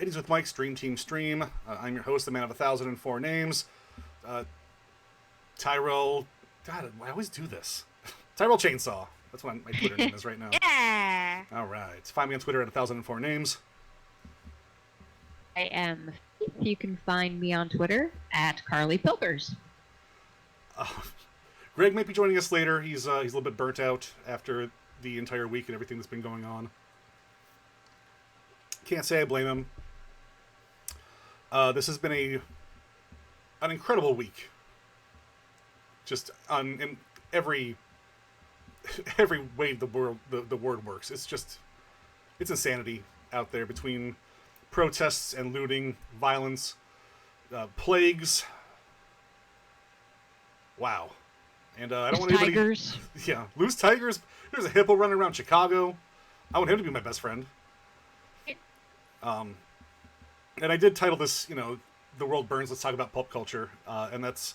Idiots with Mike's Dream Team Stream. I'm your host, the man of 1,004 names. Tyrell... God, I always do this. Tyrell Chainsaw. That's what my Twitter name is right now. Yeah. All right. Find me on Twitter at 1,004 names. I am. You can find me on Twitter at Carly Pilkers. Greg might be joining us later. He's a little bit burnt out after the entire week and everything that's been going on. Can't say I blame him. This has been an incredible week. Just in every way the word works. It's insanity out there between protests and looting, violence, plagues. Wow. And I don't want anybody... Tigers. Yeah, loose tigers. There's a hippo running around Chicago. I want him to be my best friend. And I did title this, The World Burns, Let's Talk About Pulp Culture. And that's...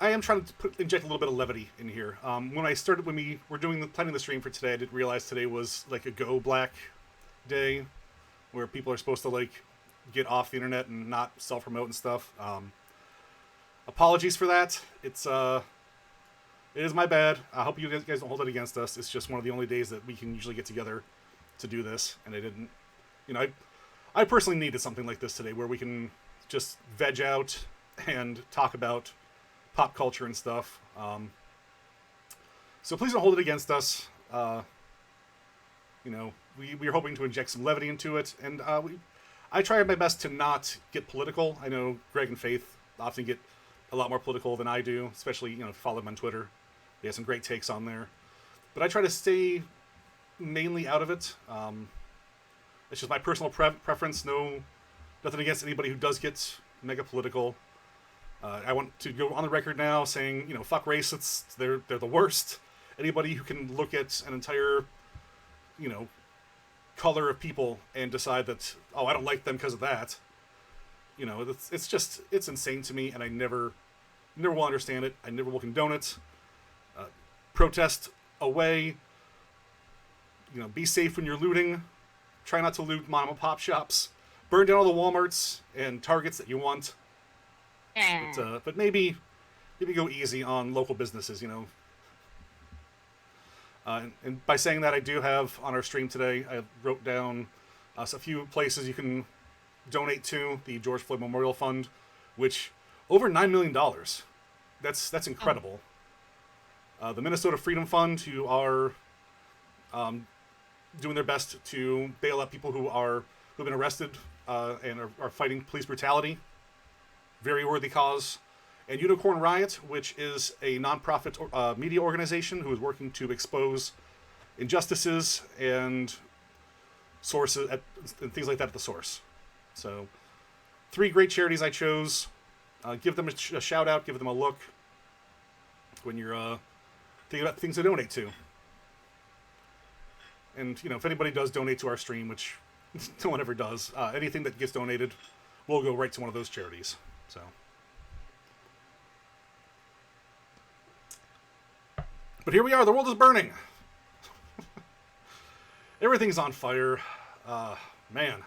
I am trying to inject a little bit of levity in here. When we were planning the stream for today, I didn't realize today was like a Go Black day, where people are supposed to get off the internet and not self-promote and stuff. Apologies for that. It is my bad. I hope you guys don't hold it against us. It's just one of the only days that we can usually get together to do this, and I didn't. I personally needed something like this today, where we can just veg out and talk about pop culture and stuff. So please don't hold it against us. We're hoping to inject some levity into it, and I try my best to not get political. I know Greg and Faith often get a lot more political than I do, especially, if you follow them on Twitter. They have some great takes on there. But I try to stay mainly out of it. It's just my personal preference. Nothing against anybody who does get mega political. I want to go on the record now saying, fuck racists. They're the worst. Anybody who can look at an entire, color of people and decide that, oh, I don't like them because of that. It's insane to me, and I never will understand it. I never will condone it. Protest away. Be safe when you're looting. Try not to loot mom and pop shops. Burn down all the Walmarts and Targets that you want. But maybe go easy on local businesses, And by saying that, I do have on our stream today, I wrote down a few places you can donate to the George Floyd Memorial Fund, which over $9 million. That's incredible. The Minnesota Freedom Fund, who are doing their best to bail out people who've been arrested and are fighting police brutality. Very worthy cause. And Unicorn Riot, which is a nonprofit media organization who is working to expose injustices and sources and things like that at the source. So, 3 great charities I chose. Give them a shout out, give them a look when you're thinking about things to donate to. And, if anybody does donate to our stream, which no one ever does, anything that gets donated will go right to one of those charities. So, but here we are. The world is burning. Everything's on fire. Man.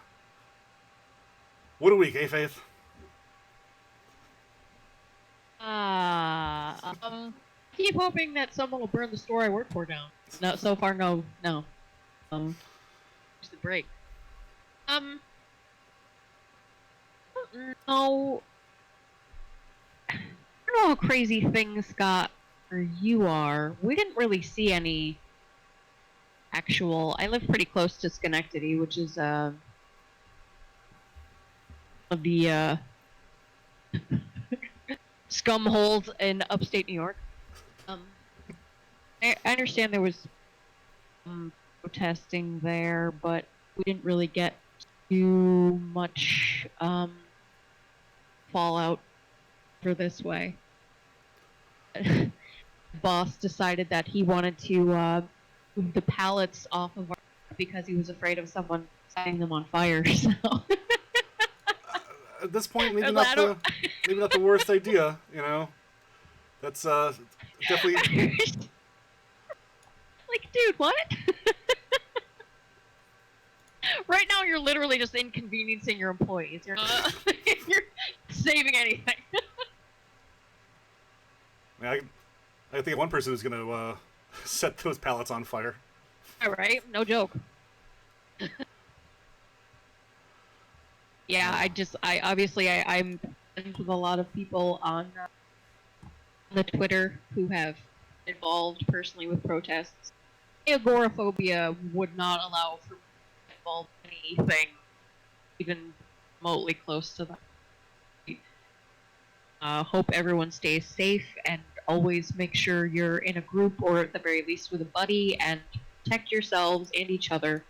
What a week, eh, Faith? Keep hoping that someone will burn the store I work for down. No, so far, no. Just a break. I don't know how crazy things got where you are. We didn't really see any actual... I live pretty close to Schenectady, which is of the scum holes in upstate New York. I understand there was protesting there, but we didn't really get too much fallout for this way. Boss decided that he wanted to move the pallets off of our because he was afraid of someone setting them on fire. So at this point, maybe not the worst idea. That's definitely like, dude, what? Right now, now you're literally just inconveniencing your employees. You're not you're saving anything. I think one person who's going to set those pallets on fire. All right, no joke. Yeah, I'm friends with a lot of people on the Twitter who have been involved personally with protests. Agoraphobia would not allow for me to involve anything even remotely close to that. Hope everyone stays safe and always make sure you're in a group or at the very least with a buddy and protect yourselves and each other.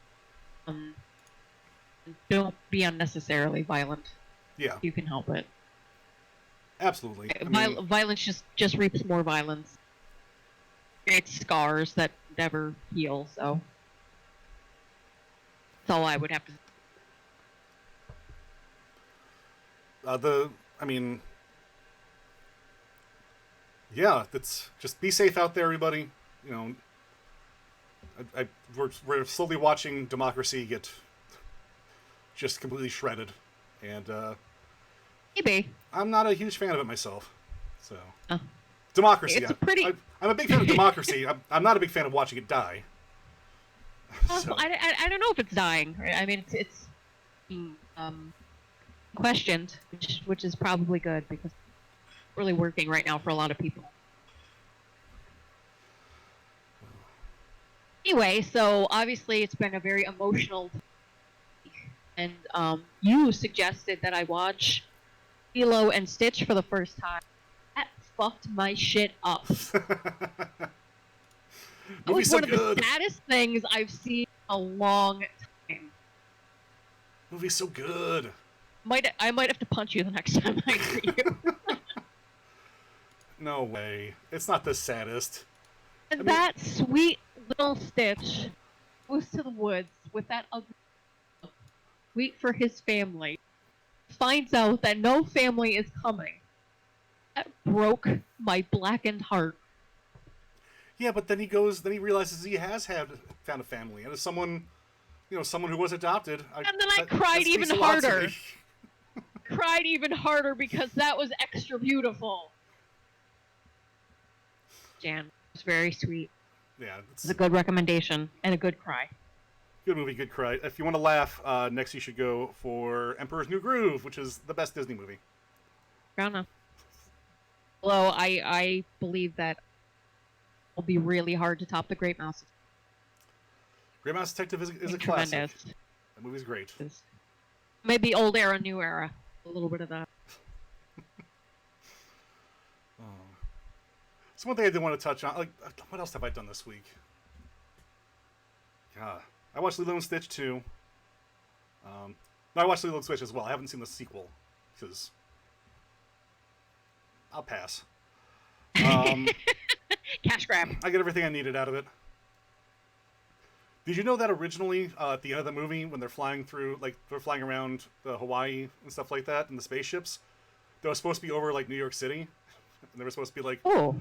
Don't be unnecessarily violent. Yeah. You can help it. Absolutely. Violence just reaps more violence. It's scars that never heal, so that's all I would have to yeah, that's just be safe out there, everybody. You know, we're slowly watching democracy get just completely shredded, and maybe. I'm not a huge fan of it myself. So Oh. democracy. It's pretty. I'm a big fan of democracy. I'm not a big fan of watching it die. So. I don't know if it's dying. I mean, it's questioned, which is probably good because it's really working right now for a lot of people. Anyway, so obviously it's been a very emotional week, and you suggested that I watch Lilo and Stitch for the first time. That fucked my shit up. That was so one good. of the saddest things I've seen in a long time. Movie's so good. I might have to punch you the next time I see you. No way. It's not the saddest. And that sweet little Stitch goes to the woods with that ugly dog, wait for his family, finds out that no family is coming. That broke my blackened heart. Yeah, but then he realizes he has found a family, and as someone who was adopted. And then I cried even harder. Cried even harder because that was extra beautiful. Jan, it was very sweet. Yeah, it's a good recommendation and a good cry. Good movie, good cry. If you want to laugh, next you should go for Emperor's New Groove, which is the best Disney movie. Fair enough. Although I believe that it'll be really hard to top The Great Mouse. Great Mouse Detective is a classic. That movie's great. Maybe old era, new era. A little bit of that. So one thing I did want to touch on, what else have I done this week? Yeah, I watched Lilo and Stitch too. No, I watched Lilo and Stitch as well. I haven't seen the sequel because I'll pass. Cash grab. I get everything I needed out of it. Did you know that originally at the end of the movie, when they're flying around Hawaii and stuff like that in the spaceships, they were supposed to be over New York City, and there was supposed to be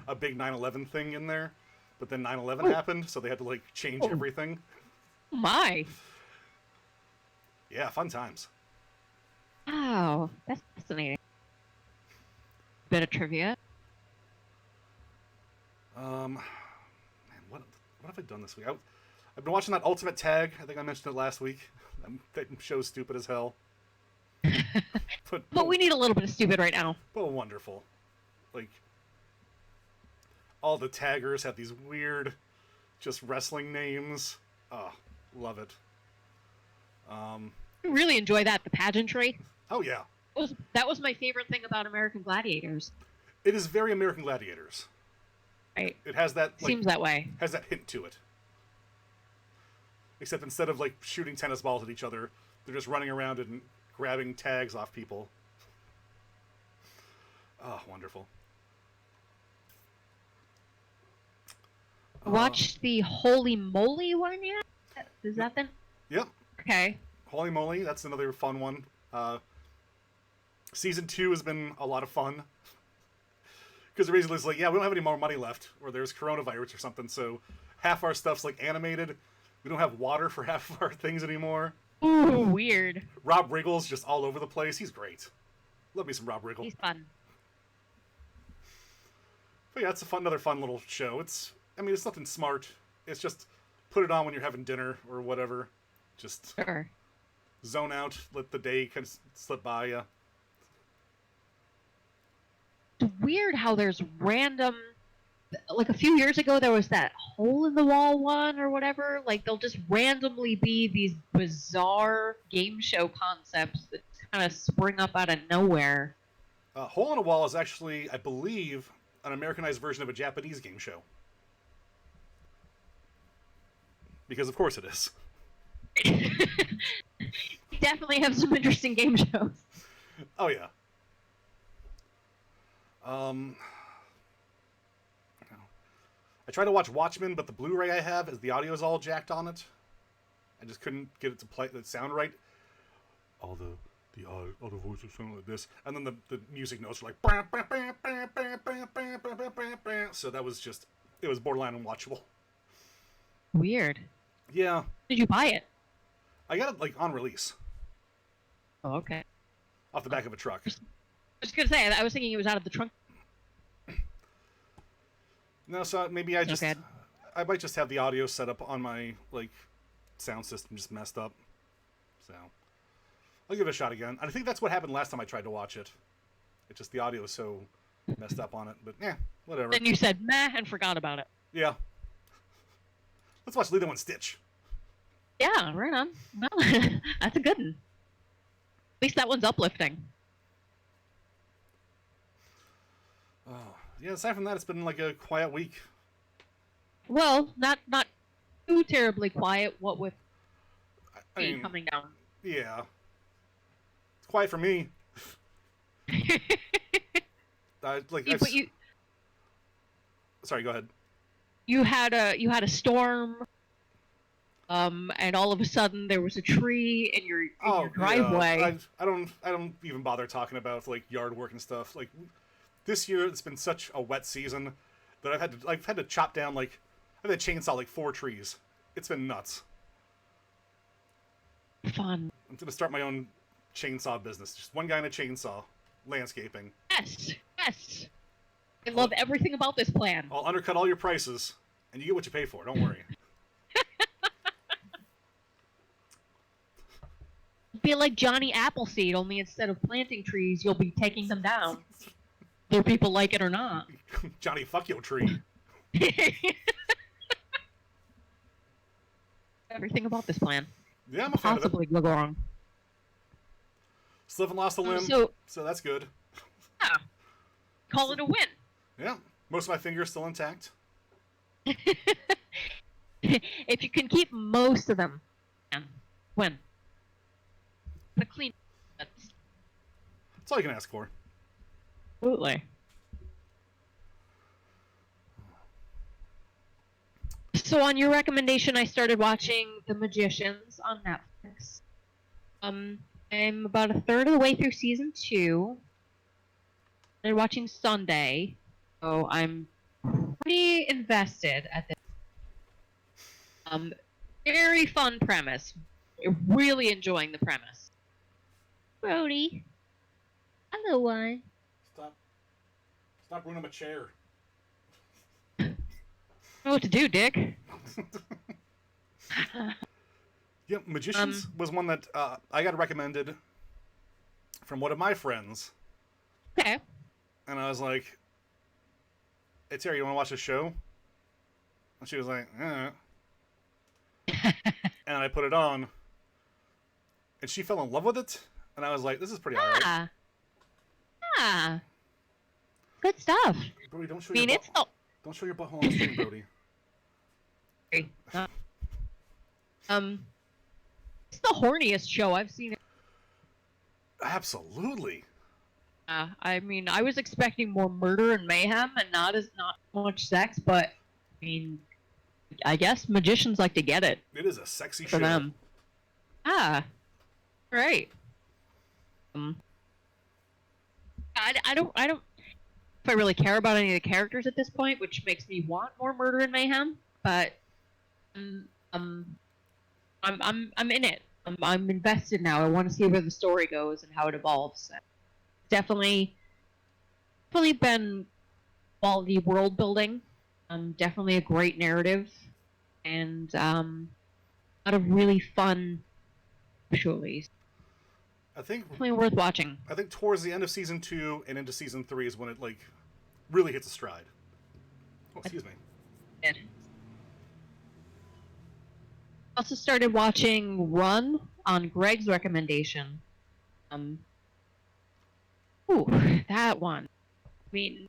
a big 9/11 thing in there, but then 9/11 happened, so they had to change everything. Oh my. Yeah, fun times. Oh, that's fascinating. Bit of trivia. Man, what have I done this week? I've been watching that Ultimate Tag. I think I mentioned it last week. That show's stupid as hell. But we need a little bit of stupid right now. But wonderful. All the taggers have these weird, just wrestling names. Oh, love it. I really enjoy that, the pageantry. Oh, yeah. That was my favorite thing about American Gladiators. It is very American Gladiators. Right. It has that... Seems that way. Has that hint to it. Except instead of shooting tennis balls at each other, they're just running around and grabbing tags off people. Oh, wonderful. Watched the Holy Moly one yet? Is that the... Yep. Okay. Holy Moly, that's another fun one. Season 2 has been a lot of fun. Because the reason is we don't have any more money left, or there's coronavirus or something, so half our stuff's animated. We don't have water for half of our things anymore. Ooh, weird. Rob Riggle's just all over the place. He's great. Love me some Rob Riggle. He's fun. But yeah, it's another fun little show. I mean, it's nothing smart. It's just put it on when you're having dinner or whatever. Just Sure. zone out, let the day kind of slip by you. It's weird how there's random. Like a few years ago, there was that hole in the wall one or whatever. Like they'll just randomly be these bizarre game show concepts that kind of spring up out of nowhere. Hole in a Wall is actually, I believe, an Americanized version of a Japanese game show. Because of course it is. You definitely have some interesting game shows. Oh yeah. I tried to watch Watchmen, but the Blu-ray I have is the audio's all jacked on it. I just couldn't get it to play the sound right. All the voices sound like this, and then the music notes were like. So that was just, it was borderline unwatchable. Weird. Yeah. Did you buy it? I got it like on release. Oh, okay. Off the back of a truck. I was gonna say, I was thinking it was out of the trunk. No, so maybe I might just have the audio set up on my like sound system just messed up. So I'll give it a shot again. I think that's what happened last time I tried to watch it. It's just the audio was so messed up on it, but yeah, whatever. Then you said meh and forgot about it. Yeah. Let's watch Lilo and Stitch. Yeah, right on. Well, that's a good one. At least that one's uplifting. Oh, yeah, aside from that, it's been like a quiet week. Well, not too terribly quiet, what with I mean, coming down. Yeah. It's quiet for me. Sorry, go ahead. You had a storm, and all of a sudden there was a tree in your driveway. Yeah. I don't even bother talking about like yard work and stuff. Like this year, it's been such a wet season that I've had to chop down I've had to chainsaw like 4 trees. It's been nuts. Fun. I'm gonna start my own chainsaw business. Just one guy in a chainsaw, landscaping. Yes. I love everything about this plan. I'll undercut all your prices, and you get what you pay for. Don't worry. Be like Johnny Appleseed, only instead of planting trees, you'll be taking them down. Whether people like it or not. Johnny Fuck Yo Tree. Everything about this plan. Yeah, I'm a fan of it. Possibly go wrong. Still haven't lost a limb, so that's good. Yeah. Call it a win. Yeah. Most of my fingers still intact. If you can keep most of them, win. The clean. That's all you can ask for. Absolutely. So on your recommendation, I started watching The Magicians on Netflix. I'm about a third of the way through season 2. I'm watching Sunday, so I'm pretty invested at this. Very fun premise. Really enjoying the premise. Brody. Hello, one. Stop ruining my chair. I don't know what to do, Dick. Yeah, Magicians was one that I got recommended from one of my friends. Okay. And I was like, hey, Terry, you want to watch a show? And she was like, eh. And I put it on. And she fell in love with it. And I was like, this is pretty alright. Yeah. Good stuff. Brody, don't show don't show your butthole on the stream, Brody. It's the horniest show I've seen. Absolutely. I mean, I was expecting more murder and mayhem and not much sex, but I mean, I guess magicians like to get it. It is a sexy for show. Them. Right. I don't if I really care about any of the characters at this point, which makes me want more murder and mayhem, but I'm in it. I'm invested now. I want to see where the story goes and how it evolves. Definitely, definitely been quality world building. Definitely a great narrative, and a lot of really fun visually. I think Definitely worth watching. I think towards the end of season 2 and into season 3 is when it like really hits a stride. Oh, excuse me. I also started watching Run on Greg's recommendation. Um, ooh, that one. I mean,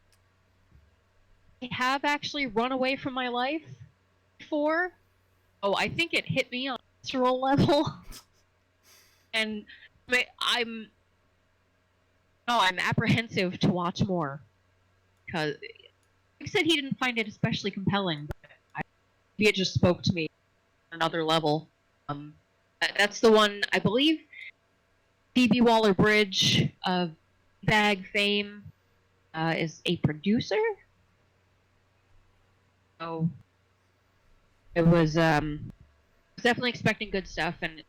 I have actually run away from my life before. Oh, I think it hit me on a visceral level, and I'm no, I'm apprehensive to watch more because he said he didn't find it especially compelling. But maybe it just spoke to me on another level. That's the one I believe. Phoebe Waller-Bridge of Bag fame is a producer. So it was definitely expecting good stuff, and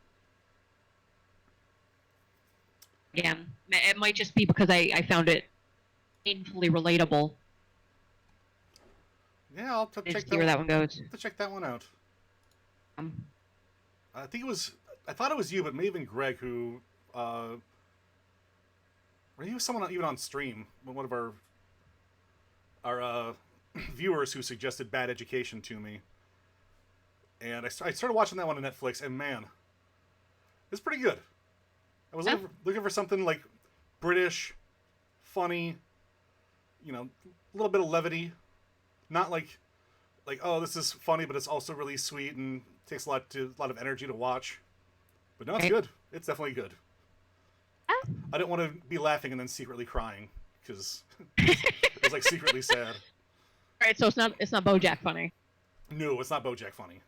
again, it might just be because I found it painfully relatable. Yeah, I'll Just check see where that one goes. to check that one out. Um, I think it was. I thought it was you, but maybe even Greg who. Or he was someone even on stream. One of our viewers who suggested Bad Education to me, and I started watching that one on Netflix, and man, it's pretty good. I was yeah. looking for something like British, funny, a little bit of levity, not like oh this is funny, but it's also really sweet and takes a lot of energy to watch. But no, it's Right. good. It's definitely good. I didn't want to be laughing and then secretly crying because it was like secretly sad. Right, so it's not BoJack funny. No, it's not BoJack funny.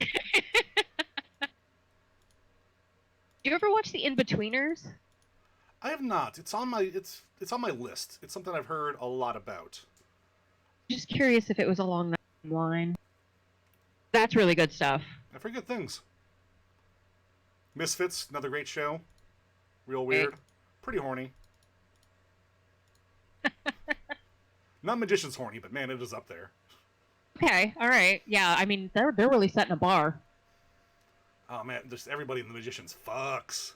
Do you ever watch The In-Betweeners? I have not. It's on my list. It's something I've heard a lot about. Just curious if it was along that line. That's really good stuff. I've heard good things. Misfits, another great show. Real Right. weird. Pretty horny. Not Magician's horny, but man, it is up there. Okay, all right. Yeah, I mean they're really setting a bar. Oh man, just everybody in The Magicians fucks.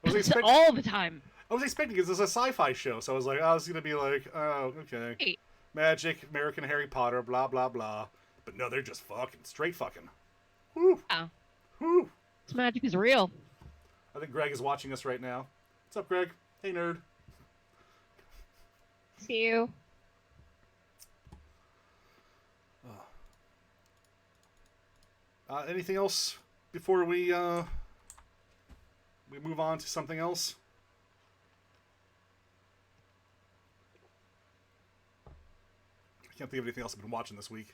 I was expecting. All the time. I was expecting because it's a sci-fi show, so I was like, oh, it's gonna be like, oh, okay, Hey. magic, American Harry Potter, blah blah blah. But no, they're just fucking straight fucking. Whoo, Oh, whoo. this magic is real. I think Greg is watching us right now. What's up, Greg? Hey, nerd. See you. Anything else before we move on to something else? I can't think of anything else I've been watching this week.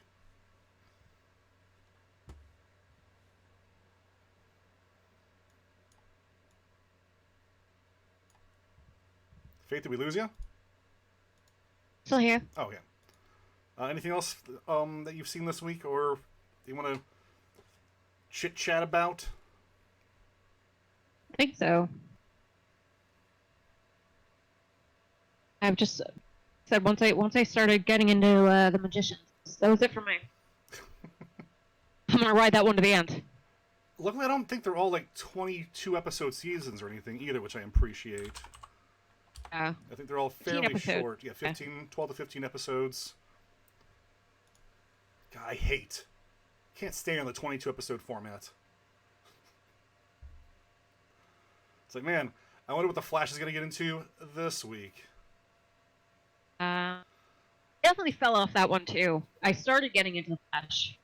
Faith, did we lose you? Still here. Oh yeah. Anything else that you've seen this week, or you want to chit chat about? I think so. I've just said once I started getting into the magicians, that was it for me. I'm gonna ride that one to the end. Luckily, I don't think they're all like 22 episode seasons or anything either, which I appreciate. I think they're all 15 fairly episodes. short. Yeah, 12 to 15 episodes. God, I can't stay on the 22 episode format. It's like, man, I wonder what the Flash is going to get into this week. Definitely fell off that one too. I started getting into the Flash.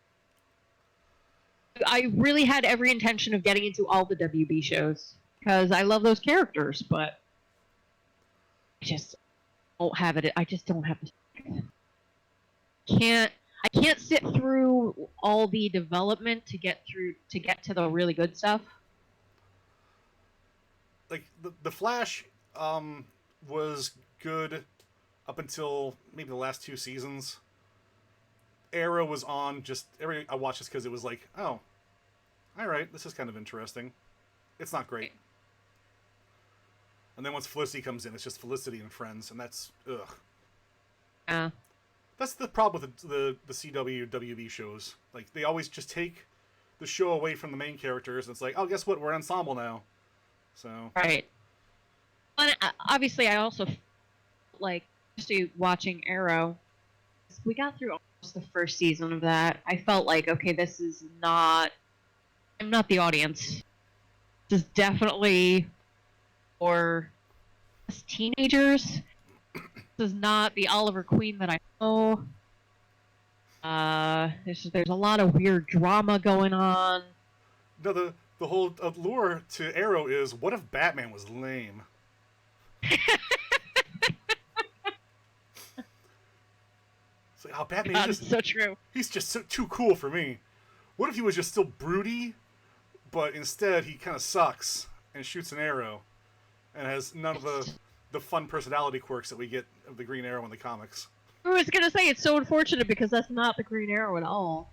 I really had every intention of getting into all the WB shows because I love those characters, but I just don't have it. I just don't have the can't. I can't sit through all the development to get to the really good stuff. Like, the Flash was good up until maybe the last 2 seasons. Arrow was on I watched this because it was like, oh, all right, this is kind of interesting. It's not great. And then once Felicity comes in, it's just Felicity and friends, and that's ugh. That's the problem with the CW WB shows. Like they always just take the show away from the main characters, and it's like, oh, guess what? We're an ensemble now. So right. And obviously, I also like especially watching Arrow. We got through almost the first season of that. I felt like, okay, this is not. I'm not the audience. This is definitely for teenagers. This is not the Oliver Queen that I know. There's a lot of weird drama going on. no, the whole allure to Arrow is, what if Batman was lame? It's like, oh, Batman God, is it's so true. he's just too cool for me. What if he was just still broody, but instead he kind of sucks and shoots an arrow and has none of the fun personality quirks that we get of the Green Arrow in the comics? I was gonna say it's so unfortunate because that's not the Green Arrow at all.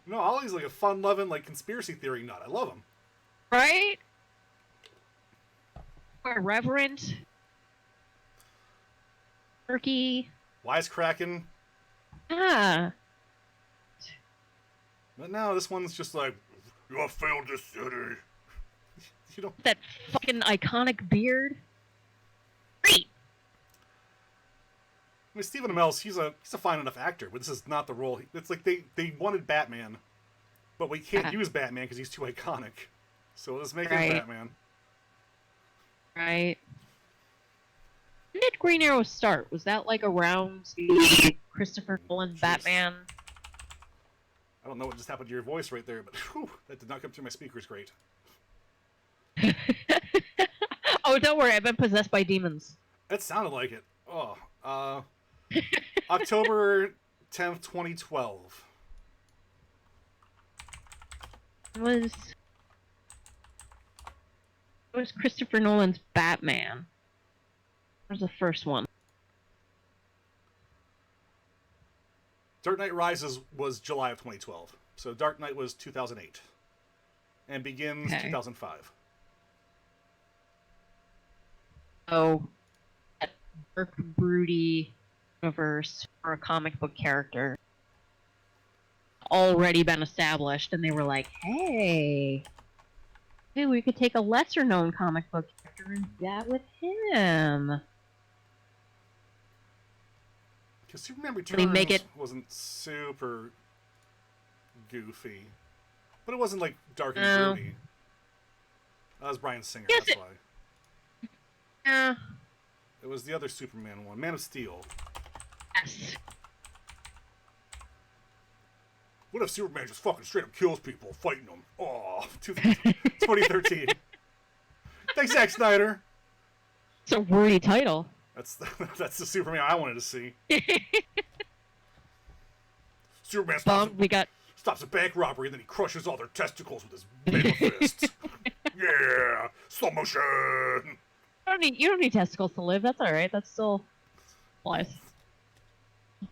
No, Ollie's like a fun-loving, like conspiracy theory nut. I love him. Right? Irreverent. Turkey. Wisecracking. Ah. But no, this one's just like, you have failed this city. You don't. That fucking iconic beard. Great. I mean, Stephen Amell's he's a fine enough actor, but this is not the role. It's like they wanted Batman, but we can't use Batman because he's too iconic. So let's make him Batman. Right. When did Green Arrow start? Was that like around the Christopher Nolan Batman? I don't know what just happened to your voice right there, but whew, that did not come through my speakers great. Oh, don't worry, I've been possessed by demons. That sounded like it. Oh, October 10th, 2012. It was Christopher Nolan's Batman. That was the first one. Dark Knight Rises was July of 2012. So Dark Knight was 2008. And Begins 2005. Oh, that dark, broody universe for a comic book character already been established, and they were like, hey, we could take a lesser known comic book character and do that with him. Because Superman Returns make it... wasn't super goofy. But it wasn't like dark and broody. That was Bryan Singer, yes, that's why. Yeah. It was the other Superman one, Man of Steel. Yes. What if Superman just fucking straight up kills people fighting them? Oh, 2013. Thanks, Zack Snyder. It's a wordy title. That's the Superman I wanted to see. Superman stops a bank robbery and then he crushes all their testicles with his mega fists. Yeah, slow motion. You don't need testicles to live. That's all right. That's still life.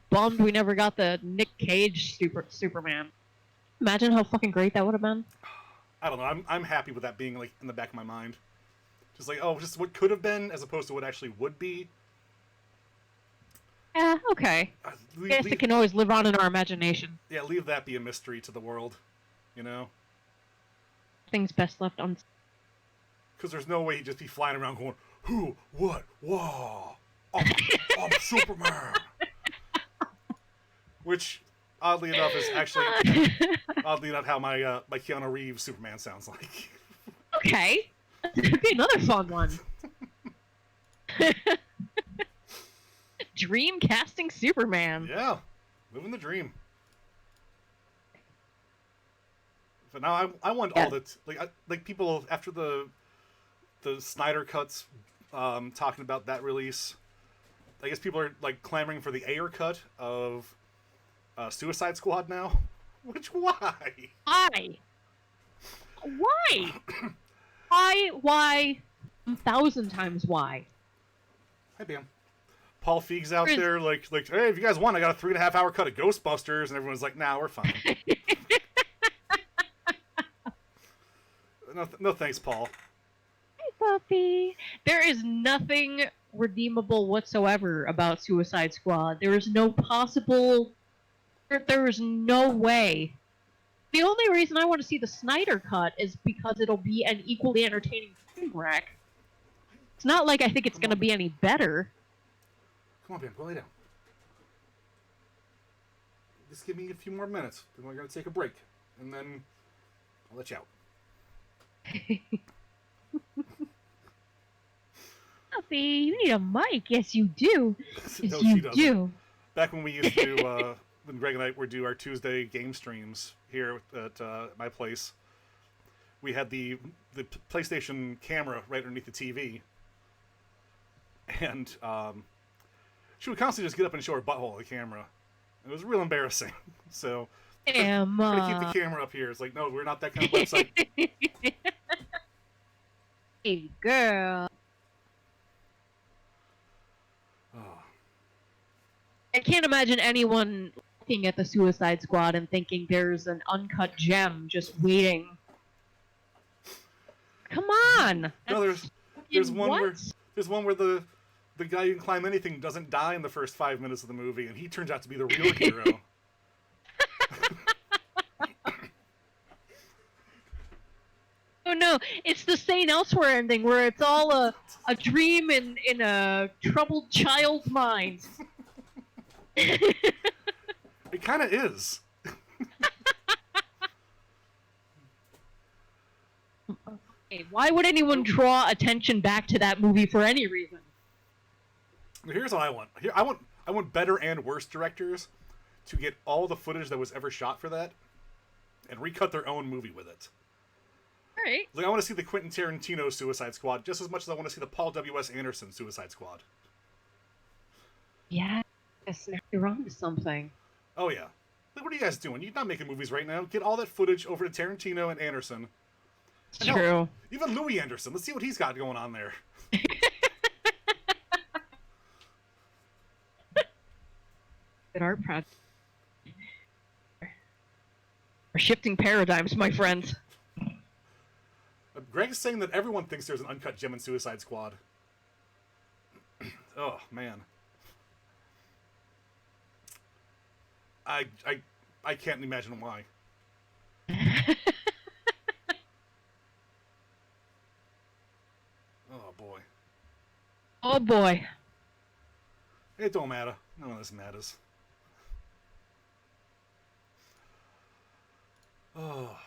Bummed we never got the Nick Cage Superman. Imagine how fucking great that would have been. I don't know. I'm happy with that being like in the back of my mind. Just like, oh, just what could have been as opposed to what actually would be. Yeah, okay. Guess it can always live on in our imagination. Yeah, leave that be a mystery to the world. You know? Things best left unseen. Because there's no way he'd just be flying around going, who, what, whoa, I'm Superman. Which, oddly enough, is actually, oddly enough, how my Keanu Reeves Superman sounds like. Okay. That could be another fun one. Dream casting Superman. Yeah, living the dream. But now I want all that, like people after the Snyder cuts, talking about that release. I guess people are like clamoring for the Ayer cut of Suicide Squad now. Which why? Why? Why? 1,000 times why? Hi, Bam. Paul Feig's out there like, hey, if you guys want, I got a 3.5 hour cut of Ghostbusters, and everyone's like, nah, we're fine. No thanks, Paul. Hi, puppy. There is nothing redeemable whatsoever about Suicide Squad. There is no possible. There is no way. The only reason I want to see the Snyder cut is because it'll be an equally entertaining train wreck. It's not like I think it's going to be any better. Come on, Ben, go lay down. Just give me a few more minutes. Then we're going to take a break. And then I'll let you out. Puppy, you need a mic. Yes, you do. Yes, No, you she doesn't. do. Back when we used to, when Greg and I would do our Tuesday game streams here at my place, we had the PlayStation camera right underneath the TV. And she would constantly just get up and show her butthole at the camera. It was real embarrassing. So, Damn. try to keep the camera up here. It's like, no, we're not that kind of website. Hey, girl. Oh. I can't imagine anyone looking at the Suicide Squad and thinking there's an uncut gem just waiting. Come on. No, there's one what? where the guy who can climb anything doesn't die in the first 5 minutes of the movie, and he turns out to be the real hero. Oh no, it's the Saint Elsewhere ending where it's all a dream in a troubled child's mind. It kind of is. Okay, why would anyone draw attention back to that movie for any reason? Here's what I want. I want better and worse directors to get all the footage that was ever shot for that and recut their own movie with it. Alright. Like, I want to see the Quentin Tarantino Suicide Squad just as much as I want to see the Paul W.S. Anderson Suicide Squad. Yeah, now you're on to something. Oh, yeah. Like, what are you guys doing? You're not making movies right now. Get all that footage over to Tarantino and Anderson. It's true. Even Louis Anderson. Let's see what he's got going on there. Good art project. We're shifting paradigms, my friends. Greg's saying that everyone thinks there's an uncut gem in Suicide Squad. Oh, man. I can't imagine why. Oh, boy. Oh boy. It don't matter. None of this matters. Oh.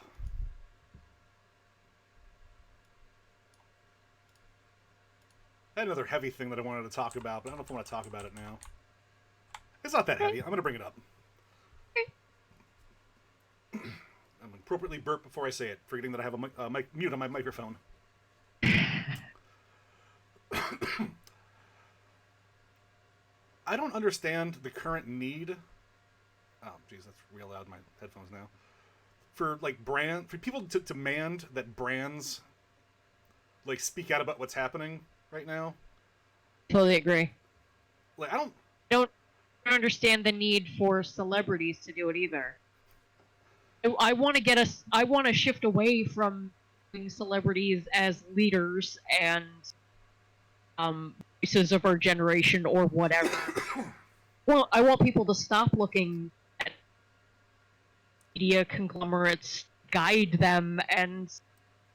I had another heavy thing that I wanted to talk about, but I don't know if I want to talk about it now. It's not that heavy. I'm going to bring it up. I'm appropriately burp before I say it, forgetting that I have a mute on my microphone. I don't understand the current need. Oh, jeez, that's real loud in my headphones now. For people to demand that brands like speak out about what's happening right now. Totally agree. Like, I don't understand the need for celebrities to do it either. I want to shift away from celebrities as leaders and voices of our generation or whatever. Well, I want people to stop looking at media conglomerates guide them and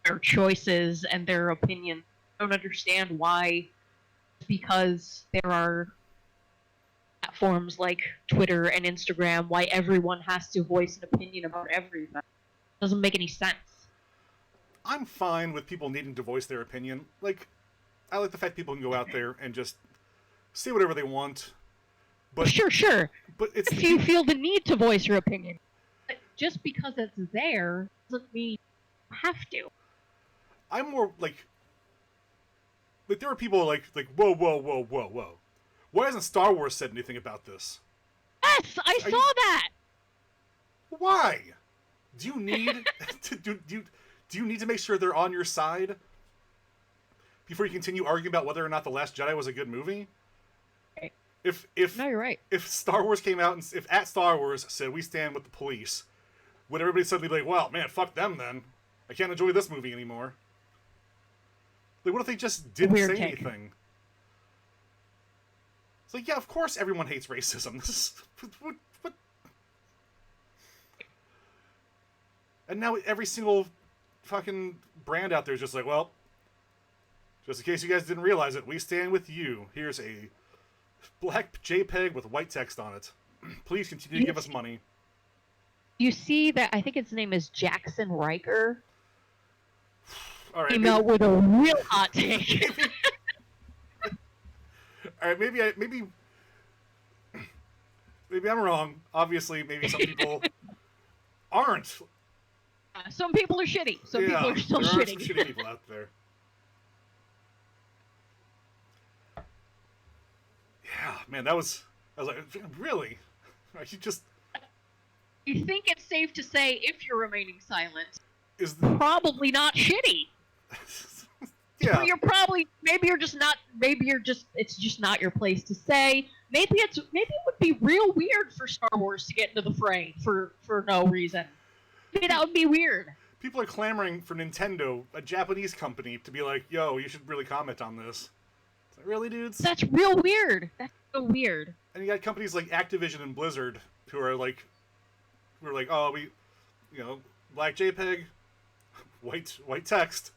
their choices and their opinions. I don't understand why, because there are platforms like Twitter and Instagram, why everyone has to voice an opinion about everything. It doesn't make any sense. I'm fine with people needing to voice their opinion. Like, I like the fact people can go out there and just say whatever they want. But Sure. But it's if you feel the need to voice your opinion. But just because it's there doesn't mean you have to. I'm more like there are people like whoa. Why hasn't Star Wars said anything about this? Yes, I saw that. Why? Do you need do you need to make sure they're on your side before you continue arguing about whether or not The Last Jedi was a good movie? Right. No, you're right. If Star Wars came out and if at Star Wars said we stand with the police, would everybody suddenly be like, well, man, fuck them then? I can't enjoy this movie anymore. Like, what if they just didn't Weird say take. anything? It's like, yeah, of course everyone hates racism. This is what? And now every single fucking brand out there is just like, well, just in case you guys didn't realize it, we stand with you. Here's a black JPEG with white text on it. Please continue to give us money. You see that I think his name is Jackson Riker. All right, Came maybe, out with a real hot take. maybe, all right, maybe I'm wrong. Obviously, maybe some people aren't. Some people are shitty. Some Yeah, people are still there are some shitty. shitty people out there. Yeah, man, I was like, really? Are you just You think it's safe to say if you're remaining silent, is probably not shitty. yeah. You're probably maybe you're just not it's just not your place to say. Maybe it would be real weird for Star Wars to get into the fray for no reason. Maybe that would be weird. People are clamoring for Nintendo, a Japanese company, to be like, yo, you should really comment on this. It's like, really, dudes? That's real weird. That's so weird. And you got companies like Activision and Blizzard who are like, oh, we, black JPEG, white text,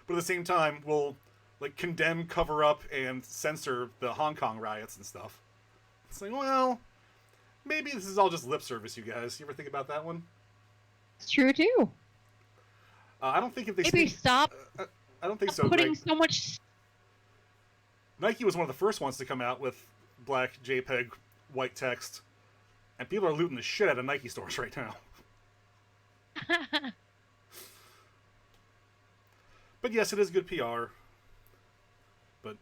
but at the same time, we'll like condemn, cover up, and censor the Hong Kong riots and stuff. It's like, well, maybe this is all just lip service, you guys. You ever think about that one? It's true too. I don't think if they Maybe stop I don't think so. putting Greg. so much. Nike was one of the first ones to come out with black JPEG white text, and people are looting the shit out of Nike stores right now. But yes, it is good PR. But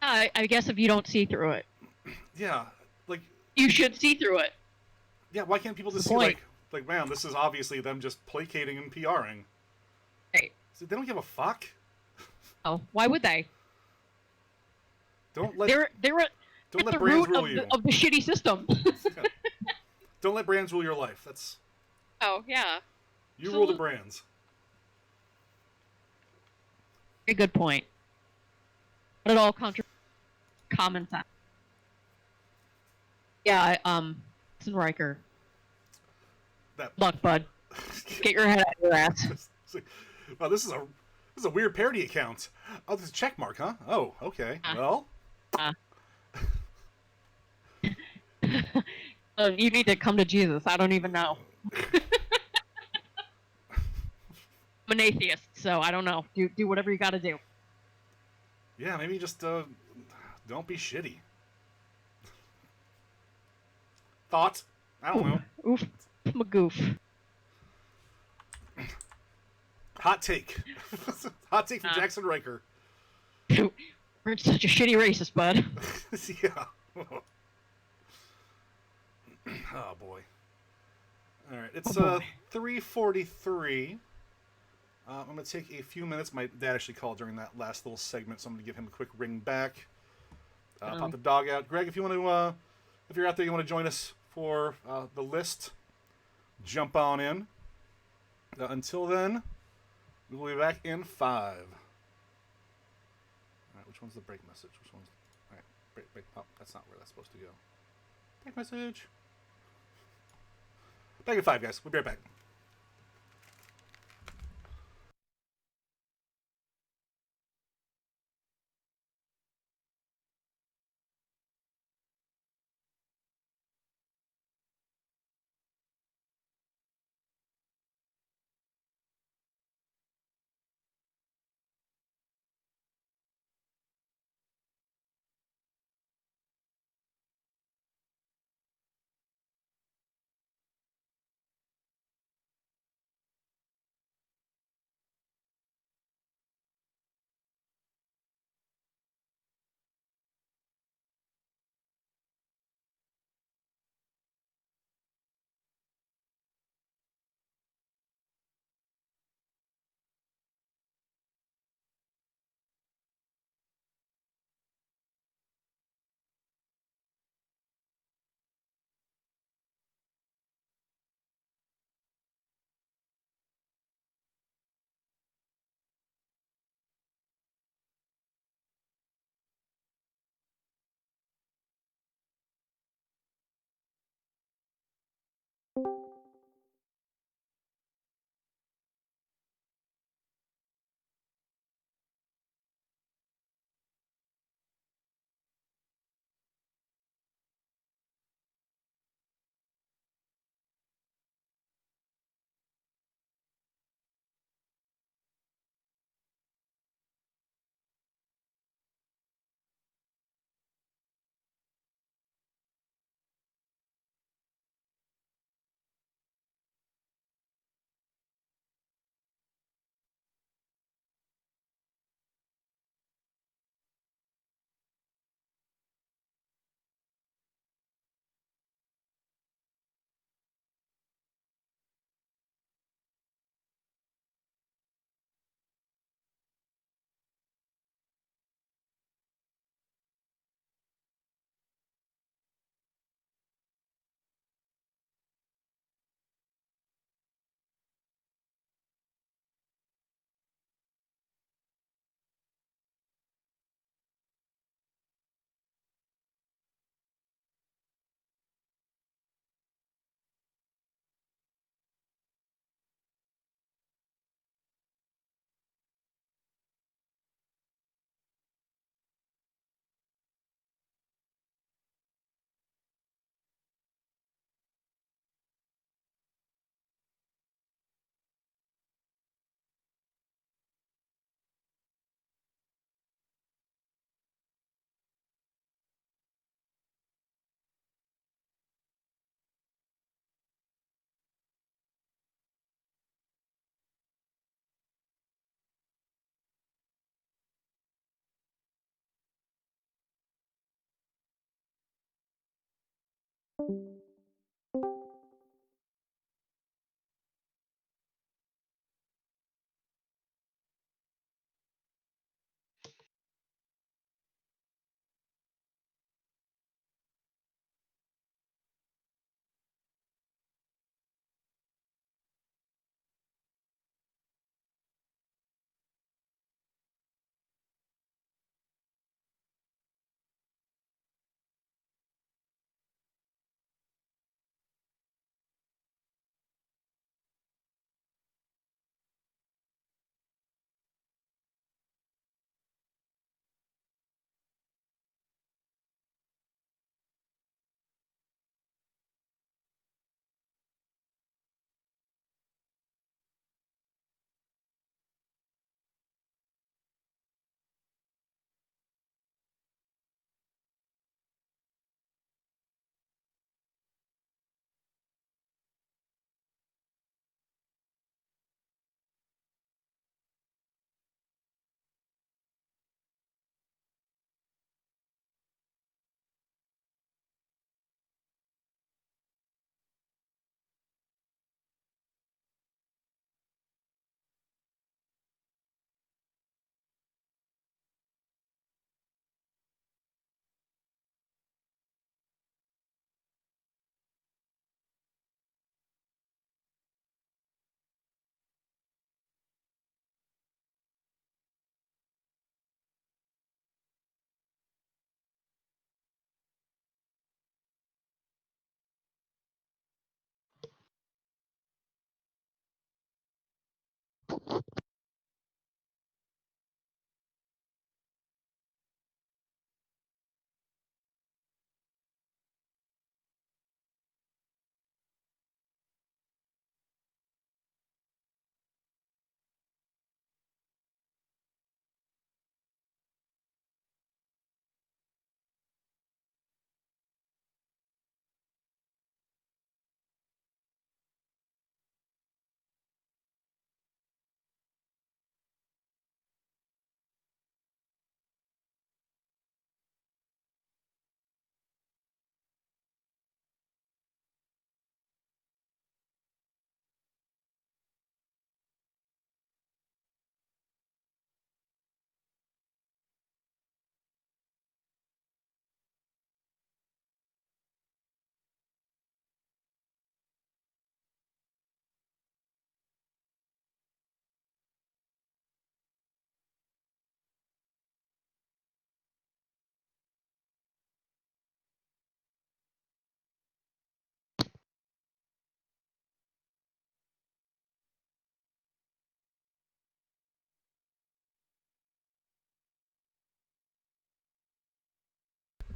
I guess if you don't see through it, yeah, like you should see through it. yeah, why can't people just see like, man, this is obviously them just placating and PRing. Right. So they don't give a fuck. Oh, why would they? Don't let They're at don't let the brands root rule you. of the shitty system. Yeah. Don't let brands rule your life. That's Oh yeah. you rule the brands. Very good point. Not at all common sense. Yeah, Jackson Riker. That Luck, bud. Get your head out of your ass. Well, this is a weird parody account. Oh, this is a check mark, huh? Oh, okay. Well, you need to come to Jesus. I don't even know. I'm an atheist, so I don't know. Do whatever you got to do. yeah, maybe just don't be shitty. Thoughts? I don't know. Oof, I'm a goof. Hot take. Hot take from Jackson Riker. We're such a shitty racist, bud. Yeah. Oh boy. All right, it's 3:43. I'm gonna take a few minutes. My dad actually called during that last little segment, so I'm gonna give him a quick ring back. Pop the dog out. Greg, if you want to, if you're out there, you want to join us for the list, jump on in. Until then, we will be back in 5. All right, which one's the break message? Which one's... All right, break. Oh, that's not where that's supposed to go. Break message. Back in 5, guys. We'll be right back.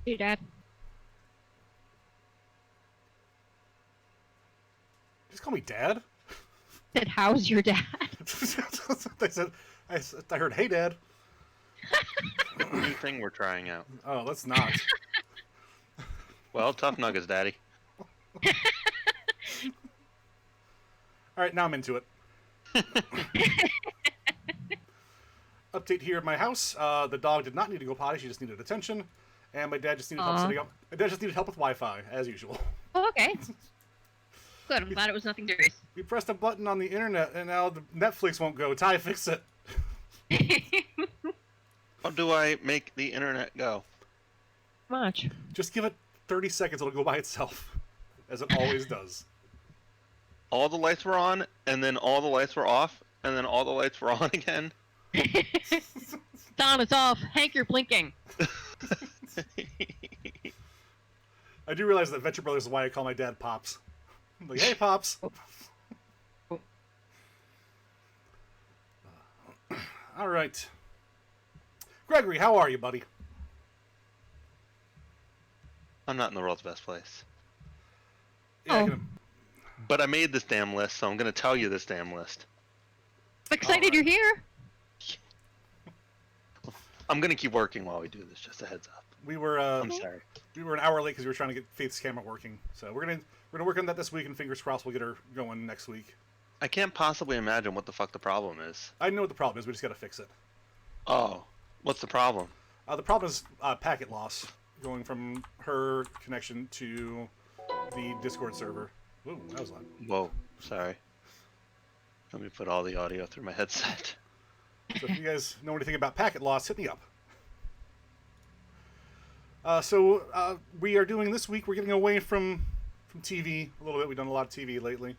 Your dad. Just call me Dad. Said, how's your dad? I heard, hey, Dad. New thing we're trying out. Oh, let's not. Well, tough nuggets, Daddy. All right, now I'm into it. Update here at my house. The dog did not need to go potty; she just needed attention, and my dad just needed help setting up. My dad just needed help with Wi-Fi, as usual. Oh, okay. Good. I'm glad it was nothing serious. We pressed a button on the internet, and now the Netflix won't go. Ty, fix it. How do I make the internet go? Much. Just give it 30 seconds; it'll go by itself, as it always does. All the lights were on, and then all the lights were off, and then all the lights were on again. Don, it's off. Hank, you're blinking. I do realize that Venture Brothers is why I call my dad Pops. I'm like, hey, Pops. All right. Gregory, how are you, buddy? I'm not in the world's best place. Yeah, Oh. But I made this damn list, so I'm going to tell you this damn list. I'm excited Alright. you're here. I'm going to keep working while we do this, just a heads up. we were I'm sorry. we were an hour late because we were trying to get Faith's camera working. So we're gonna work on that this week, and fingers crossed we'll get her going next week. I can't possibly imagine what the fuck the problem is. I know what the problem is. We just got to fix it. Oh, what's the problem? The problem is packet loss going from her connection to the Discord server. Ooh, that was loud. Whoa, sorry. Let me put all the audio through my headset. So if you guys know anything about packet loss, hit me up. So we are doing this week. We're getting away from TV a little bit. We've done a lot of TV lately.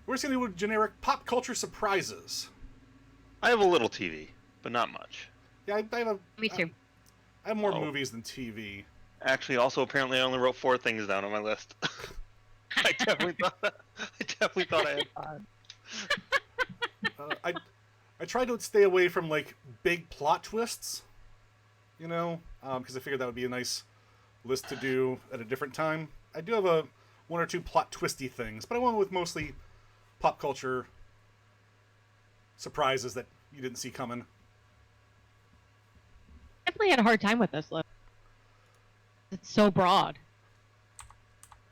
We're just going to do generic pop culture surprises. I have a little TV, but not much. Yeah, I have Me too. I have more Oh. movies than TV. Actually, also apparently I only wrote 4 things down on my list. I definitely thought I had 5. I tried to stay away from like big plot twists, you know, because I figured that would be a nice list to do at a different time. I do have one or two plot twisty things, but I went with mostly pop culture surprises that you didn't see coming. Definitely had a hard time with this list. It's so broad.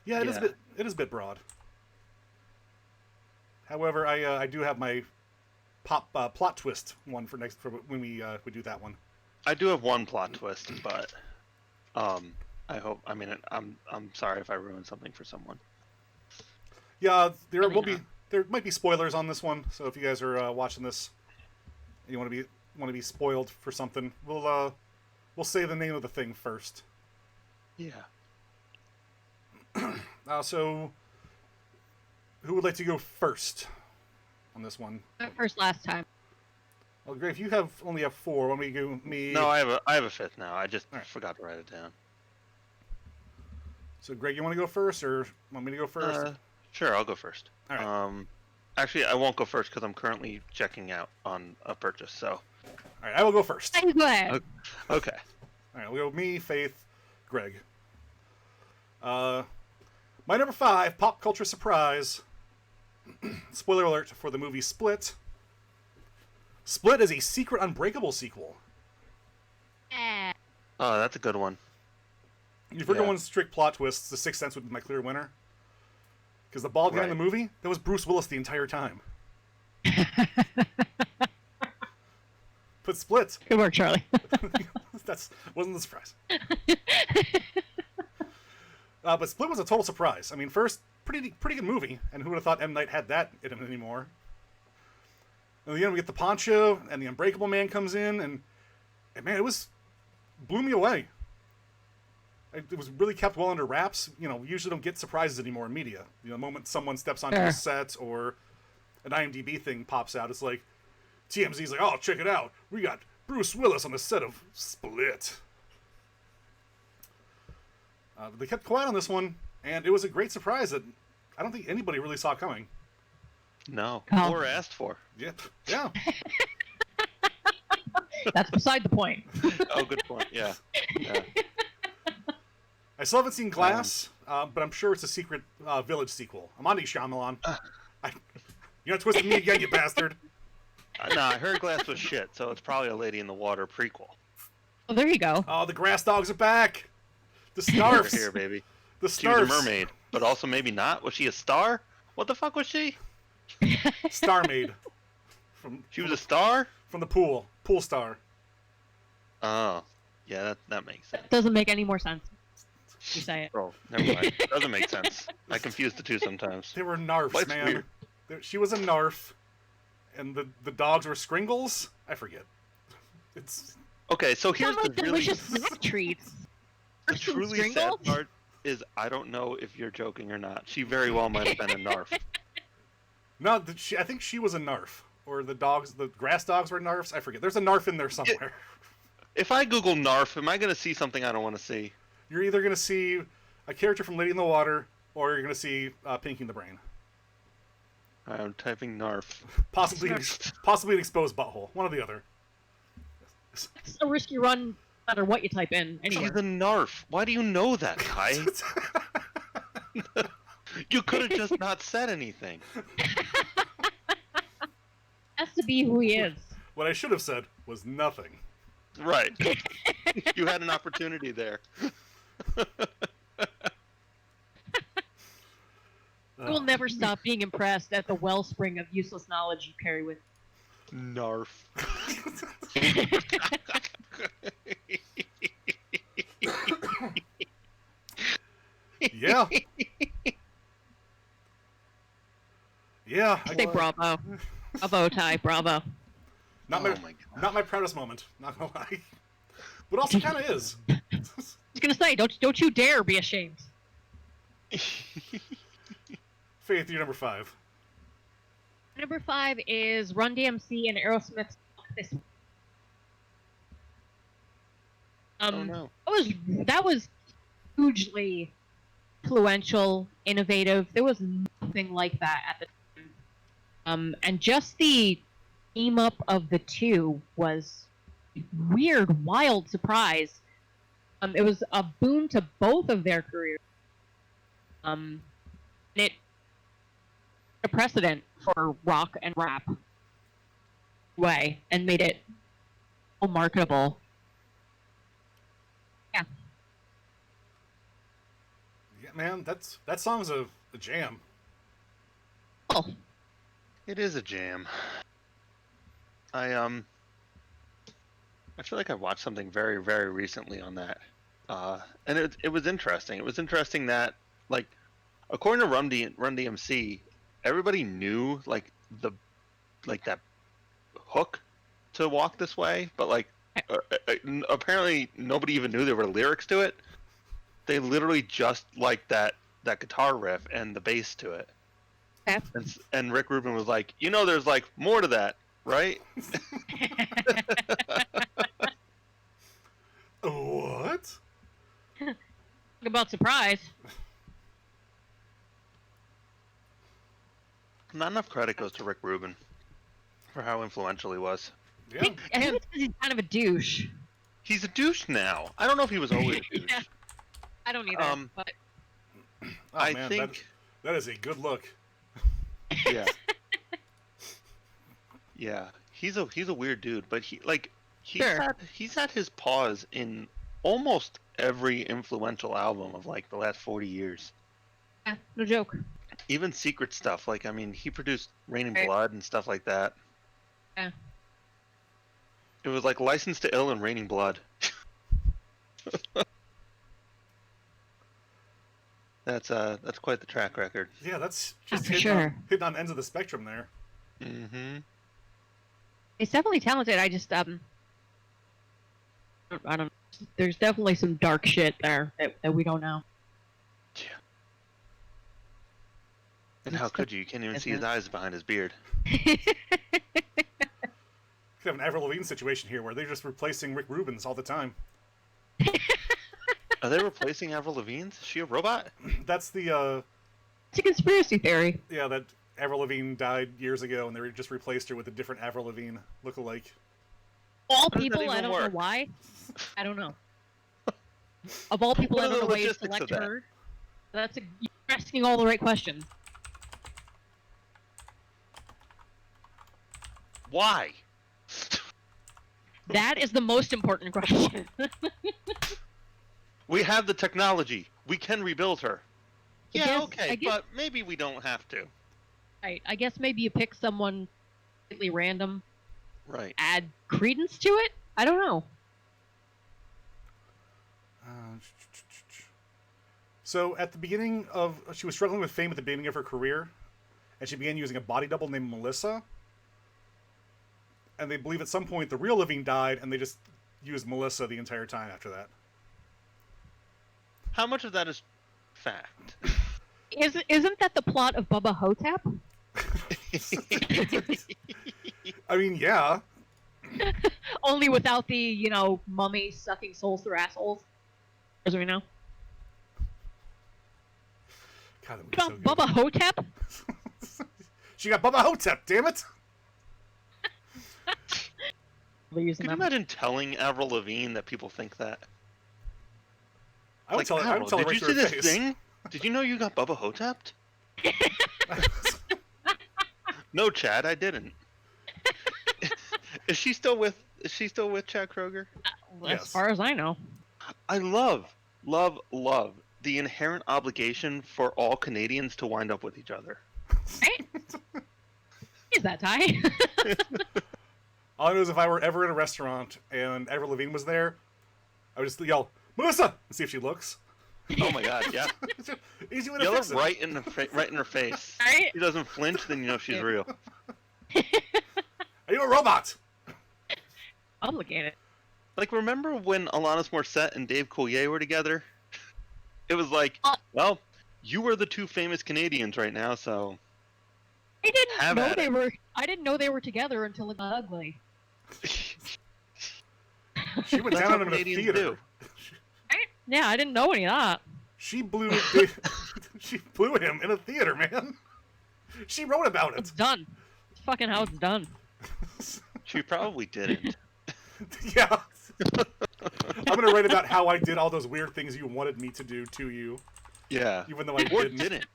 Yeah, it is Yeah. it is a bit broad. However, I do have my plot twist one for when we do that one. I do have one plot twist, but I hope. I mean, I'm sorry if I ruined something for someone. Yeah, there Probably will be not. there might be spoilers on this one, so if you guys are watching this, and you want to be spoiled for something, we'll say the name of the thing first. Yeah. So, who would like to go first on this one? First last time. Well, Greg, if you only have 4, why don't we go me? No, I have a 5th now. I just Alright. forgot to write it down. So, Greg, you want to go first, or want me to go first? Sure, I'll go first. All right. Actually, I won't go first because I'm currently checking out on a purchase. So, All right, I will go first. You go ahead. okay. All right, we'll go me, Faith, Greg. My number 5 pop culture surprise. Spoiler alert for the movie Split. Split is a secret Unbreakable sequel. Eh. Oh, that's a good one. If we're Yeah. going strict plot twists, The Sixth Sense would be my clear winner. Because the bald guy in the Right. movie, that was Bruce Willis the entire time. But Split, Good work, Charlie. that wasn't the surprise. But Split was a total surprise. I mean, first, pretty good movie, and who would have thought M. Night had that in him anymore? And at the end, we get the poncho, and the Unbreakable Man comes in, and man, blew me away. It was really kept well under wraps. You know, we usually don't get surprises anymore in media. You know, the moment someone steps onto Sure. a set or an IMDb thing pops out, it's like, TMZ's like, oh, check it out. We got Bruce Willis on the set of Split. But they kept quiet on this one, and it was a great surprise that I don't think anybody really saw coming. No, Oh. or asked for. Yeah. Yeah. That's beside the point. Oh, good point. Yeah. I still haven't seen Glass, but I'm sure it's a secret Village sequel. I'm on to you, Shyamalan. You're not twisting me again, you bastard. Nah, I heard Glass was shit, so it's probably a Lady in the Water prequel. Oh, there you go. Oh, the grass dogs are back. The They're Snarfs. here, baby. The She was a Snarfs. mermaid, but also maybe not. Was she a star? What the fuck was she? Star Maid. She was a star? From the pool. Pool star. Oh, yeah, that makes sense. That doesn't make any more sense. You say it. Oh, never mind. It doesn't make sense. I confuse the two sometimes. They were Narfs, Life's man. weird. She was a Narf, and the dogs were Skringles? I forget. It's... Okay, so here's Sound like the really, delicious snack treats. the truly sad Skringle? part is I don't know if you're joking or not. She very well might have been a Narf. No, I think she was a Narf. Or the grass dogs were Narfs? I forget. There's a Narf in there somewhere. If I Google Narf, am I going to see something I don't want to see? You're either going to see a character from Lady in the Water, or you're going to see Pinky in the Brain. I'm typing Narf. Possibly an exposed butthole. One or the other. It's a risky run no matter what you type in. She's Anyway. a Narf. Why do you know that, Kai? You could have just not said anything. Has to be who he is. What I should have said was nothing. Right. You had an opportunity there. I will never stop being impressed at the wellspring of useless knowledge you carry with Narf. Yeah. Yeah. Say bravo. Bravo, Ty, bravo. Not Oh my, my God. not my proudest moment. Not gonna lie. But also kind of is. I was gonna say, don't you dare be ashamed. Faith, you're number 5. Number 5 is Run DMC and Aerosmith's This. Oh no. That was hugely influential, innovative. There was nothing like that at the time. And just the team up of the two was a weird, wild surprise. It was a boon to both of their careers. It a precedent for rock and rap way and made it marketable. Yeah. Yeah, man, that song's a jam. Oh, It is a jam. I feel like I watched something very, very recently on that. And it was interesting. It was interesting that, like, according to Run DMC, everybody knew that hook to Walk This Way, but apparently nobody even knew there were lyrics to it. They literally just liked that guitar riff and the bass to it. okay. And Rick Rubin was like, there's like more to that, right? What? Talk about surprise. Not enough credit goes to Rick Rubin for how influential he was. Yeah. I think it's 'cause he's kind of a douche. He's a douche now. I don't know if he was always a douche. Yeah. I don't either. But Oh, I man, think, that is a good look. yeah, yeah. He's a weird dude, but Sure. he's had his paws in almost every influential album of like the last 40 years. yeah, no joke. Even secret stuff, he produced Raining Right. Blood and stuff like that. Yeah. It was like License to Ill and Raining Blood. That's quite the track record. Yeah, that's just for hitting, sure. hitting on ends of the spectrum there. Mm-hmm. He's definitely talented. I just I don't. There's definitely some dark shit there that we don't know. Yeah. And how could you? You can't even see his eyes behind his beard. Could have an Avril Lavigne situation here where they're just replacing Rick Rubin's all the time. Are they replacing Avril Lavigne? Is she a robot? That's the It's a conspiracy theory. yeah, that Avril Lavigne died years ago and they just replaced her with a different Avril Lavigne lookalike. All does that people, even I don't know work? why. I don't know. Of all people, What I are don't the know why you logistics select of that? her. You're asking all the right questions. Why? That is the most important question. We have the technology. We can rebuild her. Yeah, okay, I guess, but maybe we don't have to. right. I guess maybe you pick someone completely random, Right. add credence to it. I don't know. So at the beginning of, she was struggling with fame at the beginning of her career, and she began using a body double named Melissa. And they believe at some point the real Levine died, and they just used Melissa the entire time after that. How much of that is fact? Isn't that the plot of Bubba Hotep? I mean, yeah. Only without the, mummy sucking souls through assholes. As we know. God, that About movie's so good. Bubba Hotep? She got Bubba Hotep, damn it! Can Can you imagine telling Avril Lavigne that people think that? I would tell her Avril, right did you to see her this face. thing? Did you know you got Bubba Hotep? No, Chad, I didn't. Is she still with Chad Kroger? As Yes. far as I know. I love the inherent obligation for all Canadians to wind up with each other. Right? Is that Ty? All I know is if I were ever in a restaurant and Avril Lavigne was there, I would just yell, Melissa! And see if she looks. Oh my god, yeah. Easy way to Yell fix it it. right in her face. Right? She doesn't flinch, then you know she's Yeah. real. Are you a robot? Obligated. Like, remember when Alanis Morissette and Dave Coulier were together? It was like, well, you were the two famous Canadians right now, so I didn't Have know at they it. were. I didn't know they were together until it got ugly. She went That's down what on him in a Canadians theater. do. Right? Yeah, I didn't know any of that. She blew she blew him in a theater, man. She wrote about It's it. done. It's fucking how it's done. She probably didn't. Yeah. I'm gonna write about how I did all those weird things you wanted me to do to you, Yeah. even though I Or didn't. didn't.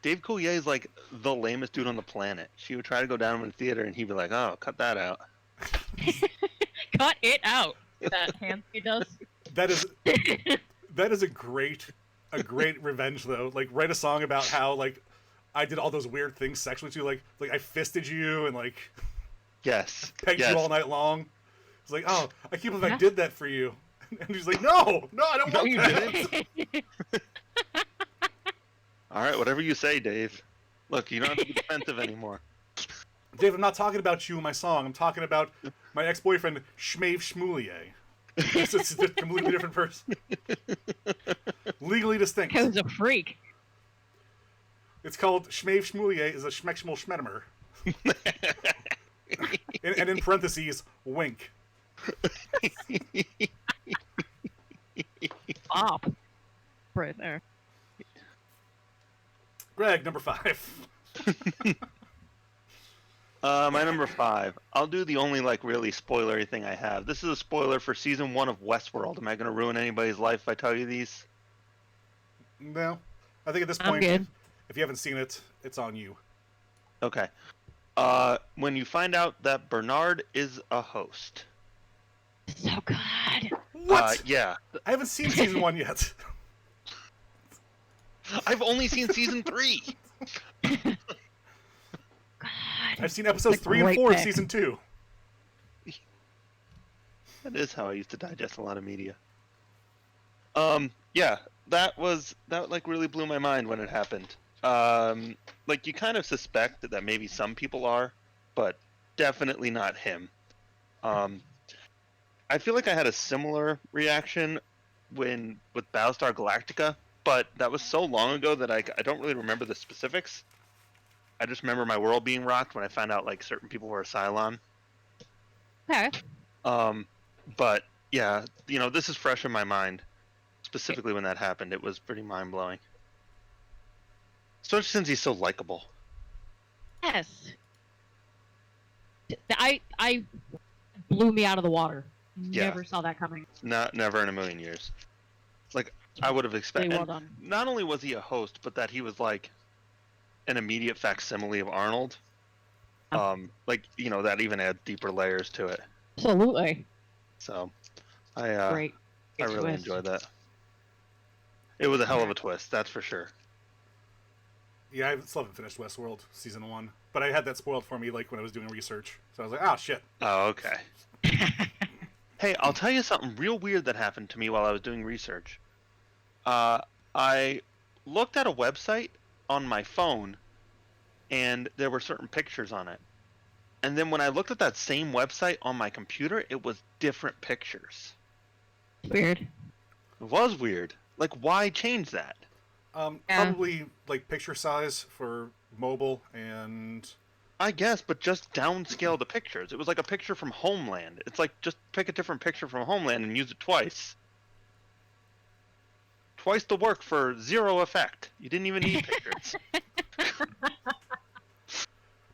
Dave Coulier is like the lamest dude on the planet. She would try to go down in the theater and he'd be like, oh, cut that out. Cut it out. That hand he does. That is a great revenge though. Like write a song about how like I did all those weird things sexually to you, like I fisted you and like Yes. pegged yes. you all night long. It's like, oh, I can't believe I Yeah. did that for you. And she's like, no, I don't No, want you that. didn't. All right, whatever you say, Dave. Look, you don't have to be defensive anymore. Dave, I'm not talking about you in my song. I'm talking about my ex-boyfriend, Shmave Shmoulier. It's a completely different person. Legally distinct. He was a freak. It's called Shmave Shmoulier is a Schmexmel Schmedimer. And in parentheses, wink. Stop. Right there. Greg, number 5. My number 5. I'll do the only like really spoilery thing I have. This is a spoiler for season 1 of Westworld. Am I going to ruin anybody's life if I tell you these? No. I think at this I'm point, good. if you haven't seen it, it's on you. Okay. When you find out that Bernard is a host. So good. What? Yeah. I haven't seen season 1 yet. I've only seen season 3. God. I've seen episodes That's a 3 and great 4 of pick. season 2. That is how I used to digest a lot of media. Yeah, that like really blew my mind when it happened. Like you kind of suspect that maybe some people are, but definitely not him. I feel like I had a similar reaction with Battlestar Galactica, but that was so long ago that I don't really remember the specifics. I just remember my world being rocked when I found out like certain people were a Cylon. Okay. But yeah, this is fresh in my mind. Specifically when that happened, it was pretty mind blowing. Especially since he's so likable. Yes. I blew me out of the water. Yeah. Never saw that coming. Never in a million years. Like, I would have expected. Really well done. Not only was he a host, but that he was like an immediate facsimile of Arnold. Like, you know, that even adds deeper layers to it. Absolutely. So, I Great. I really twist. enjoyed that. It was a hell of a twist, that's for sure. Yeah, I still haven't finished Westworld season 1, but I had that spoiled for me like when I was doing research. So I was like, oh shit. Oh, okay. Hey, I'll tell you something real weird that happened to me while I was doing research. I looked at a website on my phone, and there were certain pictures on it. And then when I looked at that same website on my computer, it was different pictures. Weird. It was weird. Like, why change that? Probably like picture size for mobile and I guess, but just downscale the pictures. It was like a picture from Homeland. It's like, just pick a different picture from Homeland and use it twice. Twice the work for zero effect. You didn't even need pictures.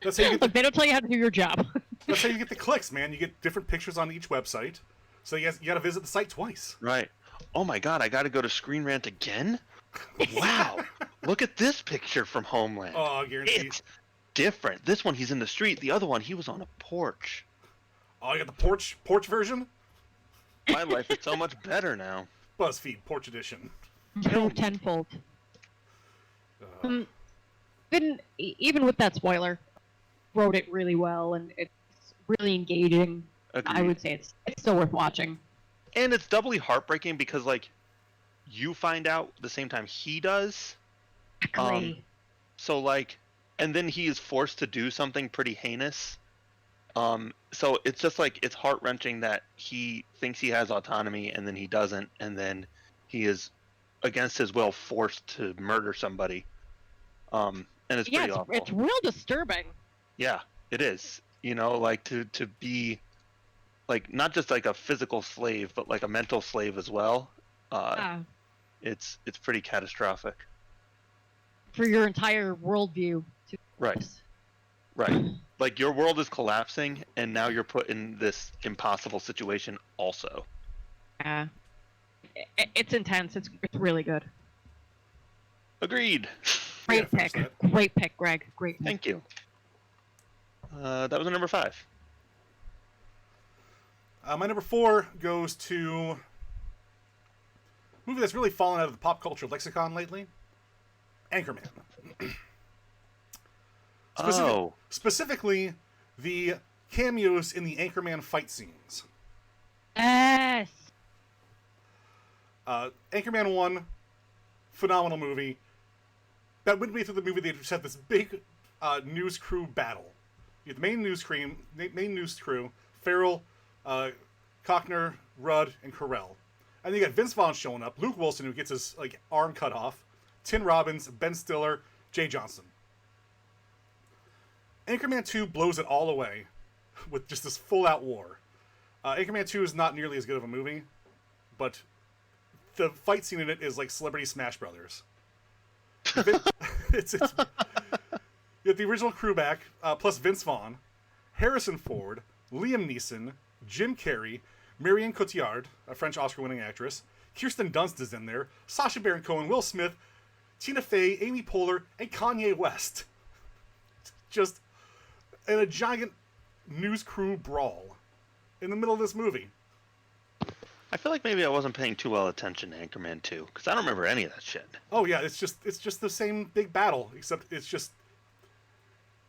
that's how you get Look, they don't tell you how to do your job. that's how you get the clicks, man. You get different pictures on each website, so you got to visit the site twice. Right. Oh my god, I gotta go to Screen Rant again? Wow. Look at this picture from Homeland. Oh, I guarantee. It's different. This one, he's in the street. The other one, he was on a porch. Oh, you got the porch version. My life is so much better now. BuzzFeed Porch Edition. No, tenfold. Even with that spoiler, wrote it really well, and it's really engaging. Agreed. I would say it's still worth watching. And it's doubly heartbreaking because, like, you find out the same time he does. Exactly. So, like, and then he is forced to do something pretty heinous. So it's just like, it's heart-wrenching that he thinks he has autonomy and then he doesn't, and then he is, against his will, forced to murder somebody. And it's pretty awful. It's real disturbing. Yeah, it is. You know, like, to be, like, not just like a physical slave, but like a mental slave as well. It's pretty catastrophic. For your entire worldview. Right. Right. Like, your world is collapsing, and now you're put in this impossible situation also. Yeah. It's intense. It's really good. Agreed. Great Yeah, finish pick. that. Great pick, Greg. Great pick. Thank you. That was a number 5. My number 4 goes to a movie that's really fallen out of the pop culture lexicon lately. Anchorman. Specifically, the cameos in the Anchorman fight scenes. Yes. Anchorman 1, phenomenal movie. About midway through the movie, they just had this big news crew battle. You have the main news crew, Farrell, Cockner, Rudd, and Carell. And then you got Vince Vaughn showing up, Luke Wilson, who gets his arm cut off, Tim Robbins, Ben Stiller, Jay Johnson. Anchorman 2 blows it all away with just this full-out war. Anchorman 2 is not nearly as good of a movie, but the fight scene in it is like Celebrity Smash Brothers. It's you have the original crew back, plus Vince Vaughn, Harrison Ford, Liam Neeson, Jim Carrey, Marion Cotillard, a French Oscar-winning actress, Kirsten Dunst is in there, Sacha Baron Cohen, Will Smith, Tina Fey, Amy Poehler, and Kanye West. Just in a giant news crew brawl in the middle of this movie. I feel like maybe I wasn't paying too well attention to Anchorman 2, because I don't remember any of that shit. Oh yeah, it's just the same big battle, except it's just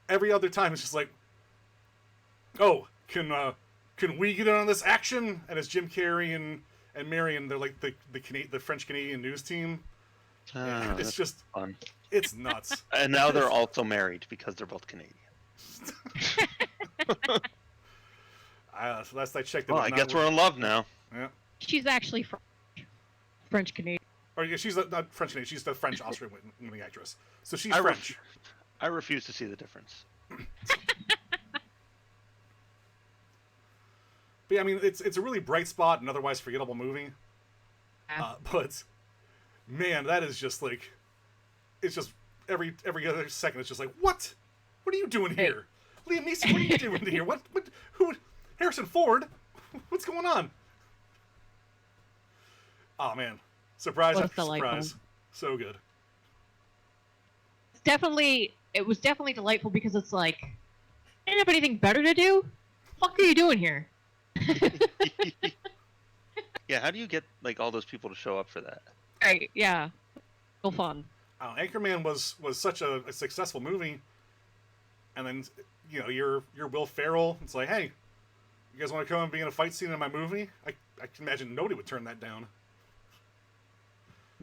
every other time it's just like, oh, can we get in on this action? And it's Jim Carrey and Marion, they're like the French Canadian news team. It's just fun. It's nuts. And now they're also married because they're both Canadian. So last I checked, Well, I guess we're in love now. Yeah. She's actually French Canadian. Or yeah, she's not French Canadian. She's the French Oscar-winning actress. So she's I French. I refuse to see the difference. But yeah, I mean, it's a really bright spot and otherwise forgettable movie. But man, that is just like, it's just every other second it's just like, what are you doing here? Liam Neeson, what are you doing here? Who? Harrison Ford? What's going on? Oh man, surprise Was after delightful. surprise, so good. It was definitely delightful because it's like, I didn't have anything better to do. What the fuck are you doing here? Yeah, how do you get like all those people to show up for that? Right, yeah. Real fun. Anchorman was such a successful movie, and then you're Will Ferrell. It's like, hey, you guys want to come and be in a fight scene in my movie? I can imagine nobody would turn that down.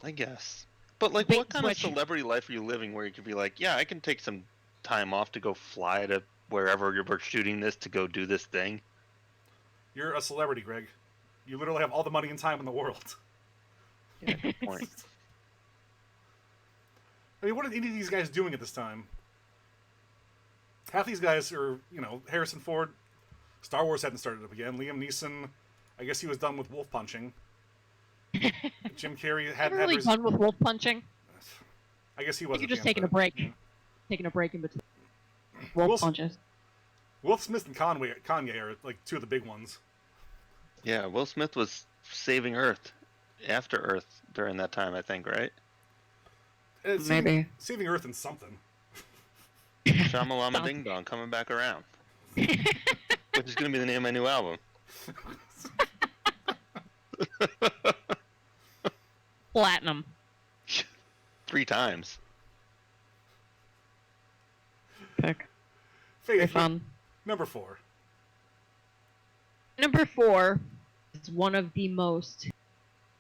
I guess. But like, Bait what kind switch. of celebrity life are you living where you could be like, yeah, I can take some time off to go fly to wherever we're shooting this to go do this thing? You're a celebrity, Greg. You literally have all the money and time in the world. Yeah, good point. I mean, what are any of these guys doing at this time? Half these guys are, Harrison Ford. Star Wars hadn't started up again. Liam Neeson, I guess he was done with wolf punching. Jim Carrey hadn't really done with wolf punching. I guess he I think wasn't. you're just taking a break. Yeah. Taking a break in between wolf punches. Will Smith and Kanye are like two of the big ones. Yeah, Will Smith was saving Earth after Earth during that time, I think, right? Maybe. Saving Earth in something. Shamalama Ding Dong coming back around. Which is going to be the name of my new album. Platinum. 3 times. Pick. Faith, Very fun. Number 4. Number 4 is one of the most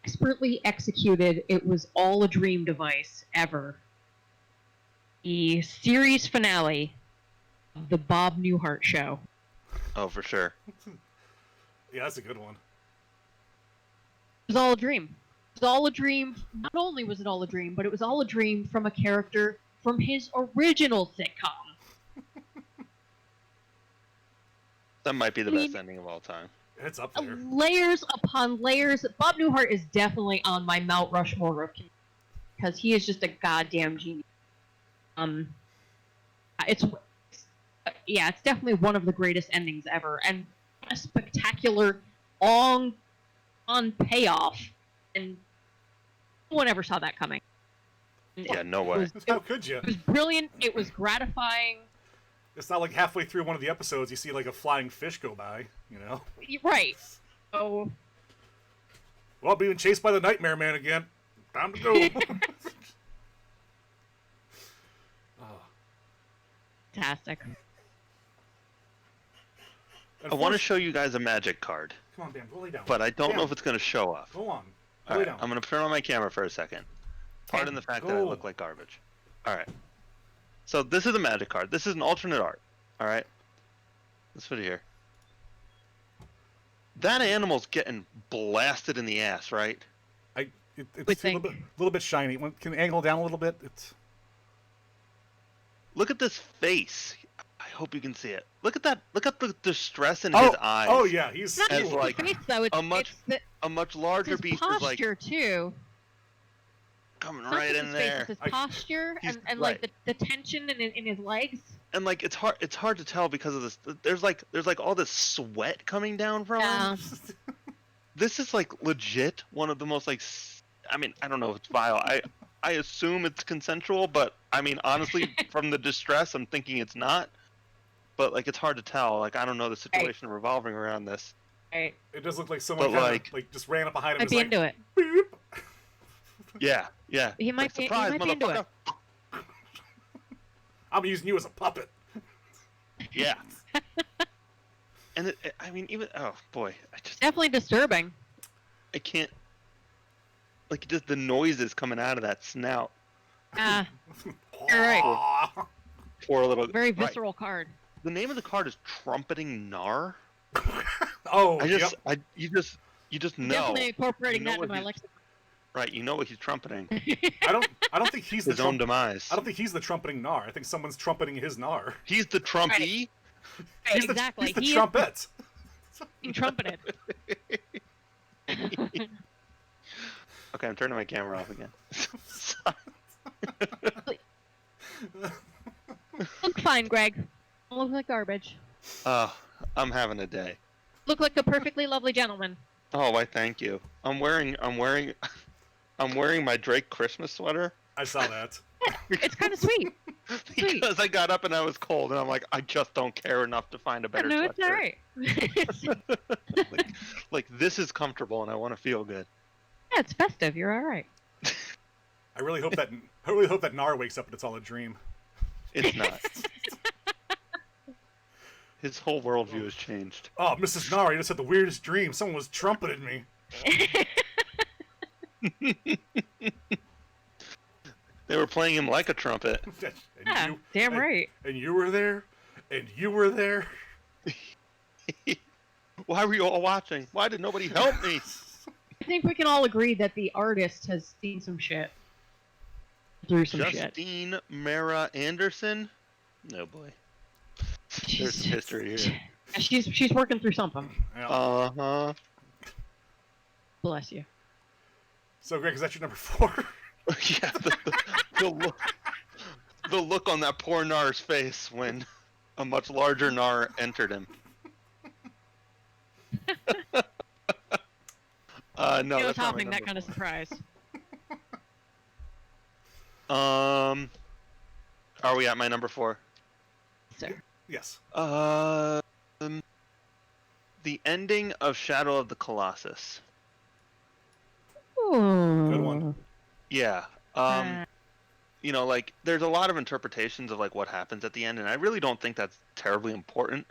expertly executed, it was all a dream device ever. The series finale of the Bob Newhart Show. Oh, for sure. Yeah, that's a good one. It was all a dream. It was all a dream. Not only was it all a dream, but it was all a dream from a character from his original sitcom. That might be the best ending of all time. It's up there. Layers upon layers. Bob Newhart is definitely on my Mount Rushmore of because he is just a goddamn genius. It's definitely one of the greatest endings ever, and a spectacular, long, on payoff, and no one ever saw that coming. Yeah, no way. How could you? It was brilliant. It was gratifying. It's not like halfway through one of the episodes you see like a flying fish go by, Right. So. Well, being chased by the Nightmare Man again. Time to go. Fantastic. I want to show you guys a magic card. Come on, Dan, go lay down. But I don't know if it's going to show up. Go on. All right, I'm going to turn on my camera for a second. Pardon the fact that I look like garbage. All right. So this is a magic card. This is an alternate art. All right. Let's put it here. That animal's getting blasted in the ass, right? It's a little bit shiny. Can you angle down a little bit? Look at this face. I hope you can see it. Look at that. Look at the distress in his eyes. Oh yeah, he's Not as like face, though. a much larger his beast posture, is like too. coming right in there. His posture and right. like the tension in his legs. And like it's hard to tell because of this. There's like all this sweat coming down from him. This is like legit one of the most like. I mean, I don't know if it's vile. I assume it's consensual, but I mean, honestly, from the distress, I'm thinking it's not. But like, it's hard to tell. Like, I don't know the situation revolving around this. Right. It does look like someone But, like just ran up behind him. Might be into it. Beep. Yeah. He might be Surprise, into it. motherfucker. I'm using you as a puppet. Yeah. And I mean, even boy, Definitely disturbing. I can't. Like, just the noises coming out of that snout. You're right. Poor little. Very visceral card. The name of the card is Trumpeting Gnar. Oh, you just know. Definitely incorporating You know that into what my lexicon. Right, you know what he's trumpeting. I don't think he's His own demise. I don't think he's the trumpeting Gnar. I think someone's trumpeting his Gnar. He's the Trumpy. Right, He's exactly. The trumpet. Being trumpeted. Okay, I'm turning my camera off again. Look fine, Greg. Don't look like garbage. I'm having a day. Look like a perfectly lovely gentleman. Oh, why? Thank you. I'm wearing my Drake Christmas sweater I saw that. It's kind of sweet. Sweet. because I got up and I was cold, and I'm like, I just don't care enough to find a better No, it's all sweatshirt. right. Like this is comfortable, and I want to feel good. Yeah, it's festive. You're all right. I really hope that Nar wakes up and it's all a dream. It's not. His whole worldview has changed. Oh, Mrs. Nar, you just had the weirdest dream. Someone was trumpeting me. They were playing him like a trumpet. And Yeah, damn right. And you were there. And you were there. Why were you all watching? Why did nobody help me? I think we can all agree that the artist has seen some shit. Through some shit. Justine Mara Anderson? No boy. There's some history here. She's working through something. Yeah. Uh-huh. Bless you. So, Greg, is that your number 4? Yeah, the look on that poor Nar's face when a much larger Nar entered him. No, No that's not my topping that number kind of 4. surprise. Are we at my number 4? Sir. Yes. The ending of Shadow of the Colossus. Ooh. Good one. Yeah. You know, like, there's a lot of interpretations of, like, what happens at the end, and I really don't think that's terribly important.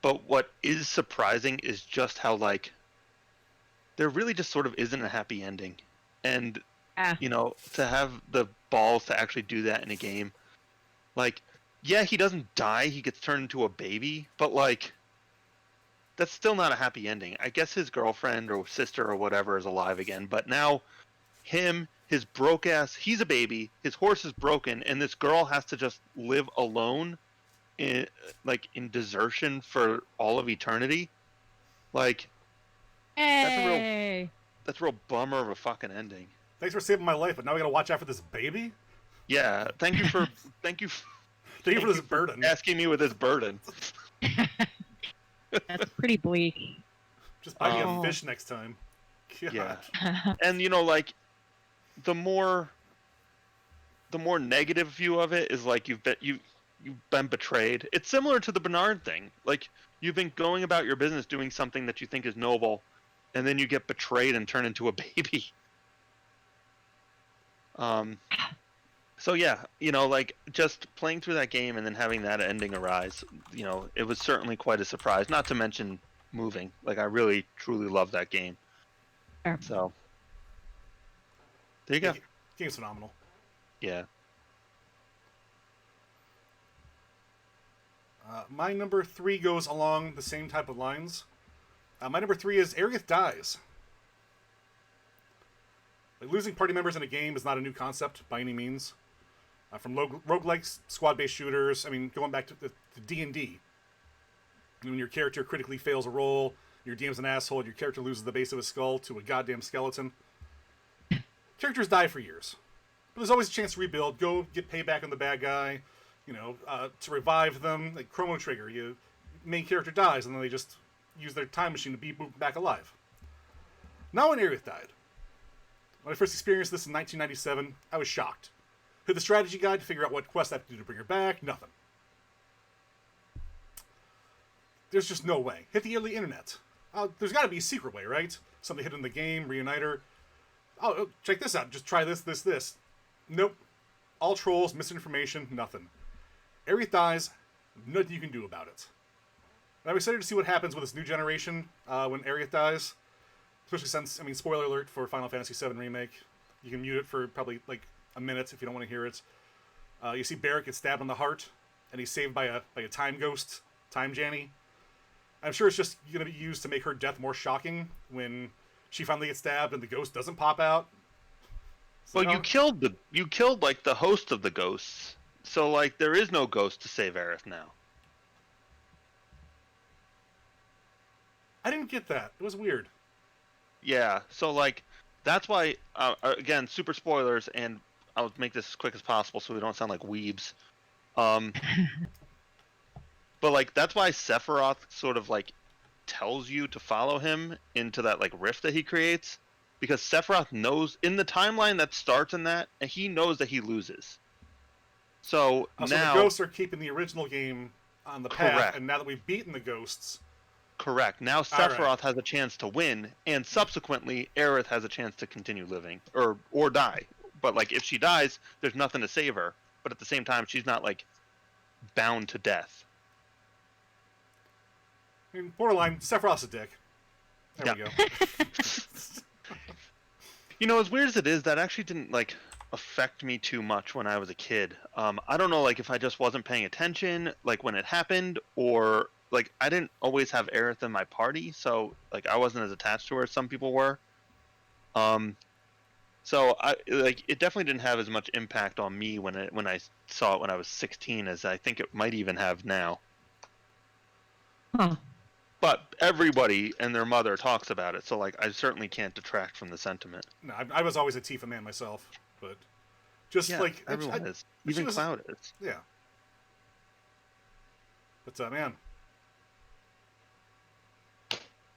But what is surprising is just how, like, there really just sort of isn't a happy ending. And, you know, to have the balls to actually do that in a game, like, yeah, he doesn't die, he gets turned into a baby, but, like, that's still not a happy ending. I guess his girlfriend or sister or whatever is alive again, but now him, his broke ass, he's a baby, his horse is broken, and this girl has to just live alone in desertion for all of eternity. Like, Hey. that's a real bummer of a fucking ending. Thanks for saving my life, but now we gotta watch out for this baby? Yeah, thank you for Thank you for this burden. asking me with this burden. That's pretty bleak. Just buy me a fish next time. God. Yeah. And you know, like, the more negative view of it is like you've been betrayed. It's similar to the Bernard thing. Like, you've been going about your business doing something that you think is noble, and then you get betrayed and turn into a baby. So yeah, you know, like, just playing through that game and then having that ending arise, you know, it was certainly quite a surprise. Not to mention moving. Like, I really truly love that game. Sure. So there you go. Game's phenomenal. Yeah. My number 3 goes along the same type of lines. My number 3 is Aerith Dies. Like, losing party members in a game is not a new concept by any means. From roguelikes, squad-based shooters, I mean, going back to D&D. When your character critically fails a roll, your DM's an asshole, your character loses the base of his skull to a goddamn skeleton. Characters die for years. But there's always a chance to rebuild, go get payback on the bad guy, you know, to revive them. Like Chrono Trigger, main character dies, and then they just use their time machine to be moved back alive. Now when Aerith died, when I first experienced this in 1997, I was shocked. Hit the strategy guide to figure out what quest I have to do to bring her back. Nothing. There's just no way. Hit the early internet. There's got to be a secret way, right? Something hidden in the game, reunite her. Oh, check this out. Just try this. Nope. All trolls, misinformation, nothing. Aerith dies, nothing you can do about it. And I'm excited to see what happens with this new generation when Aerith dies. Especially since, I mean, spoiler alert for Final Fantasy VII Remake. You can mute it for probably, like, a minute if you don't want to hear it. You see Barrett get stabbed in the heart, and he's saved by a time ghost, Time Janny. I'm sure it's just going to be used to make her death more shocking when she finally gets stabbed and the ghost doesn't pop out. So, Well, you killed like the host of the ghosts, so like there is no ghost to save Aerith now. I didn't get that. It was weird. Yeah, so like that's why again, super spoilers, and I'll make this as quick as possible so we don't sound like weebs. But like that's why Sephiroth sort of like tells you to follow him into that like rift that he creates, because Sephiroth knows in the timeline that starts in that, and he knows that he loses. So So now, the ghosts are keeping the original game on the path, Correct. and now that we've beaten the ghosts, correct. Now All Sephiroth right. has a chance to win, and subsequently Aerith has a chance to continue living or die. But like if she dies, there's nothing to save her. But at the same time, she's not like bound to death. I mean, borderline, Sephiroth's a dick. There we go. You know, as weird as it is, that actually didn't like affect me too much when I was a kid. I don't know, like if I just wasn't paying attention, like when it happened, or like I didn't always have Aerith in my party, so like I wasn't as attached to her as some people were. So I like it definitely didn't have as much impact on me when I saw it when I was 16 as I think it might even have now. Huh. But everybody and their mother talks about it, so like I certainly can't detract from the sentiment. No, I was always a Tifa man myself, but just Yeah, like everyone is. she Even was- Cloud is. yeah. But man,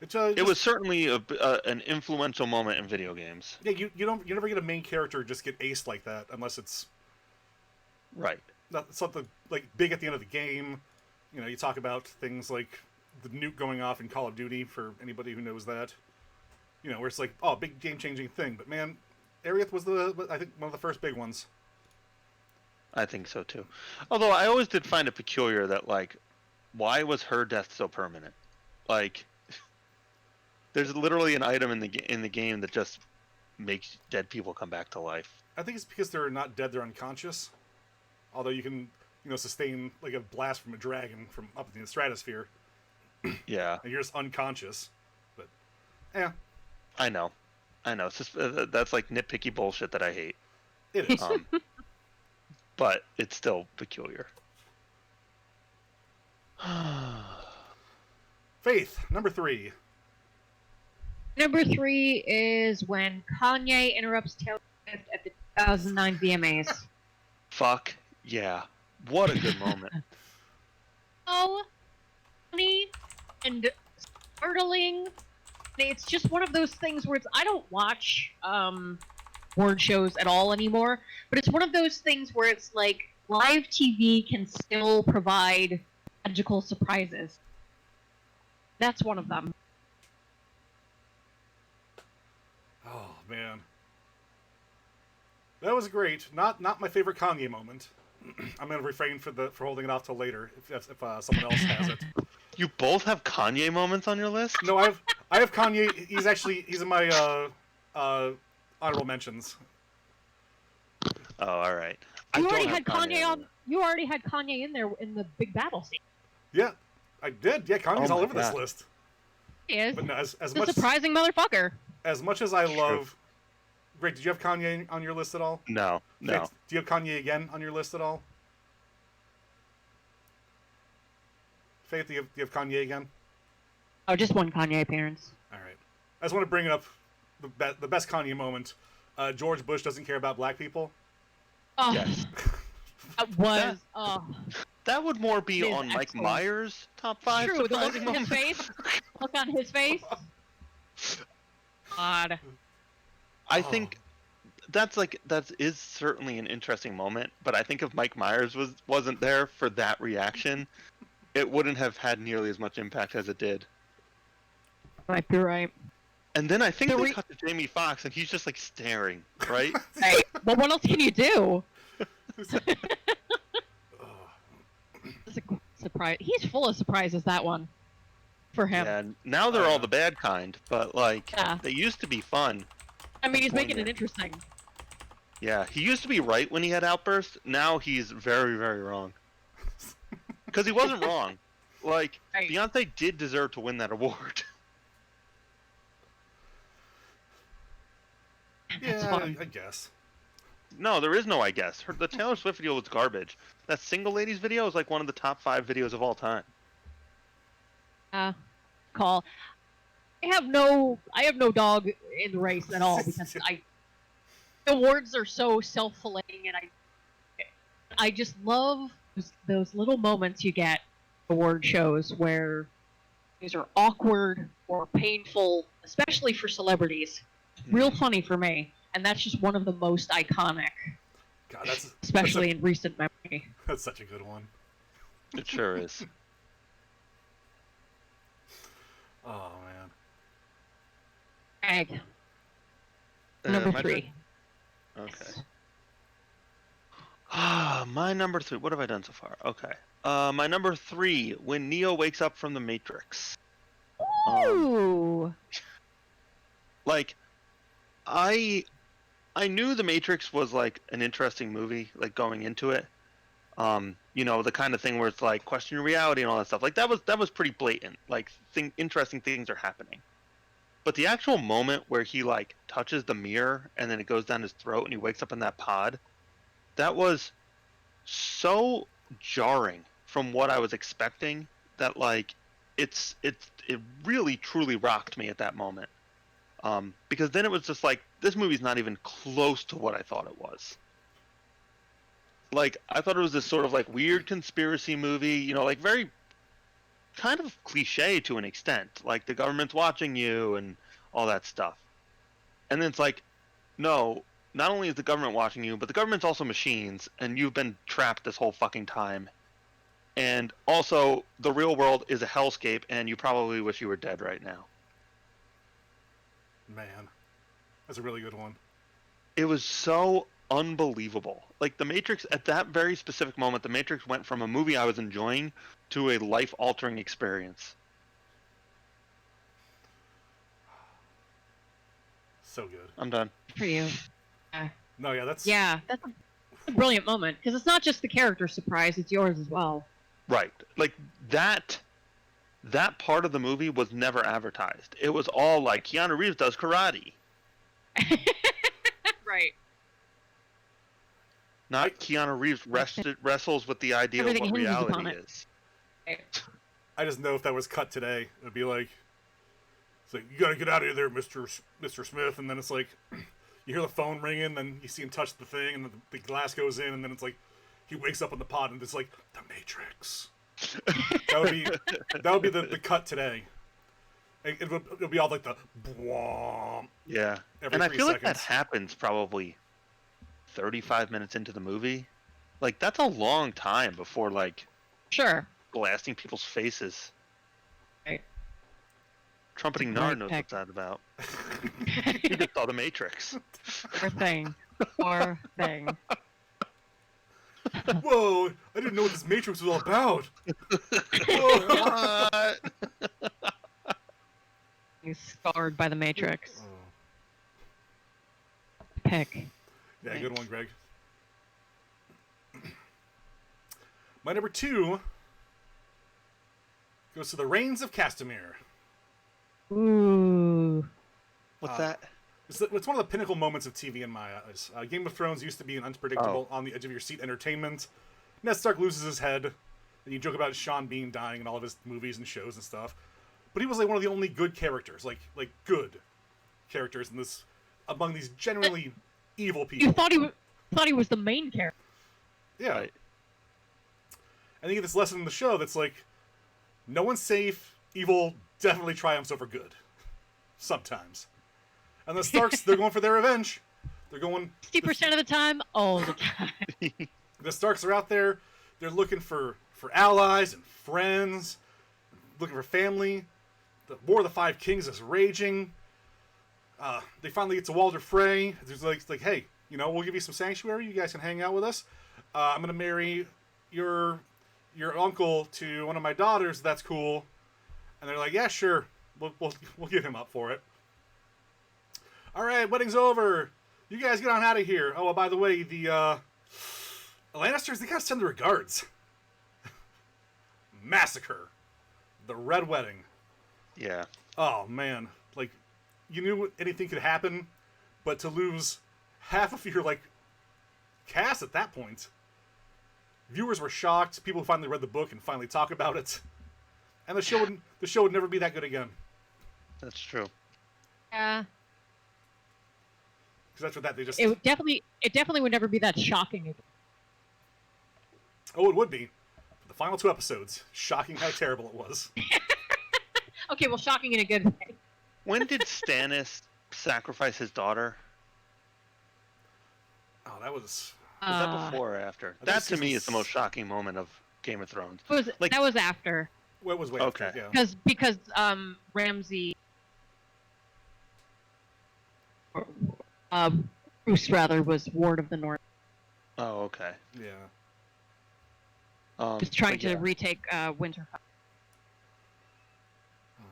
It was certainly an influential moment in video games. yeah. You never get a main character just get aced like that unless it's Right. not something like big at the end of the game. You know, you talk about things like the nuke going off in Call of Duty for anybody who knows that. You know, where it's like, oh, big game-changing thing. But man, Aerith was I think one of the first big ones. I think so too. Although I always did find it peculiar that like, why was her death so permanent? Like, there's literally an item in the game that just makes dead people come back to life. I think it's because they're not dead; they're unconscious. Although you can, sustain like a blast from a dragon from up in the stratosphere, Yeah, and you're just unconscious. But, yeah, I know. It's just, that's like nitpicky bullshit that I hate. it is. But it's still peculiar. Faith, number 3. Number 3 is when Kanye interrupts Taylor Swift at the 2009 VMAs. Fuck yeah! What a good moment. So funny and startling. It's just one of those things where I don't watch word shows at all anymore, but it's one of those things where it's like live TV can still provide magical surprises. That's one of them. Oh man, that was great. Not my favorite Kanye moment. I'm gonna refrain for holding it off till later if someone else has it. You both have Kanye moments on your list? No, I have Kanye. He's in my honorable mentions. Oh, all right. You don't already have had Kanye on. there. You already had Kanye in there in the big battle scene. Yeah, I did. Yeah, Kanye's Oh all my over this God. list. He is. But no, as He's much a surprising motherfucker. as much as I love. Greg, did you have Kanye on your list at all? No. Faith, do you have Kanye again on your list at all? Faith, do you have Kanye again? Oh, just one Kanye appearance. All right. I just want to bring up the best Kanye moment. George Bush doesn't care about black people. Oh, Yes. that was. Oh, That would more be It is on Mike excellent. Myers' top 5 true. The look surprising on his moments. face. Look on his face. God. I think that is certainly an interesting moment, but I think if Mike Myers wasn't there for that reaction, it wouldn't have had nearly as much impact as it did. Might be right. And then I think The they re- cut to Jamie Foxx, and he's just like staring, right? Right. But what else can you do? It's a surprise. He's full of surprises. That one. For him. Yeah. Now they're Oh, all yeah. the bad kind, but like Yeah. they used to be fun. I mean, he's making Poignant. it interesting. Yeah, he used to be right when he had outbursts. Now he's very, very wrong. Because he wasn't wrong. Like, Right. Beyonce did deserve to win that award. That's Yeah, fun. I guess. No, there is no I guess. The Taylor Swift video was garbage. That Single Ladies video is like one of the top 5 videos of all time. Call. I have no dog in the race at all because the awards are so self-fulfilling, and I just love those little moments you get at award shows where things are awkward or painful, especially for celebrities. Real funny for me, and that's just one of the most iconic, God, especially in recent memory. that's such a good one. It sure is. Oh man. Egg. Number My turn? 3. Okay. My number 3. What have I done so far? Okay. My number 3, when Neo wakes up from the Matrix. Ooh. Like, I knew the Matrix was like an interesting movie, like going into it. You know, the kind of thing where it's like question your reality and all that stuff. Like that was pretty blatant. Like interesting things are happening. But the actual moment where he like touches the mirror and then it goes down his throat and he wakes up in that pod, that was so jarring from what I was expecting that like it really truly rocked me at that moment. Because then it was just like this movie's not even close to what I thought it was. Like I thought it was this sort of like weird conspiracy movie, you know, like very kind of cliche to an extent, like the government's watching you and all that stuff. And then it's like, no, not only is the government watching you, but the government's also machines, and you've been trapped this whole fucking time. And also, the real world is a hellscape, and you probably wish you were dead right now. Man, that's a really good one. It was so unbelievable. Like, The Matrix, at that very specific moment, The Matrix went from a movie I was enjoying to a life-altering experience. So good. I'm done. For you. No, yeah, that's That's a brilliant moment, because it's not just the character surprise, it's yours as well. Right. Like, that part of the movie was never advertised. It was all like, Keanu Reeves does karate. Right. Not Keanu Reeves wrestles with the idea Everything of what hinges upon reality it. is. I just know if that was cut today, it'd be like, it's like, you gotta get out of there, Mr. Smith, and then it's like, you hear the phone ringing, then you see him touch the thing, and then the glass goes in, and then it's like, he wakes up in the pod, and it's like, the Matrix. that would be the cut today. It'll be all like the bwomp. Yeah. Every And I 3 feel like seconds. that happens probably 35 minutes into the movie. Like, that's a long time before, like, Sure. blasting people's faces. Right. Trumpeting Right Nard knows pick. what's that about. He just saw the Matrix. Poor thing. Poor thing. Whoa! I didn't know what this Matrix was all about. Whoa. What? He's scarred by the Matrix. Oh. Pick. Yeah, good one, Greg. My number 2 goes to the Reigns of Castamere. Ooh. What's that? It's one of the pinnacle moments of TV in my eyes. Game of Thrones used to be an unpredictable, on the edge of your seat entertainment. Ned Stark loses his head, and you joke about Sean Bean dying in all of his movies and shows and stuff. But he was like one of the only good characters, like good characters in this, among these genuinely evil people. You thought he was the main character. Yeah. Right. And you get this lesson in the show that's like, no one's safe. Evil definitely triumphs over good. Sometimes. And the Starks, they're going for their revenge. They're going... 60% of the time, all the time. The Starks are out there. They're looking for allies and friends. Looking for family. The War of the Five Kings is raging. They finally get to Walder Frey. It's like, hey, you know, we'll give you some sanctuary. You guys can hang out with us. I'm going to marry your uncle to one of my daughters. That's cool. And they're like, yeah, sure. We'll give him up for it. All right, wedding's over. You guys get on out of here. Oh, well, by the way, the Lannisters, they gotta send the regards. Massacre. The Red Wedding. Yeah. Oh, man. Like, you knew anything could happen, but to lose half of your, like, cast at that point. Viewers were shocked. People finally read the book and finally talk about it. And the show would never be that good again. That's true. Yeah. Because after that, they just... It definitely would never be that shocking again. Oh, it would be. The final 2 episodes. Shocking how terrible it was. Okay, well, shocking in a good way. When did Stannis sacrifice his daughter? Oh, that was. Was that before or after? think That to me season is the most shocking moment of Game of Thrones. Like, that was after. What was way Okay. after? Yeah. Because Ramsay, Bruce rather, was Ward of the North. oh, okay. Yeah. Was trying but to yeah. retake Winterfell. Oh.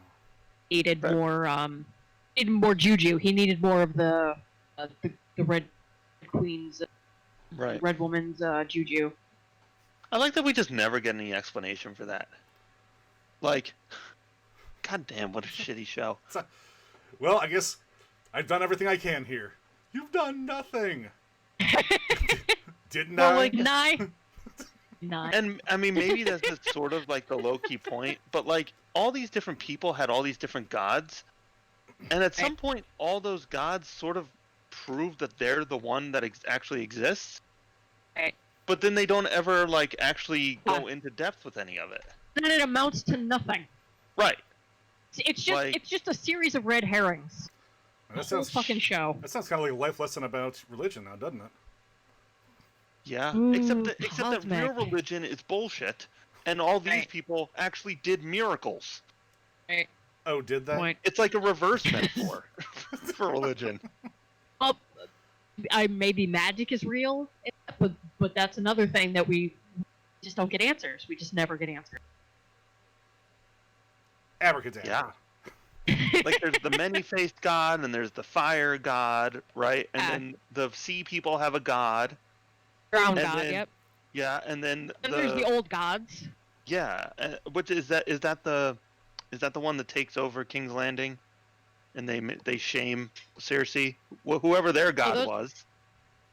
Needed But- more juju. He needed more of the Red Queen's, Right. Red Woman's juju. I like that we just never get any explanation for that. Like, god damn, what a shitty show. Well, I guess I've done everything I can here. You've done nothing. Didn't Well, I? like nine. And I mean, maybe that's just sort of like the low-key point, but like all these different people had all these different gods, and at some point, all those gods sort of prove that they're the one that actually exists. Right. But then they don't ever like actually go into depth with any of it. Then it amounts to nothing. Right. It's just a series of red herrings. That The whole sounds fucking show. That sounds kind of like a life lesson about religion, now, doesn't it? Yeah. Ooh, except that real cosmic. religion is bullshit, and all these Right. people actually did miracles. Right. Oh, did they? Point. It's like a reverse metaphor for religion. Well, maybe magic is real, but that's another thing that we just don't get answers. We just never get answers. Abracadabra. Yeah. Like there's the many-faced god, and there's the fire god, right? And then the sea people have a god. Ground And god, then- yep. Yeah, and then And there's the old gods. yeah, which is that the one that takes over King's Landing, and they shame Cersei, whoever their god those- was.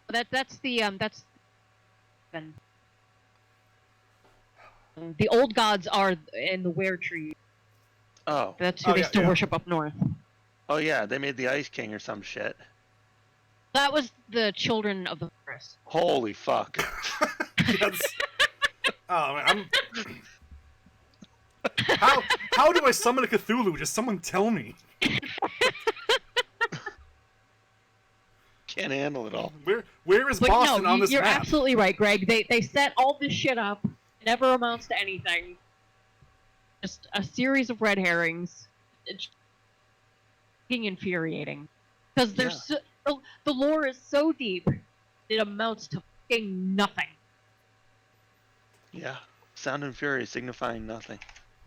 That's the old gods are in the Were Tree. Oh, That's who Oh, they yeah, still yeah. worship up north. oh yeah, they made the Ice King or some shit. That was the children of the forest. Holy fuck! Yes. Oh man, how do I summon a Cthulhu? Just someone tell me. Can't handle it all. Where is But Boston no, on this you're map? absolutely right, Greg. They set all this shit up. It never amounts to anything. Just a series of red herrings. It's fucking infuriating. Because there's the lore is so deep, it amounts to fucking nothing. Yeah, sound and fury signifying nothing.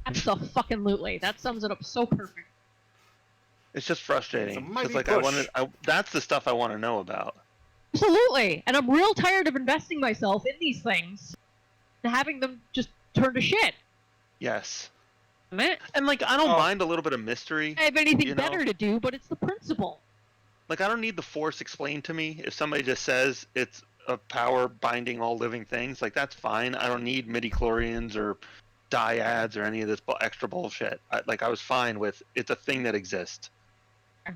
Absolutely. That sums it up so perfect. It's just frustrating It's a mighty because push. that's the stuff I want to know about. Absolutely. And I'm real tired of investing myself in these things and having them just turn to shit. Yes, Man, and like I don't Oh. mind a little bit of mystery. I have anything You know? better to do, but it's the principle. Like I don't need the Force explained to me. If somebody just says it's a power binding all living things, like that's fine. I don't need midi-chlorians or dyads or any of this extra bullshit. I was fine with it's a thing that exists.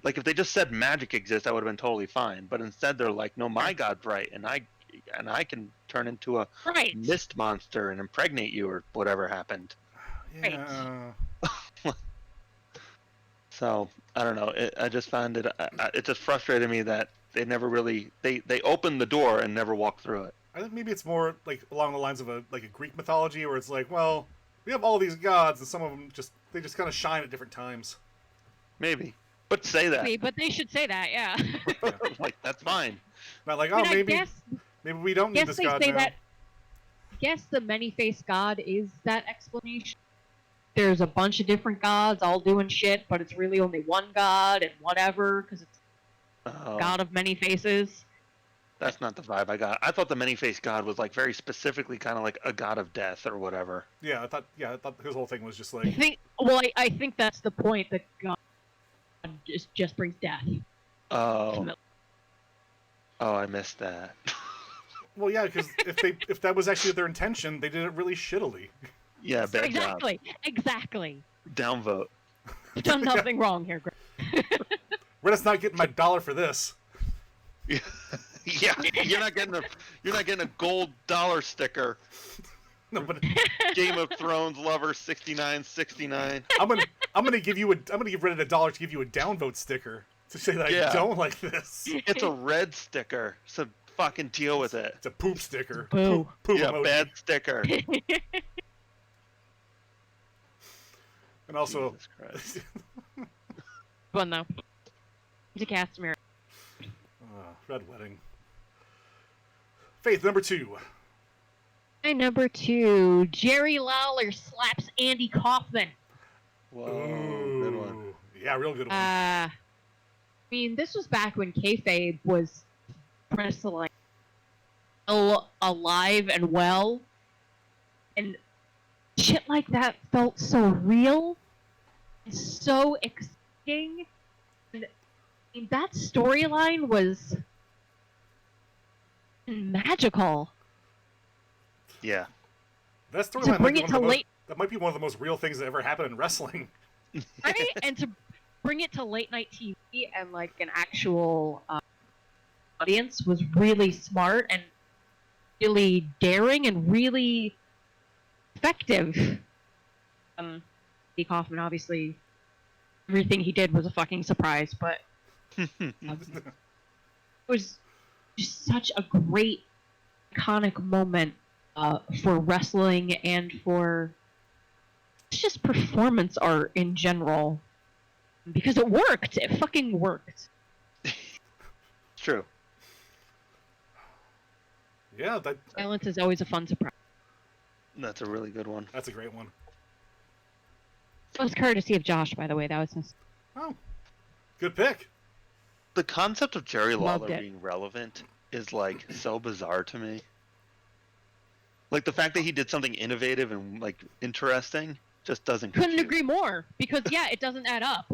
Like if they just said magic exists, I would have been totally fine. But instead they're like, no, my god's right, and I can turn into a Right. mist monster and impregnate you or whatever happened. Yeah. So I don't know. I just found it just frustrated me that they never really they opened the door and never walked through it. I think maybe it's more like along the lines of a Greek mythology, where it's like, well, we have all these gods, and some of them just kind of shine at different times. Maybe, but say that. But they should say that, yeah. Like that's fine. Not like, I oh, mean, maybe we don't need guess this they god say now. that. I guess the many-faced god is that explanation. There's a bunch of different gods all doing shit, but it's really only one god and whatever, because it's Oh, god of many faces. that's not the vibe I got. I thought the many-faced god was like very specifically kind of like a god of death or whatever. Yeah, I thought his whole thing was just I like, think. I think that's the point. That God just brings death. Oh, I missed that. well, yeah, because if that was actually their intention, they did it really shittily. Yeah, bad Exactly. job. Downvote. You've done nothing wrong here, Greg. We're just not getting my dollar for this. Yeah, you're not getting a gold dollar sticker. No, but Game of Thrones lover 6969. I'm I'm gonna give Reddit $1 to give you a downvote sticker to say that Yeah. I don't like this. It's a red sticker, so fucking deal with it. It's a poop sticker. Boo. Poop Yeah, emoji. bad sticker. And also, Jesus Christ. Fun though. To Castamere. Red Wedding. Faith, number 2. My number 2, Jerry Lawler slaps Andy Kaufman. Whoa, good one. Yeah, real good one. I mean, this was back when kayfabe was wrestling still alive and well, and shit like that felt so real and so exciting. And I mean, that storyline was magical. Yeah. That To storyline bring it to late, that might be one of the most real things that ever happened in wrestling. right? And to bring it to late night TV and like an actual audience was really smart and really daring and really effective. Andy Kaufman, obviously, everything he did was a fucking surprise, but it was just such a great, iconic moment for wrestling and for just performance art in general. Because it worked. It fucking worked. True. Yeah, Silence is always a fun surprise. That's a really good one. that's a great one. That was courtesy of Josh, by the way. That was his... Oh, good pick. The concept of Jerry Loved Lawler it. being relevant is like so bizarre to me. Like the fact that he did something innovative and like interesting just doesn't Couldn't compute. agree more. Because, yeah, it doesn't add up.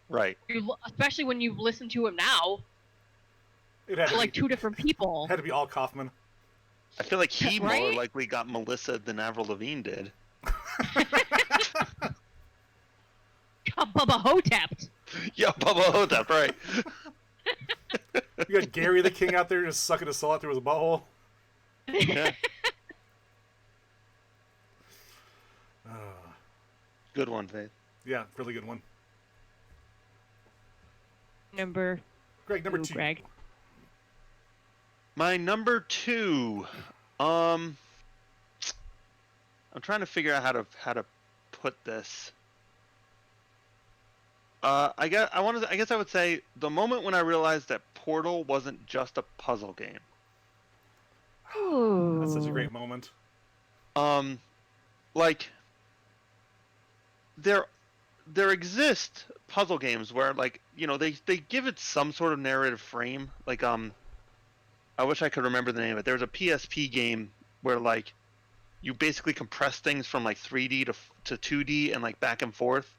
Right. Especially when you listen to him now. It had to Like be, two different people. had to be all Kaufman. I feel like he more Right? likely got Melissa than Avril Lavigne did. Bubba Hotep. Yeah, Bubba Hotep, right. You got Gary the King out there just sucking his soul out through his butthole. Yeah. Uh, Good one, Faith. yeah, really good one. Number Greg, number 2, 2. Greg. My number 2. I'm trying to figure out how to put this. I guess I would say the moment when I realized that Portal wasn't just a puzzle game. Ooh. That's such a great moment. Like there exist puzzle games where like, you know, they give it some sort of narrative frame. Like I wish I could remember the name of it. There's a PSP game where like you basically compress things from like 3D to 2D and like back and forth.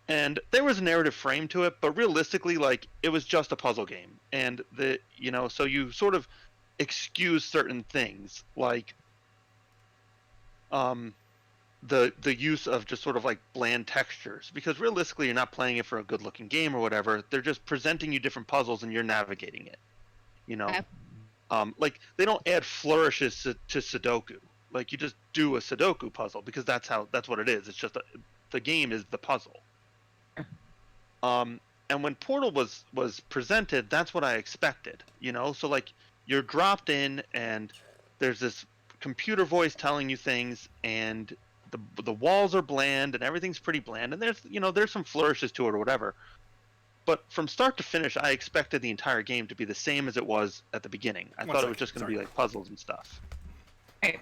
And there was a narrative frame to it, but realistically, like it was just a puzzle game. And so you sort of excuse certain things, like the use of just sort of like bland textures, because realistically you're not playing it for a good looking game or whatever. They're just presenting you different puzzles and you're navigating it. You know? Okay. Like they don't add flourishes to Sudoku. Like you just do a Sudoku puzzle because that's what it is. It's just the game is the puzzle. And when Portal was presented, that's what I expected, you know? So like you're dropped in and there's this computer voice telling you things and the walls are bland and everything's pretty bland and there's some flourishes to it or whatever. But from start to finish, I expected the entire game to be the same as it was at the beginning. I thought it was just going to be like puzzles and stuff. Right.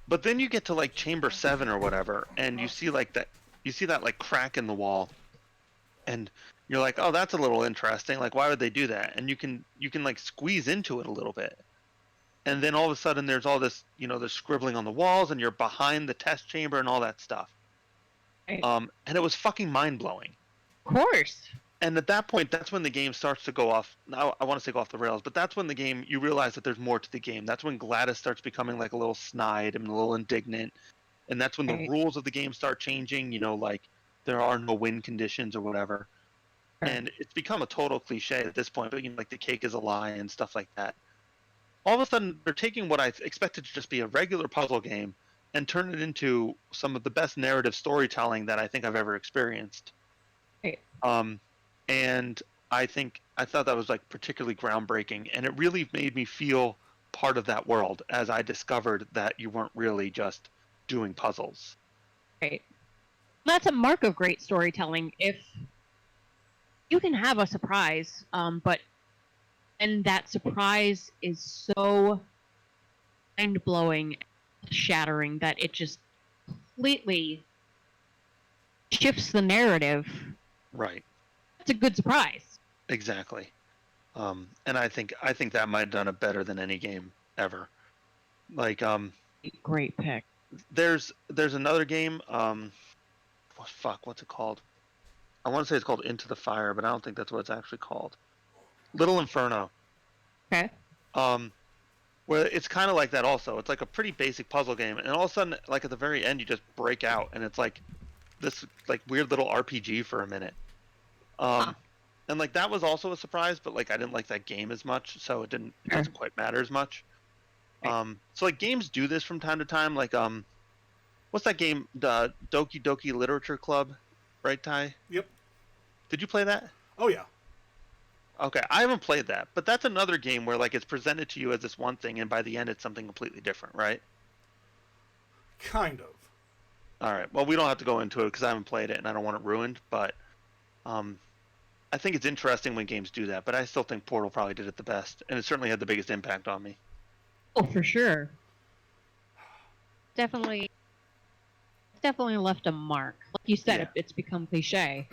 But then you get to like Chamber 7 or whatever and you see that like crack in the wall and you're like, oh, that's a little interesting. Like, why would they do that? And you can like squeeze into it a little bit. And then all of a sudden there's all this, there's scribbling on the walls and you're behind the test chamber and all that stuff. Right. And it was fucking mind blowing. Of course. And at that point, that's when the game starts to go off. Now, I want to say go off the rails, but that's when you realize that there's more to the game. That's when Gladys starts becoming like a little snide and a little indignant. And that's when the rules of the game start changing, like there are no win conditions or whatever. Right. And it's become a total cliche at this point, but like the cake is a lie and stuff like that. All of a sudden, they're taking what I expected to just be a regular puzzle game and turn it into some of the best narrative storytelling that I think I've ever experienced. Right. And I thought that was like particularly groundbreaking, and it really made me feel part of that world as I discovered that you weren't really just doing puzzles. Right. That's a mark of great storytelling. If you can have a surprise, and that surprise is so mind-blowing, shattering that it just completely shifts the narrative. Right. That's a good surprise. Exactly. And I think that might have done it better than any game ever. Like Great pick. there's another game, what's it called? I want to say it's called Into the Fire, but I don't think that's what it's actually called. Little Inferno. Okay. Where it's kind of like that also. It's like a pretty basic puzzle game, and all of a sudden, like at the very end, you just break out, and it's like this like weird little RPG for a minute. And like that was also a surprise, but like I didn't like that game as much, so it doesn't quite matter as much. Right. So like games do this from time to time. Like what's that game? The Doki Doki Literature Club, right, Ty? Yep. Did you play that? Oh yeah. Okay, I haven't played that, but that's another game where like it's presented to you as this one thing, and by the end it's something completely different, right? Kind of. All right. Well, we don't have to go into it because I haven't played it and I don't want it ruined. But I think it's interesting when games do that. But I still think Portal probably did it the best, and it certainly had the biggest impact on me. Oh, for sure. Definitely left a mark. Like you said, Yeah. it's become cliche.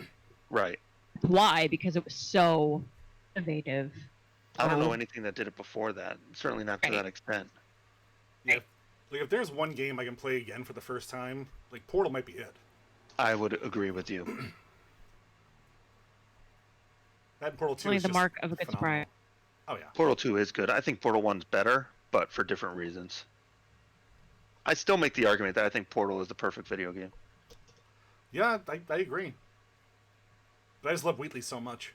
Right. Why? Because it was so innovative. I don't know anything that did it before that. Certainly not to Right. that extent. Yeah. Like if there's one game I can play again for the first time, like Portal might be it. I would agree with you. That Portal 2 Only is the just mark of a good phenomenal. surprise. Oh yeah. Portal 2 is good. I think Portal 1's better, but for different reasons. I still make the argument that I think Portal is the perfect video game. Yeah, I agree. But I just love Wheatley so much.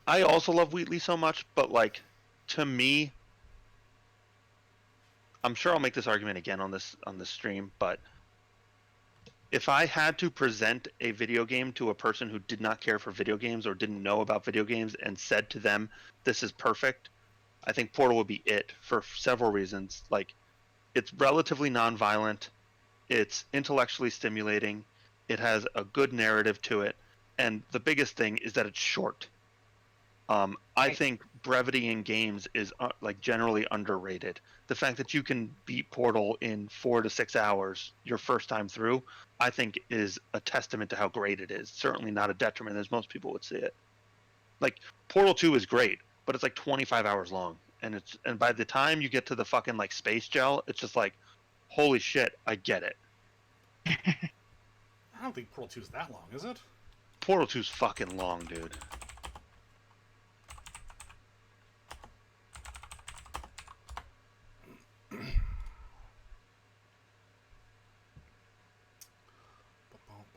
I also love Wheatley so much, but like to me, I'm sure I'll make this argument again on this stream, but if I had to present a video game to a person who did not care for video games or didn't know about video games and said to them, "This is perfect," I think Portal would be it for several reasons. Like, it's relatively non-violent, it's intellectually stimulating, it has a good narrative to it, and the biggest thing is that it's short. I Right. think brevity in games is like generally underrated. The fact that you can beat Portal in 4 to 6 hours your first time through, I think is a testament to how great it is. Certainly not a detriment as most people would see it. Like Portal 2 is great, but it's like 25 hours long, and by the time you get to the fucking like space gel, it's just like, holy shit, I get it. I don't think Portal 2 is that long, is it? Portal 2's fucking long, dude.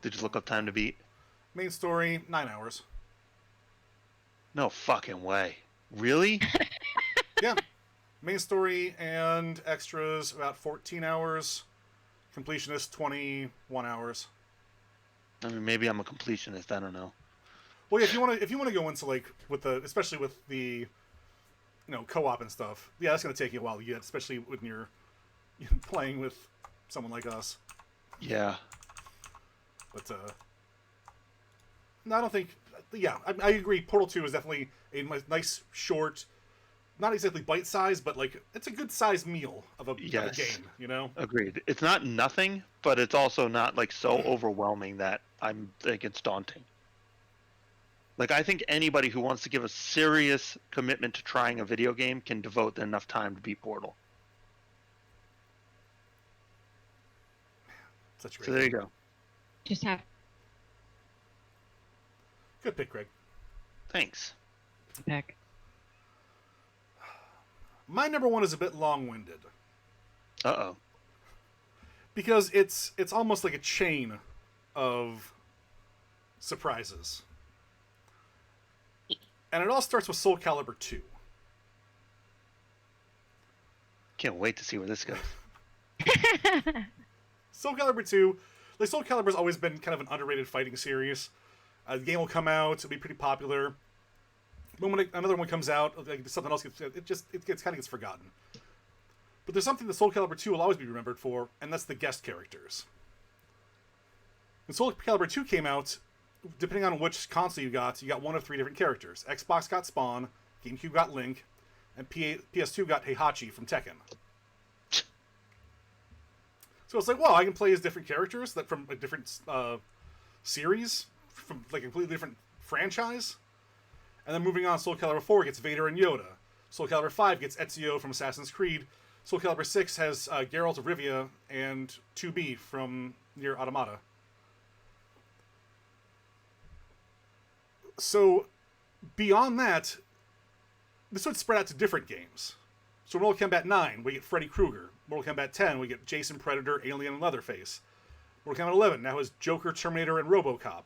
Did you look up time to beat? Main story, 9 hours. No fucking way. Really? Yeah. Main story and extras, about 14 hours. Completionist, 21 hours. I mean, maybe I'm a completionist. I don't know. Well, yeah, if you want to go into like with the especially with the co-op and stuff, yeah, that's gonna take you a while to get, especially when you're playing with someone like us. Yeah. But no, I don't think. Yeah, I agree. Portal 2 is definitely a nice, short, not exactly bite-sized, but like it's a good-sized meal of a Yes. game. You know. Agreed. It's not nothing, but it's also not like so overwhelming that I'm like it's daunting. Like I think anybody who wants to give a serious commitment to trying a video game can devote enough time to beat Portal. Such a great So there you game. go. Just have Good pick, Greg. Thanks. to pick. My number one is a bit long-winded Uh-oh. because it's almost like a chain of surprises. And it all starts with Soul Calibur 2. Can't wait to see where this goes. Soul Calibur 2, like Soul Calibur's always been kind of an underrated fighting series. The game will come out, it'll be pretty popular. But when another one comes out, like something else gets kind of gets forgotten. But there's something that Soul Calibur 2 will always be remembered for, and that's the guest characters. When Soul Calibur 2 came out, depending on which console you got one of 3 different characters. Xbox got Spawn, GameCube got Link, and PS2 got Heihachi from Tekken. So it's like, well, I can play as different characters that from a different series, from like a completely different franchise. And then moving on, Soul Calibur 4 gets Vader and Yoda. Soul Calibur 5 gets Ezio from Assassin's Creed. Soul Calibur 6 has Geralt of Rivia and 2B from Nier Automata. So, beyond that, this would spread out to different games. So Mortal Kombat 9, we get Freddy Krueger. Mortal Kombat 10, we get Jason, Predator, Alien, and Leatherface. Mortal Kombat 11 now has Joker, Terminator, and RoboCop.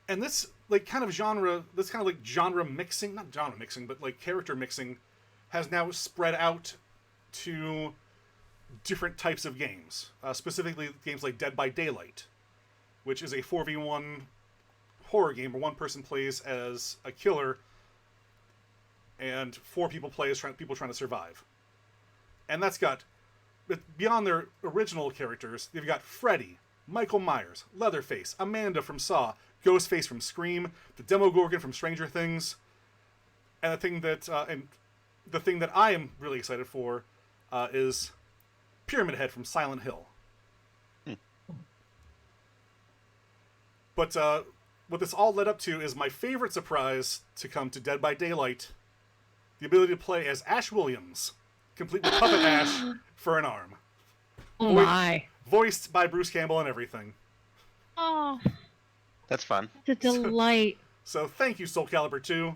And this kind of genre mixing, not genre mixing, but like character mixing, has now spread out to different types of games. Specifically games like Dead by Daylight, which is a 4v1 horror game where one person plays as a killer and 4 people play as people trying to survive. And that's got, beyond their original characters, they've got Freddy, Michael Myers, Leatherface, Amanda from Saw, Ghostface from Scream, the Demogorgon from Stranger Things, and the thing that I am really excited for is Pyramid Head from Silent Hill. But what this all led up to is my favorite surprise to come to Dead by Daylight: the ability to play as Ash Williams, complete with Puppet Ash for an arm. Oh my! Voiced by Bruce Campbell and everything. Oh, That's fun. it's a delight. So thank you, Soul Calibur 2,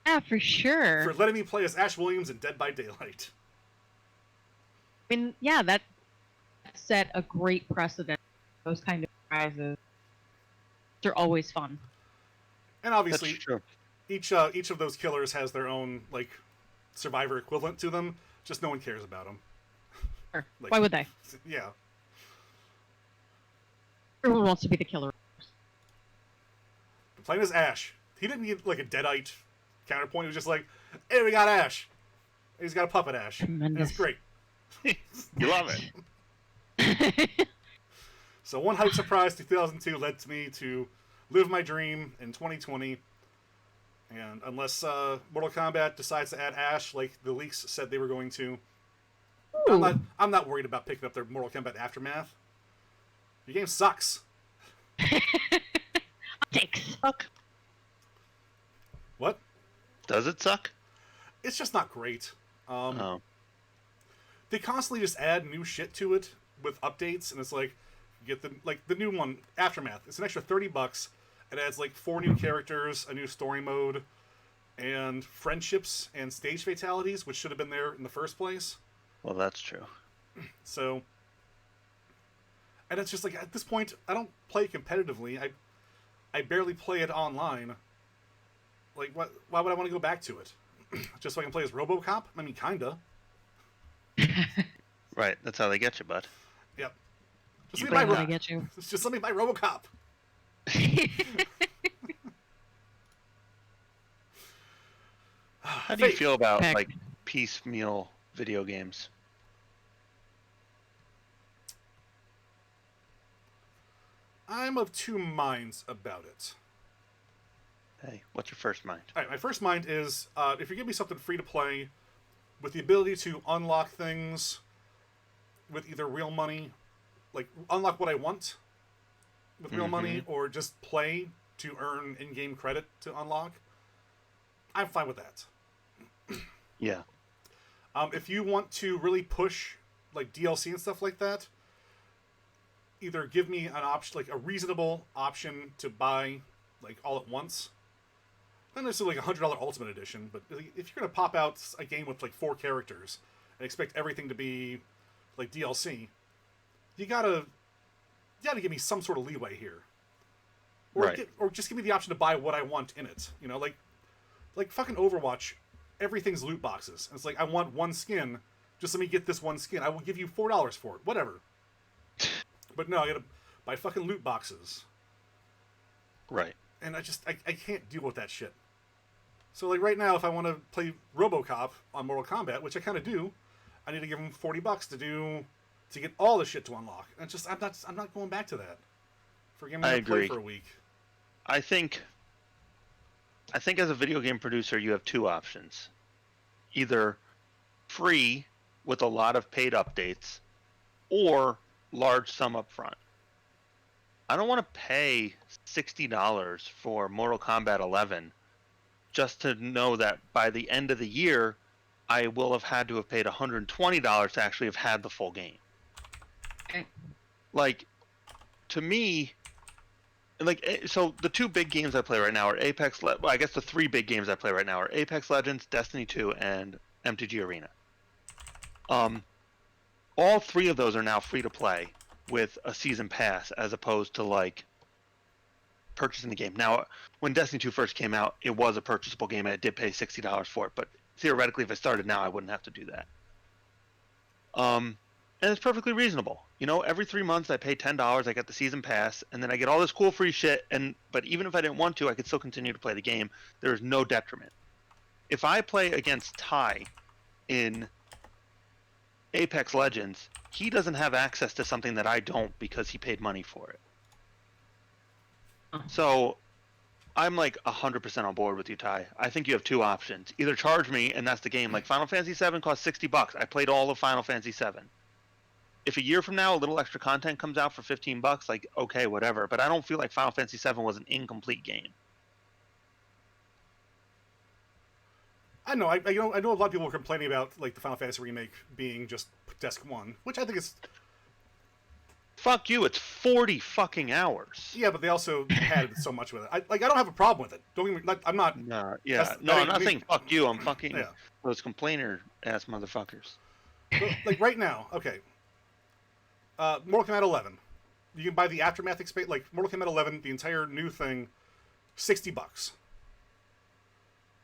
Yeah, for sure. for letting me play as Ash Williams in Dead by Daylight. I mean, yeah, that set a great precedent. Those kind of prizes. They're always fun. And obviously, That's true. each of those killers has their own like survivor equivalent to them. Just no one cares about them. Sure. Like- Why would they? Yeah. Everyone wants to be the killer. Playing as Ash, he didn't need like a Deadite counterpoint. He was just like, "Hey, we got Ash. He's got a puppet Ash. And Tremendous. it's great." You love it. So one hype surprise 2002 led me to live my dream in 2020. And unless Mortal Kombat decides to add Ash, like the leaks said they were going to, I'm not worried about picking up their Mortal Kombat Aftermath. Your game sucks. Take suck. What? Does it suck? It's just not great. Oh. They constantly just add new shit to it with updates, and it's like, you get the new one, Aftermath. It's an extra $30. It adds like 4 new characters, a new story mode, and friendships and stage fatalities, which should have been there in the first place. Well, that's true. So, and it's just like, at this point, I don't play it competitively. I barely play it online. Like, why would I want to go back to it? Just so I can play as RoboCop? I mean, kinda. Right. That's how they get you, bud. Yep. Just You let me But buy I get you. Just let me buy RoboCop. How do you feel about Heck. like piecemeal video games? I'm of 2 minds about it. Hey, what's your first mind? All right, my first mind is if you give me something free to play with the ability to unlock things with either real money, like unlock what I want with real money, or just play to earn in-game credit to unlock, I'm fine with that. Yeah. If you want to really push like DLC and stuff like that, either give me an option, like a reasonable option to buy like all at once. Not necessarily like $100 Ultimate Edition, but if you're gonna pop out a game with like 4 characters and expect everything to be like DLC, you gotta give me some sort of leeway here, or Right. or just give me the option to buy what I want in it. You know, like fucking Overwatch, everything's loot boxes. And it's like I want one skin Just let me get this one skin. I will give you $4 for it. Whatever. But no, I gotta buy fucking loot boxes. Right. And I can't deal with that shit. So like right now, if I want to play RoboCop on Mortal Kombat, which I kind of do, I need to give him $40 to get all the shit to unlock. And it's just I'm not going back to that for a game I'm gonna play for a week. I think as a video game producer, you have two options: either free with a lot of paid updates, or large sum up front. I don't want to pay $60 for Mortal Kombat 11 just to know that by the end of the year, I will have had to have paid $120 to actually have had the full game. Okay. Like, to me, like, so the two big games I play right now are I guess the three big games I play right now are Apex Legends, Destiny 2, and MTG Arena. All three of those are now free to play with a season pass, as opposed to like purchasing the game. Now, when Destiny 2 first came out, it was a purchasable game, and I did pay $60 for it. But theoretically, if I started now, I wouldn't have to do that. And it's perfectly reasonable. You know, every 3 months I pay $10, I get the season pass, and then I get all this cool free shit. But even if I didn't want to, I could still continue to play the game. There is no detriment. If I play against Ty in Apex Legends, he doesn't have access to something that I don't because he paid money for it. So I'm like 100% on board with you, Ty. I think you have two options. Either charge me, and that's the game. Like Final Fantasy VII costs $60. I played all of Final Fantasy VII. If a year from now a little extra content comes out for $15, like, okay, whatever. But I don't feel like Final Fantasy VII was an incomplete game. I know. I know a lot of people were complaining about like the Final Fantasy remake being just desk one, which I think is. Fuck you! It's 40 fucking hours. Yeah, but they also had so much with it. I don't have a problem with it. Don't get me. Like, I'm not. No, yeah, no, I'm not saying fuck you. I'm fucking those complainer ass motherfuckers. But, like right now, okay. Mortal Kombat 11. You can buy the Aftermath expansion, like Mortal Kombat 11, the entire new thing, $60.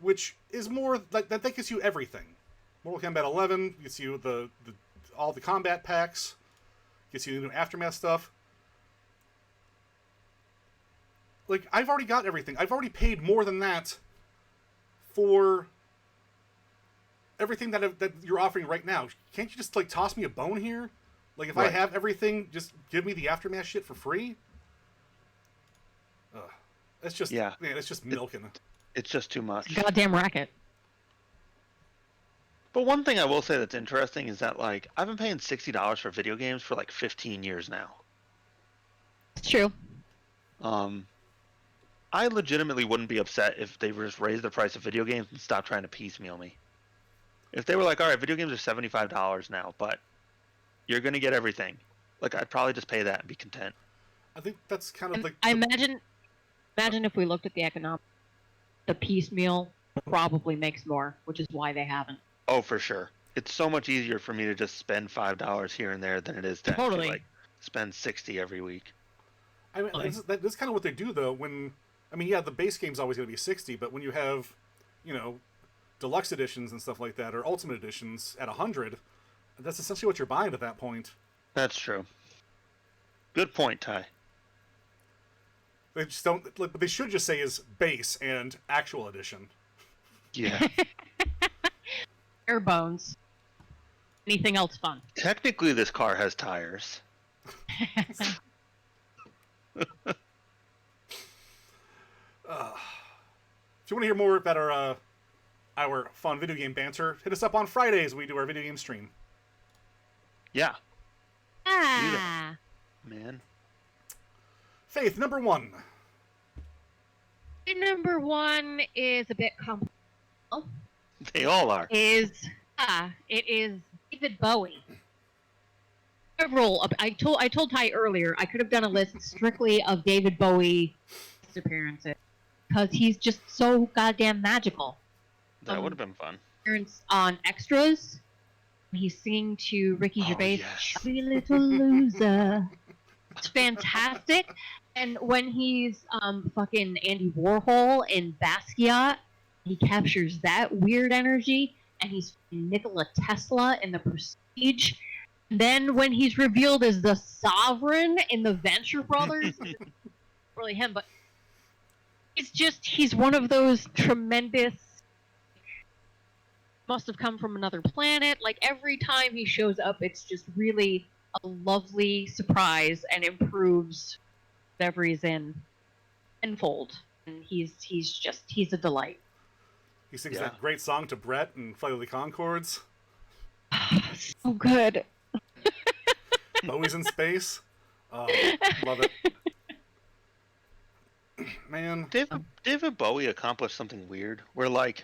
Which is more like that gets you everything. Mortal Kombat 11 gets you the all the combat packs, gets you the new Aftermath stuff. Like I've already got everything. I've already paid more than that for everything that you're offering right now. Can't you just like toss me a bone here? Like if I have everything, just give me the Aftermath shit for free. It's just man, it's just milking. It's just too much. Goddamn racket. But one thing I will say that's interesting is that, like, I've been paying $60 for video games for, like, 15 years now. It's true. I legitimately wouldn't be upset if they just raised the price of video games and stopped trying to piecemeal me. If they were like, all right, video games are $75 now, but you're going to get everything. Like, I'd probably just pay that and be content. I think that's kind of like... I imagine if we looked at the economics. The piecemeal probably makes more, which is why they haven't. Oh, for sure. It's so much easier for me to just spend $5 here and there than it is to actually, like, spend $60 every week. I mean, that's kind of what they do, though. The base game's always going to be $60, but when you have, deluxe editions and stuff like that, or ultimate editions at $100, that's essentially what you're buying at that point. That's true. Good point, Ty. They just don't. But they should just say is base and actual edition. Yeah. Bare bones. Anything else fun? Technically, this car has tires. If you want to hear more about our fun video game banter, hit us up on Fridays when we do our video game stream. Yeah. Ah. Man. Faith, number one. Number one is a bit complicated. They all are. It is David Bowie. I told Ty earlier I could have done a list strictly of David Bowie appearances because he's just so goddamn magical. That would have been fun. Appearance on Extras. He's singing to Ricky Gervais, yes. "Chubby Little Loser." It's fantastic. And when he's fucking Andy Warhol in Basquiat, he captures that weird energy and he's Nikola Tesla in The Prestige. Then when he's revealed as the Sovereign in the Venture Brothers, it's not really him, but he's one of those tremendous, must have come from another planet. Like, every time he shows up, it's just really a lovely surprise and improves whatever he's in tenfold. And he's a delight. He sings that great song to Brett and Flight of the Conchords. So good. Bowie's in space. Oh, love it. Man. David Bowie accomplished something weird where, like,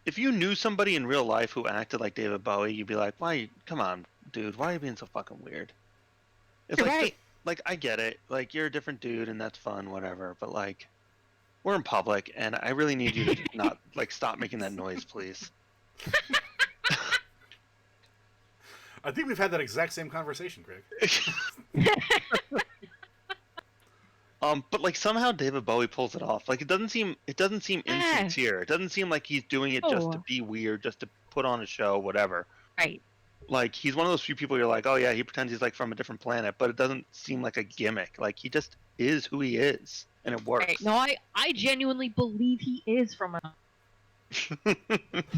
if you knew somebody in real life who acted like David Bowie, you'd be like, why, come on, dude, why are you being so fucking weird? It's You're like, right. like, I get it. Like, you're a different dude and that's fun, whatever. But, like, we're in public and I really need you to not, like, stop making that noise, please. I think we've had that exact same conversation, Greg. But like somehow David Bowie pulls it off. Like it doesn't seem insincere. It doesn't seem like he's doing it just to be weird, just to put on a show, whatever. Right. Like he's one of those few people you're like, oh yeah, he pretends he's like from a different planet, but it doesn't seem like a gimmick. Like he just is who he is, and it works. Right. No, I genuinely believe he is from a.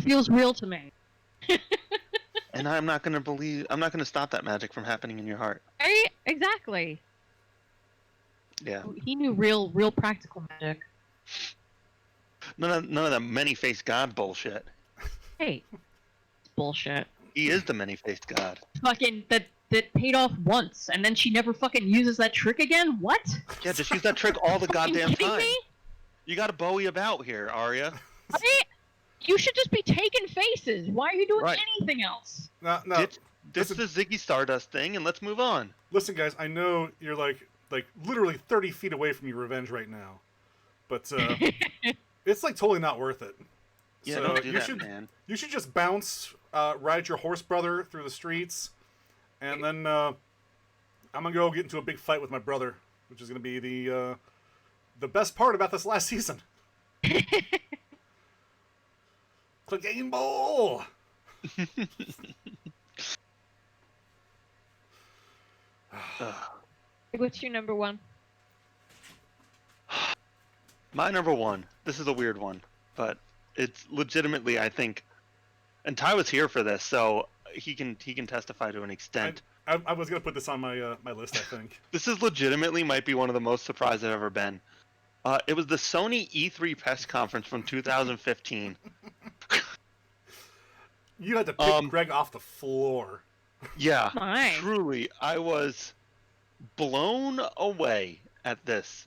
Feels real to me. And I'm not gonna stop that magic from happening in your heart. Right? Exactly. Yeah. He knew real practical magic. None of that many-faced God bullshit. Hey, bullshit. He is the many-faced God. Fucking that paid off once, and then she never fucking uses that trick again. What? Yeah, just use that trick all the goddamn kidding time. Me? You got to Bowie about here, Arya. Right? You should just be taking faces. Why are you doing Right. anything else? No. This is the Ziggy Stardust thing, and let's move on. Listen, guys, I know you're like literally 30 feet away from your revenge right now, but it's like totally not worth it. Yeah, so don't do that, man. You should just bounce, ride your horse brother through the streets, and then I'm gonna go get into a big fight with my brother, which is gonna be the best part about this last season. Clegane Bowl. What's your number one? My number one. This is a weird one, but it's legitimately, I think, and Ty was here for this, so he can testify to an extent. I was gonna put this on my my list. I think This is legitimately might be one of the most surprised I've ever been. It was the Sony E3 press conference from 2015. You had to pick Greg off the floor. Yeah, My. truly, I was blown away at this.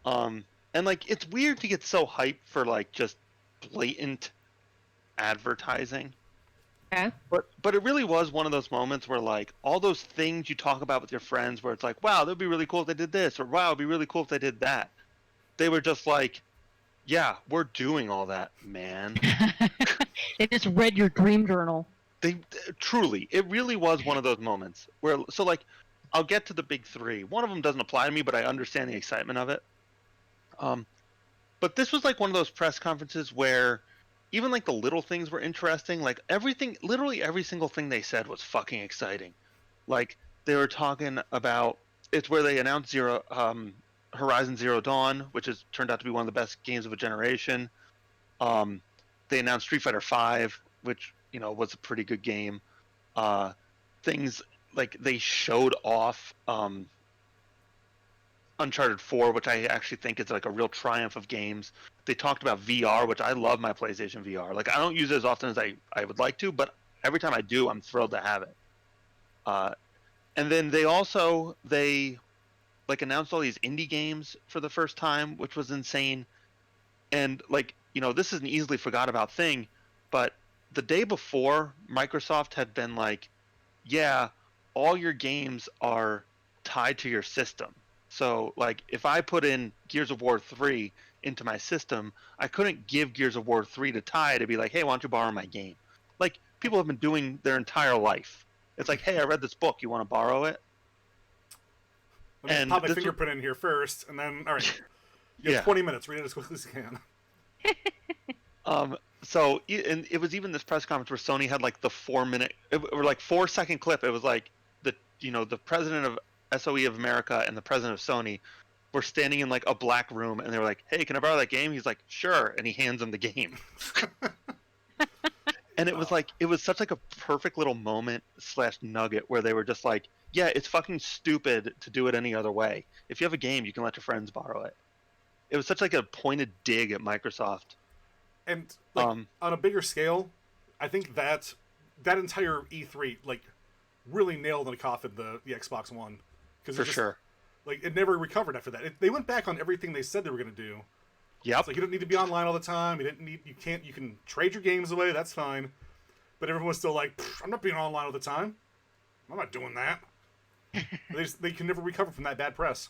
And like, it's weird to get so hyped for like just blatant advertising. Yeah. But it really was one of those moments where like all those things you talk about with your friends, where it's like, wow, that'd be really cool if they did this, or wow, it'd be really cool if they did that. They were just like, yeah, we're doing all that, man. They just read your dream journal. They truly, it really was one of those moments where, so like, I'll get to the big three. One of them doesn't apply to me, but I understand the excitement of it. But this was like one of those press conferences where even like the little things were interesting. Like everything, literally every single thing they said was fucking exciting. Like they were talking about, it's where they announced Horizon Zero Dawn, which has turned out to be one of the best games of a generation. They announced Street Fighter V, which, you know, was a pretty good game. Things like they showed off Uncharted 4, which I actually think is like a real triumph of games. They talked about VR, which I love my PlayStation VR. Like I don't use it as often as I would like to, but every time I do, I'm thrilled to have it. And then they like announced all these indie games for the first time, which was insane. And like, you know, this is an easily forgot about thing, but the day before, Microsoft had been like, yeah, all your games are tied to your system. So like if I put in Gears of War 3 into my system, I couldn't give Gears of War 3 to Ty to be like, hey, why don't you borrow my game? Like people have been doing their entire life. It's like, hey, I read this book, you want to borrow it? Let me pop my fingerprint in here first, and then all right. You have 20 minutes. Read it as quickly as you can. and it was even this press conference where Sony had like the 4 minute or like 4 second clip. It was like the president of SOE of America and the president of Sony were standing in like a black room, and they were like, "Hey, can I borrow that game?" He's like, "Sure," and he hands him the game. And it was Oh. like, it was such like a perfect little moment / nugget where they were just like, "Yeah, it's fucking stupid to do it any other way. If you have a game, you can let your friends borrow it." It was such like a pointed dig at Microsoft. And like on a bigger scale, I think that entire E3 like really nailed in the coffin the Xbox One, because For sure. like it never recovered after that. They went back on everything they said they were going to do. Yep. It's like you don't need to be online all the time. You can trade your games away. That's fine. But everyone was still like, I'm not being online all the time. I'm not doing that. They can never recover from that bad press.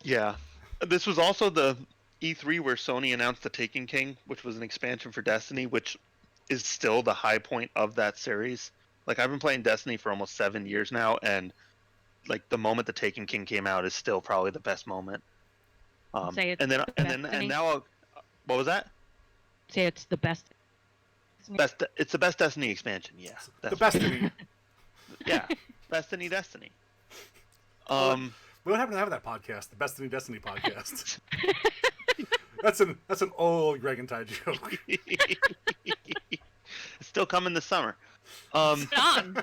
Yeah. This was also the E3 where Sony announced the Taken King, which was an expansion for Destiny, which is still the high point of that series. Like, I've been playing Destiny for almost 7 years now, and like the moment the Taken King came out is still probably the best moment. Say it's and then the and best then Destiny. and now, what was that? Say it's the best. It's the best Destiny expansion. Yeah, The best to me. yeah, Destiny. What happened to having that podcast? The Best Destiny podcast. That's an old Greg and Ty joke. It's still coming this summer. Done.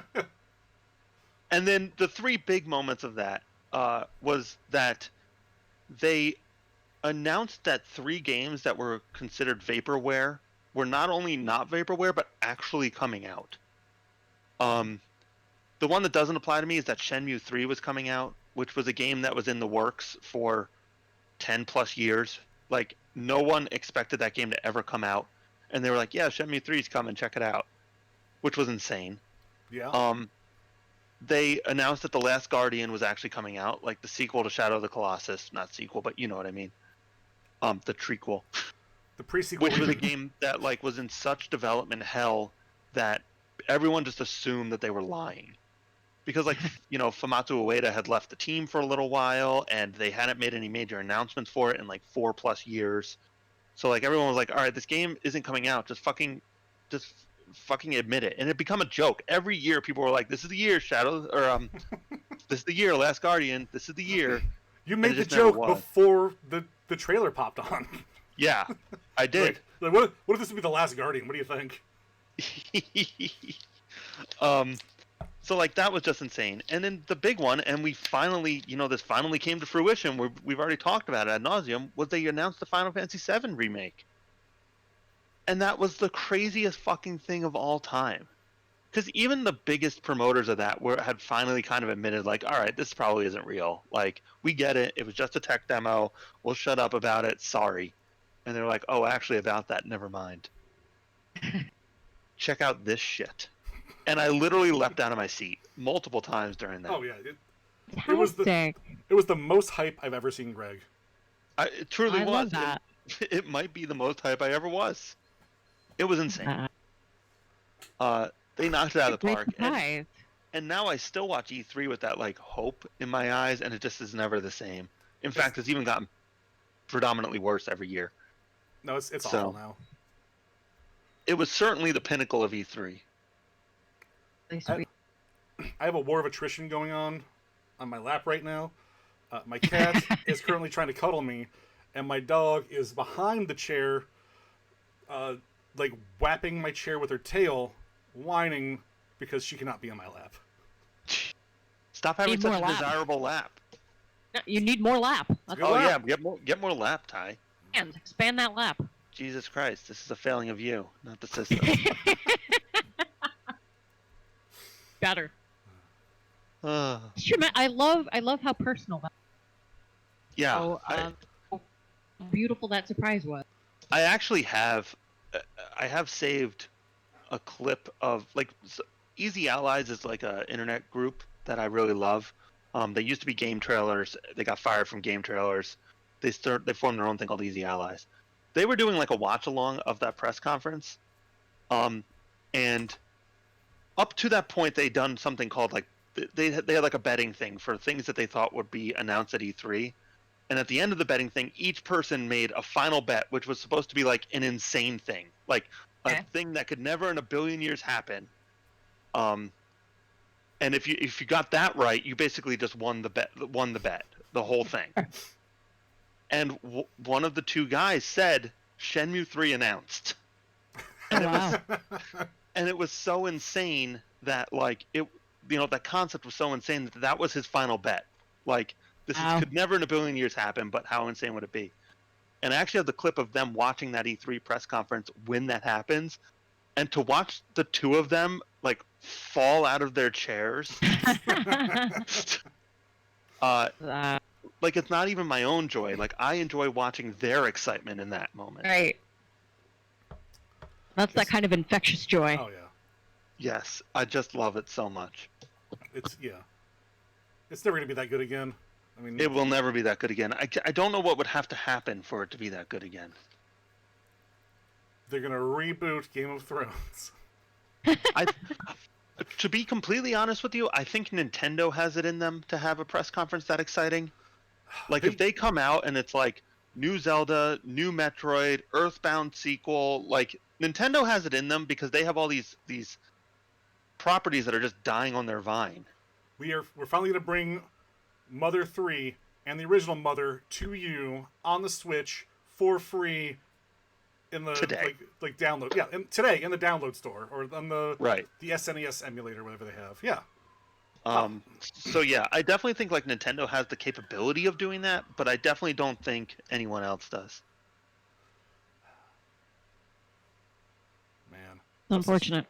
And then the three big moments of that was that they announced that 3 games that were considered vaporware were not only not vaporware, but actually coming out. The one that doesn't apply to me is that Shenmue 3 was coming out, which was a game that was in the works for 10 plus years. Like, no one expected that game to ever come out. And they were like, yeah, Shenmue 3 is coming, check it out. Which was insane. Yeah. They announced that The Last Guardian was actually coming out, like the sequel to Shadow of the Colossus. Not sequel, but you know what I mean. The trequel. The pre-sequel. Which was a game that like was in such development hell that everyone just assumed that they were lying. Because like, Famitsu Ueda had left the team for a little while, and they hadn't made any major announcements for it in like 4+ years. So like everyone was like, all right, this game isn't coming out. Just fucking admit it. And it become a joke. Every year people were like, this is the year this is the year Last Guardian. This is the year. You made the joke before the trailer popped on. Yeah, I did. Like what if this would be The Last Guardian? What do you think? So like that was just insane. And then the big one, and we finally, this finally came to fruition. We've already talked about it ad nauseum. Was they announced the Final Fantasy VII remake, and that was the craziest fucking thing of all time. Because even the biggest promoters of that had finally kind of admitted, like, all right, this probably isn't real. Like, we get it. It was just a tech demo. We'll shut up about it. Sorry. And they're like, oh, actually, about that, never mind. Check out this shit. And I literally leapt out of my seat multiple times during that. Oh yeah, it was the most hype I've ever seen Greg. It truly was. Love that. It might be the most hype I ever was. It was insane. They knocked it out of the park. And now I still watch E3 with that like hope in my eyes, and it just is never the same. In fact, it's even gotten predominantly worse every year. No, it's awful now. It was certainly the pinnacle of E3. I have a war of attrition going on my lap right now. My cat is currently trying to cuddle me, and my dog is behind the chair, like whapping my chair with her tail, whining because she cannot be on my lap. Stop having such a desirable lap. No, you need more lap. Yeah, get more lap, Ty. And expand that lap. Jesus Christ, this is a failing of you, not the system. Better. I love how personal that. Yeah. How beautiful that surprise was. I actually have saved a clip of like Easy Allies is like a internet group that I really love. They used to be Game Trailers. They got fired from Game Trailers. They formed their own thing called Easy Allies. They were doing like a watch along of that press conference, and up to that point they'd done something called like they had like a betting thing for things that they thought would be announced at E3, And at the end of the betting thing, each person made a final bet, which was supposed to be like an insane thing, like a thing that could never in a billion years happen. And if you got that right, you basically just won the bet, the whole thing. And one of the two guys said Shenmue 3 announced, and it was so insane that like it, that concept was so insane that was his final bet. Like could never in a billion years happen, but how insane would it be? And I actually have the clip of them watching that E3 press conference when that happens, and to watch the two of them like fall out of their chairs. Like it's not even my own joy. Like I enjoy watching their excitement in that moment. Right. That's that kind of infectious joy. Oh yeah. Yes, I just love it so much. It's never gonna be that good again. I mean, it will never be that good again. I don't know what would have to happen for it to be that good again. They're gonna reboot Game of Thrones. To be completely honest with you, I think Nintendo has it in them to have a press conference that exciting. Like if they come out and it's like new Zelda, new Metroid, Earthbound sequel, like Nintendo has it in them because they have all these properties that are just dying on their vine. We're finally gonna bring Mother 3 and the original Mother to you on the Switch for free in the today. like download. Yeah, today in the download store or on the the SNES emulator, whatever they have. Yeah. So yeah, I definitely think like Nintendo has the capability of doing that, but I definitely don't think anyone else does. Man. Unfortunate.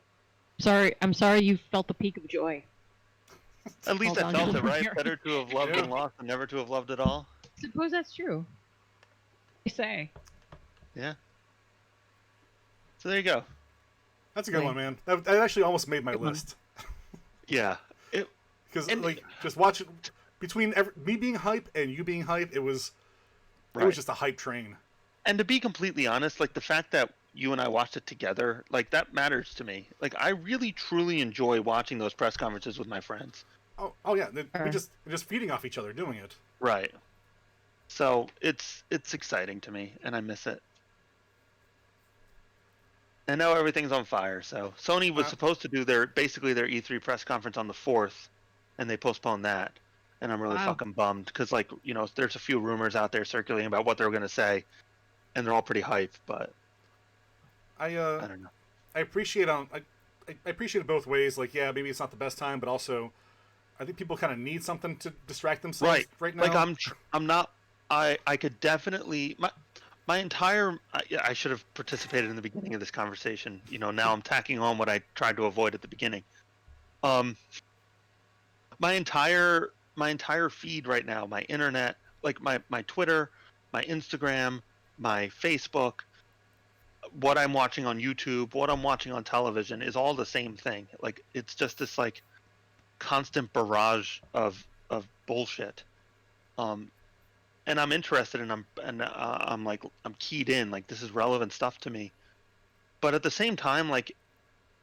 I'm sorry you felt the peak of joy. At least I felt it, right? Better to have loved and lost than never to have loved at all. I suppose that's true. You say. Yeah. So there you go. That's a good one, man. That actually almost made my list. Yeah. Because just watching between me being hype and you being hype, it was just a hype train. And to be completely honest, like the fact that you and I watched it together, like that matters to me. Like I really truly enjoy watching those press conferences with my friends. Oh yeah, we're just feeding off each other doing it. Right. So it's exciting to me, and I miss it. And now everything's on fire. So Sony was supposed to do their E3 press conference on the 4th, and they postponed that. And I'm really fucking bummed because there's a few rumors out there circulating about what they're going to say, and they're all pretty hype. But I don't know. I appreciate I appreciate it both ways. Like, yeah, maybe it's not the best time, but also I think people kind of need something to distract themselves right now. Like I'm not. I could definitely my entire. I should have participated in the beginning of this conversation. Now I'm tacking on what I tried to avoid at the beginning. My entire feed right now, my internet, like my Twitter, my Instagram, my Facebook, what I'm watching on YouTube, what I'm watching on television is all the same thing. Like it's just this like constant barrage of bullshit. And I'm interested and I'm keyed in, like this is relevant stuff to me. But at the same time, like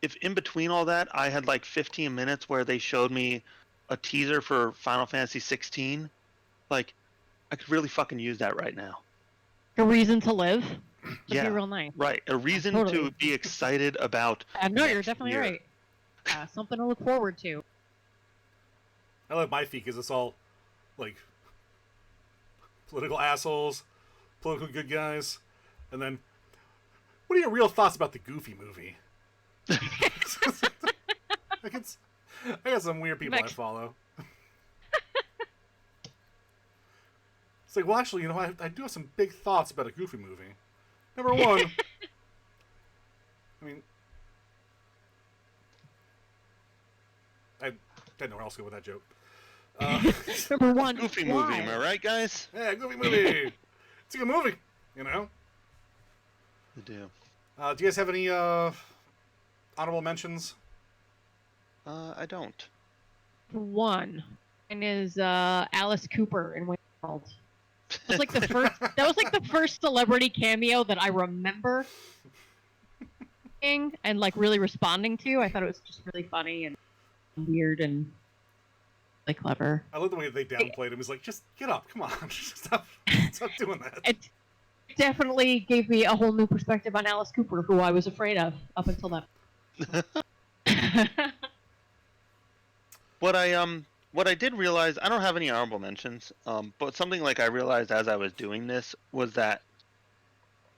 if in between all that I had like 15 minutes where they showed me a teaser for Final Fantasy 16, like I could really fucking use that right now. A reason to live. Yeah, be real nice. Right. A reason to be excited about. No, you're definitely right. Something to look forward to. I love my feed because it's all like political assholes, political good guys, and then what are your real thoughts about the Goofy movie? I got some weird people I follow. It's like, well, actually, I do have some big thoughts about a Goofy movie. Number one, I mean, I didn't know where else to go with that joke. Number one, Goofy movie, am I right, guys? Yeah, Goofy movie. It's a good movie, I do. Do you guys have any honorable mentions? I don't. One, and is Alice Cooper in Wayne's World. That was like the first celebrity cameo that I remember and like really responding to. I thought it was just really funny and weird, and Really clever. I love the way they downplayed him. He's like, just get up, come on, stop doing that. It definitely gave me a whole new perspective on Alice Cooper, who I was afraid of up until that. What I did realize, I don't have any honorable mentions, but something like I realized as I was doing this was that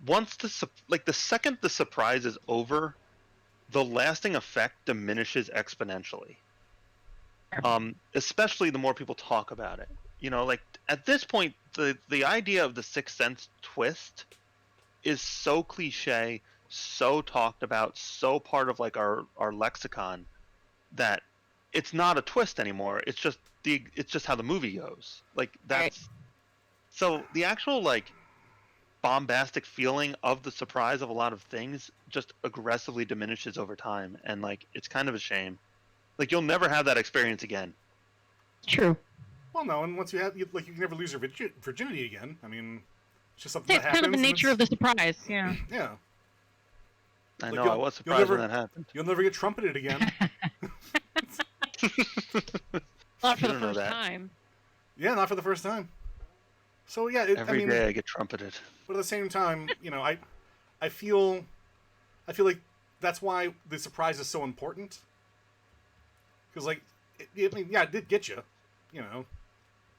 once the second the surprise is over, the lasting effect diminishes exponentially. Especially the more people talk about it. You know, like at this point, the idea of the Sixth Sense twist is so cliche, so talked about, so part of like our lexicon that it's not a twist anymore. It's just how the movie goes. Like that's Right. So the actual like bombastic feeling of the surprise of a lot of things just aggressively diminishes over time, and like it's kind of a shame. Like you'll never have that experience again. True. Well, no, and once you have, you can never lose your virginity again. I mean, it's just something It's that happens. kind of the nature of the surprise. Yeah. Yeah. I Like, know, I was surprised when that happened. You'll never get trumpeted again. Not for You the don't know first that. time. Yeah, not for the first time. So yeah, Every day I get trumpeted. But at the same time, I feel like that's why the surprise is so important. Because like, I mean, yeah, it did get you. You know,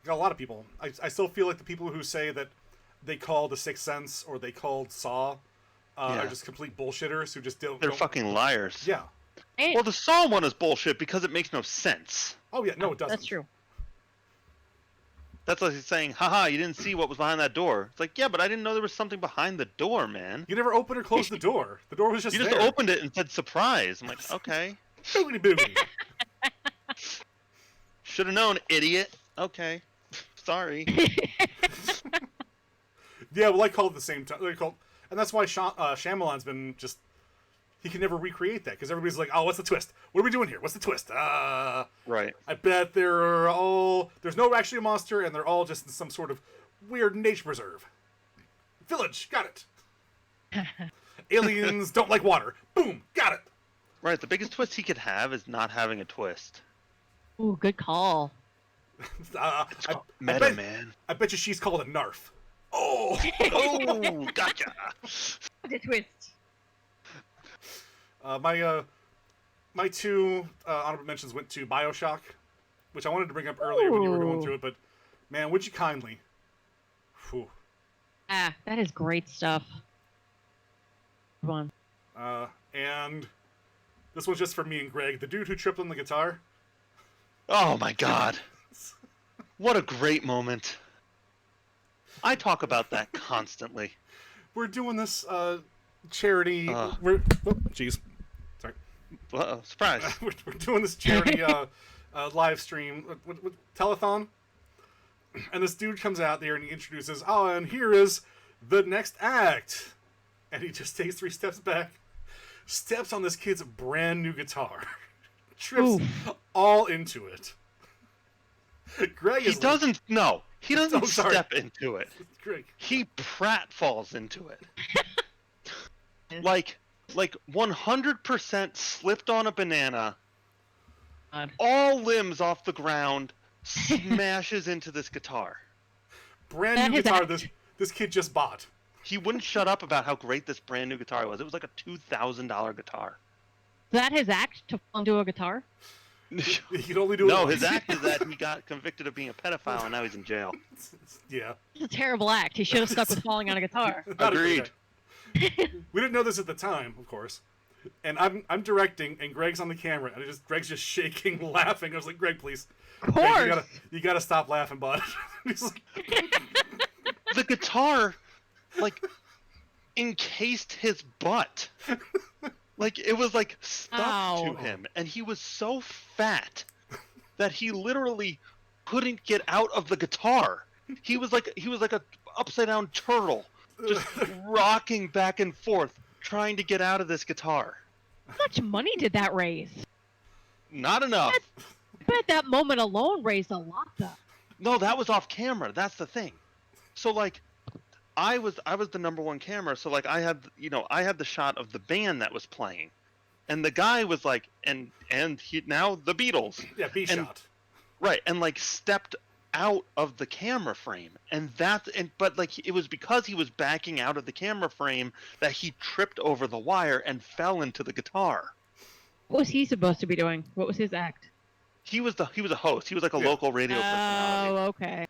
got a lot of people. I still feel like the people who say that they called The Sixth Sense or they called Saw are just complete bullshitters who just don't. They're fucking liars. Yeah. Hey, Well, the Saw one is bullshit because it makes no sense. Oh yeah, no, it doesn't. that's true. That's like saying, haha, you didn't see what was behind that door. It's like, yeah, but I didn't know there was something behind the door, man. You never opened or closed the door. The door was just You there. just opened it and said surprise. I'm like, okay. Boogity boogity. Should have known, idiot. Okay. Sorry. Yeah, well, I called it the same time. And that's why Shyamalan's been just. He can never recreate that because everybody's like, "Oh, what's the twist? What are we doing here? What's the twist?" Right. I bet there's no actually a monster, and they're all just in some sort of weird nature preserve. Village, got it. Aliens don't like water. Boom, got it. Right. The biggest twist he could have is not having a twist. Ooh, good call. It's called Meta bet, Man. I bet you she's called a narf. Oh, Oh, gotcha. The twist. my two honorable mentions went to BioShock, which I wanted to bring up earlier when you were going Ooh. through it, but man, would you kindly? Whew. Ah, that is great stuff. Good one. And this one's just for me and Greg. The dude who tripped on the guitar. Oh my god. What a great moment. I talk about that constantly. We're doing this charity. Jeez, sorry. Uh-oh, surprise. We're doing this charity live stream, telethon, and this dude comes out there and he introduces, "Oh, and here is the next act," and he just takes 3 steps back, steps on this kid's brand new guitar, trips all into it. Greg He doesn't Oh, sorry. step into it. Greg. He falls into it. like 100% slipped on a banana, God. all limbs off the ground, smashes into this guitar. Brand new That is guitar act- this kid just bought. He wouldn't shut up about how great this brand new guitar was. It was like a $2,000 guitar. Is that his act to fall into a guitar? He could only do it No, once. his act is that he got convicted of being a pedophile and now he's in jail. Yeah. It's a terrible act. He should have stuck with falling on a guitar. Not a good Agreed. act. We didn't know this at the time, of course. And I'm directing, and Greg's on the camera, and Greg's just shaking, laughing. I was like, "Greg, please, Of Greg, course. you gotta stop laughing, bud." He's like, The guitar, like, encased his butt. Like, it was, like, stuck Ow. to him. And he was so fat that he literally couldn't get out of the guitar. He was like a upside-down turtle, just rocking back and forth, trying to get out of this guitar. How much money did that raise? Not enough. I bet that moment alone raised a lot, though. No, that was off camera. That's the thing. So like, I was the number one camera. So like, I had the shot of the band that was playing, and the guy was like, and he now the Beatles. "Yeah, B And- shot." Right, and like stepped out of the camera frame, but like it was because he was backing out of the camera frame that he tripped over the wire and fell into the guitar. What was he supposed to be doing? What was his act? He was a host. He was like a local radio personality. Oh, okay.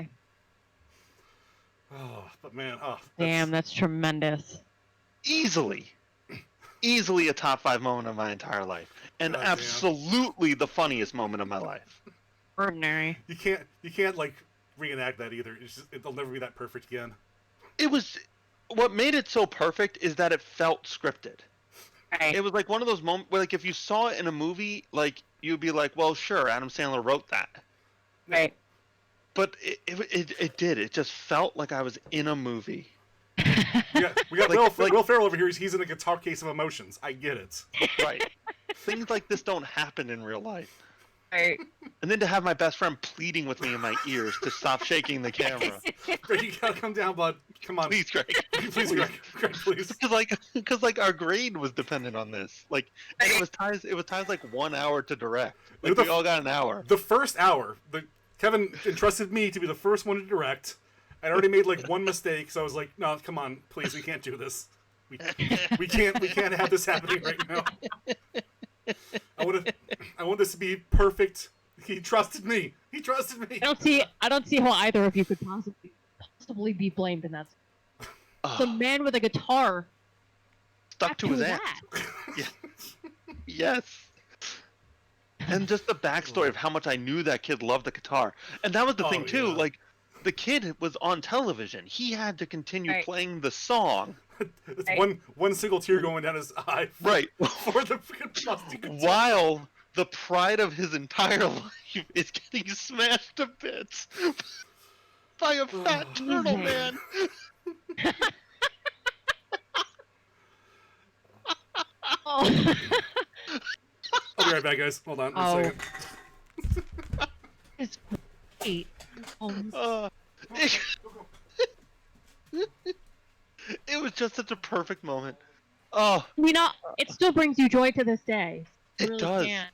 Oh, but man, Damn, that's tremendous. Easily a top 5 moment of my entire life, and God, absolutely the funniest moment of my life. Ordinary. You can't like reenact that either. It'll never be that perfect again. It was what made it so perfect is that it felt scripted. Right. It was like one of those moments where, like, if you saw it in a movie, like you'd be like, well, sure, Adam Sandler wrote that. Right. But it did. It just felt like I was in a movie. We got Will Ferrell over here. He's in a guitar case of emotions. I get it. Right. Things like this don't happen in real life. Right. And then to have my best friend pleading with me in my ears to stop shaking the camera. Greg, you gotta come down, bud. Come on. Please, Greg. Please, Greg, please. Because our grade was dependent on this. Like, and it was times like 1 hour to direct. Like, we all got an hour. The first hour, Kevin entrusted me to be the first one to direct. I'd already made like one mistake, so I was like, "No, come on, please, we can't do this. We can't have this happening right now. I want this to be perfect." He trusted me. I don't see how either of you could possibly be blamed in that. The man with a guitar stuck to his ass. Yeah. Yes. And just the backstory of how much I knew that kid loved the guitar. And that was the thing too, like the kid was on television. He had to continue playing the song. It's one single tear going down his eye. Right. For the freaking plastic guitar. While the pride of his entire life is getting smashed to bits by a fat turtle man. Oh. I'll be right back, guys. Hold on a second. It's great. It was just such a perfect moment. Oh, It still brings you joy to this day. It really does. Can.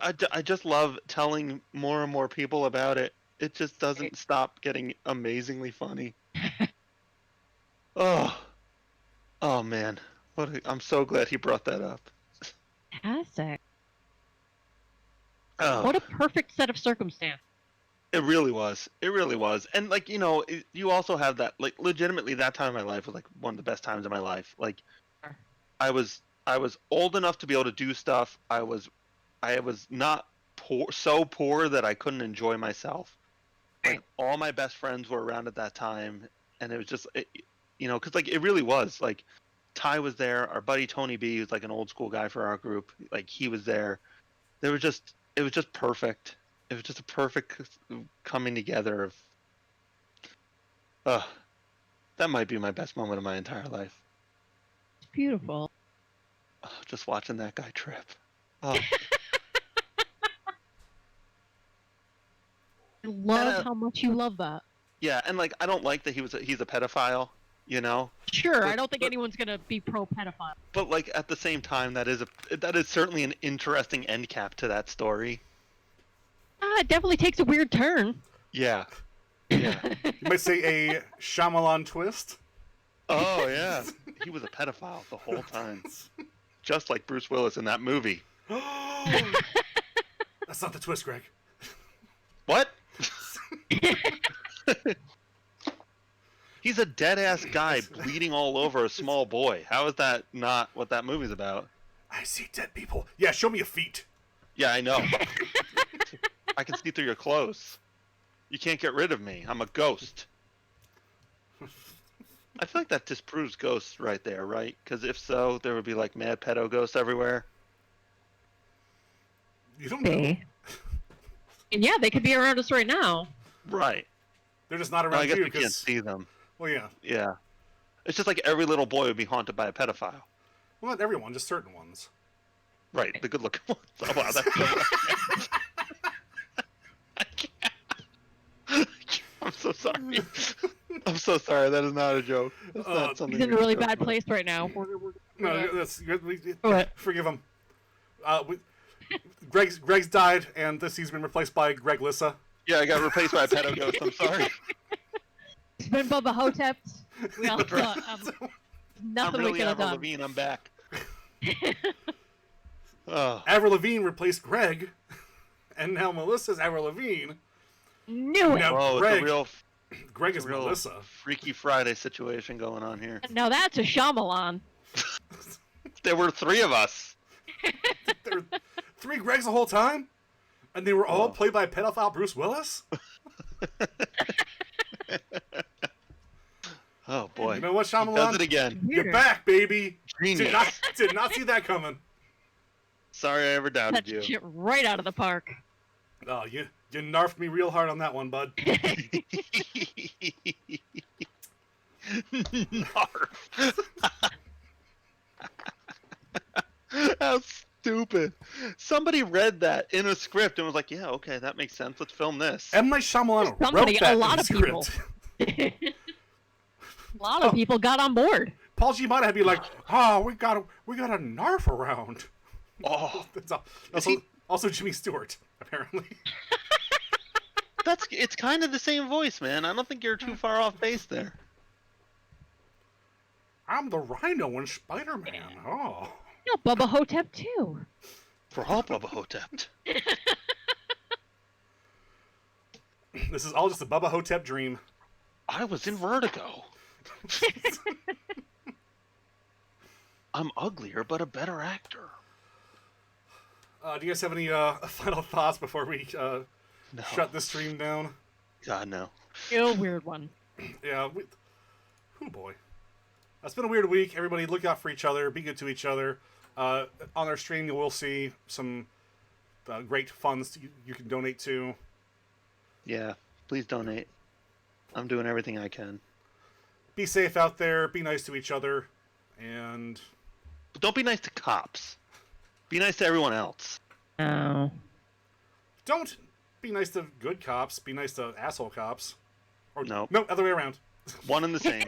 I just love telling more and more people about it. It just doesn't stop getting amazingly funny. Oh man, I'm so glad he brought that up. Fantastic. Oh. What a perfect set of circumstances. It really was. And like, you also have that, like, legitimately that time in my life was like one of the best times of my life. Like, I was old enough to be able to do stuff. I was not so poor that I couldn't enjoy myself. Like, all my best friends were around at that time, and it was just, because like it really was like, Ty was there, our buddy Tony B, who's like an old school guy for our group, like he was there. It was just perfect. It was just a perfect coming together of, that might be my best moment of my entire life. It's beautiful. Just watching that guy trip. Oh. I love how much you love that. Yeah, and like I don't like that he's a pedophile, Sure, I don't think anyone's gonna be pro pedophile. But like at the same time, that is certainly an interesting end cap to that story. It definitely takes a weird turn. Yeah. You might say a Shyamalan twist. Oh yeah, he was a pedophile the whole time, just like Bruce Willis in that movie. That's not the twist, Greg. What? He's a dead-ass guy bleeding all over a small boy. How is that not what that movie's about? I see dead people. Yeah, show me your feet. Yeah, I know. I can see through your clothes. You can't get rid of me. I'm a ghost. I feel like that disproves ghosts right there, right? Because if so, there would be like mad pedo ghosts everywhere. You don't know. And yeah, they could be around us right now. Right. They're just not around I guess you we can't see them. Well, yeah. Yeah. It's just like every little boy would be haunted by a pedophile. Well, not everyone, just certain ones. Right, the good-looking ones. Oh, wow, that's so I can't. I'm so sorry. I'm so sorry. That is not a joke. That's not something. He's in a really bad place right now. No, that's Go ahead. forgive him. Greg's died, and this he's been replaced by Greg Lissa. Yeah, I got replaced by a pedo ghost. I'm sorry. It's been Bubba Hotep. We all thought I'm nothing we really could have Avril done. Lavigne. I'm back. Oh. Avril Lavigne replaced Greg, and now Melissa's Avril Lavigne. Knew it. Now Whoa, Greg, it's a real, Greg it's is a real Melissa. Freaky Friday situation going on here. Now that's a Shyamalan. There were 3 of us. There were 3 Gregs the whole time, and they were all Oh. played by pedophile Bruce Willis. Oh boy. You know what, He does Shyamalan? it again. You're Weird. back, baby. Genius. Did not see that coming. Sorry I ever doubted That you. shit right out of the park. Oh, you narfed me real hard on that one, bud. Narf. How stupid. Somebody read that in a script and was like, yeah, okay, that makes sense. Let's film this. M. Night Shyamalan Somebody, wrote that a lot in of the people. script. A lot of people got on board. Paul Giamatti had to be like, "Oh, we got a narf around." Oh, That's Is he- also Jimmy Stewart, apparently. it's kind of the same voice, man. I don't think you're too far off base there. I'm the Rhino in Spider-Man. Oh. You know, Bubba Hotep too. For all Bubba Hotep. This is all just a Bubba Hotep dream. I was in Vertigo. I'm uglier, but a better actor. Do you guys have any final thoughts before we No. shut this stream down? God, no. Real weird one. Yeah. Oh boy. It's been a weird week. Everybody look out for each other. Be good to each other. On our stream, you will see some great funds you can donate to. Yeah, please donate. I'm doing everything I can. Be safe out there. Be nice to each other. And But don't be nice to cops. Be nice to everyone else. Oh. don't be nice to good cops. Be nice to asshole cops. Or No. No, other way around. One and the same.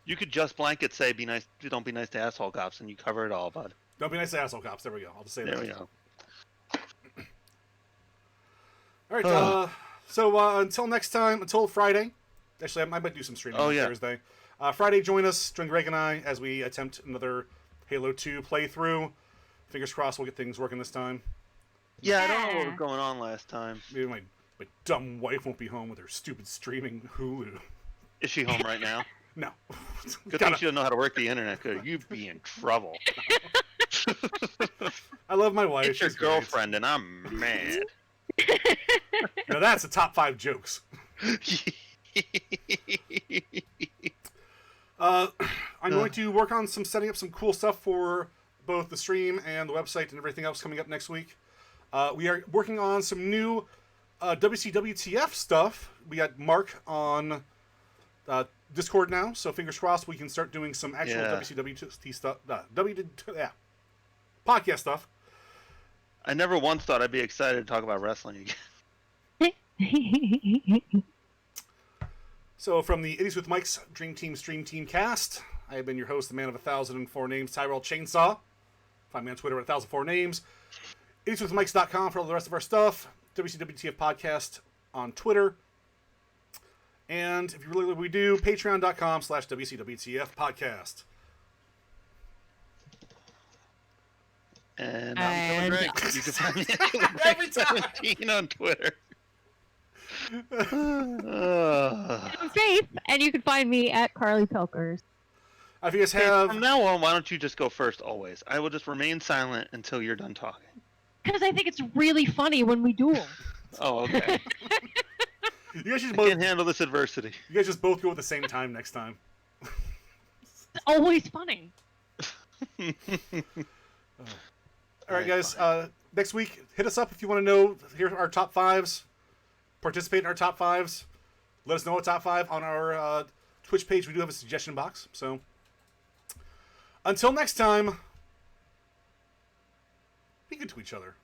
You could just blanket say don't be nice to asshole cops, and you cover it all, bud. Don't be nice to asshole cops. There we go. I'll just say There that. we go. All right. So until next time, until Friday. Actually, I might do some streaming on Thursday. Friday, join us, join Greg and I, as we attempt another Halo 2 playthrough. Fingers crossed we'll get things working this time. Yeah, I don't know what was going on last time. Maybe my dumb wife won't be home with her stupid streaming Hulu. Is she home right now? No. Good thing she doesn't know how to work the internet, because you'd be in trouble. I love my wife. It's your She's great. girlfriend, and I'm mad. Now that's the top 5 jokes. I'm going to work on setting up some cool stuff for both the stream and the website and everything else coming up next week. We are working on some new WCWTF stuff. We got Mark on Discord now, so fingers crossed we can start doing some actual WCWT stuff, podcast stuff. I never once thought I'd be excited to talk about wrestling again. So from the Idiots with Mics Dream Team Stream Team cast, I have been your host, the man of 1,004 names, Tyrell Chainsaw. Find me on Twitter at 1,004 names. idiotswithmics.com for all the rest of our stuff. WCWTF Podcast on Twitter. And if you really like what we do, patreon.com/WCWTF Podcast. And I'm Greg. You can find me Every time. 17 on Twitter. I'm Faith, and you can find me at Carly Pilkers. If you guys Hey, have... from now on, why don't you just go first always? I will just remain silent until you're done talking. Because I think it's really funny when we duel. Oh, okay. You guys just I both, can't handle this adversity. you guys just both go at the same time next time. It's always funny. All right, guys. Next week, hit us up if you want to know. Here's our top 5s. Participate in our top 5s. Let us know a top 5 on our Twitch page. We do have a suggestion box. So, until next time, be good to each other.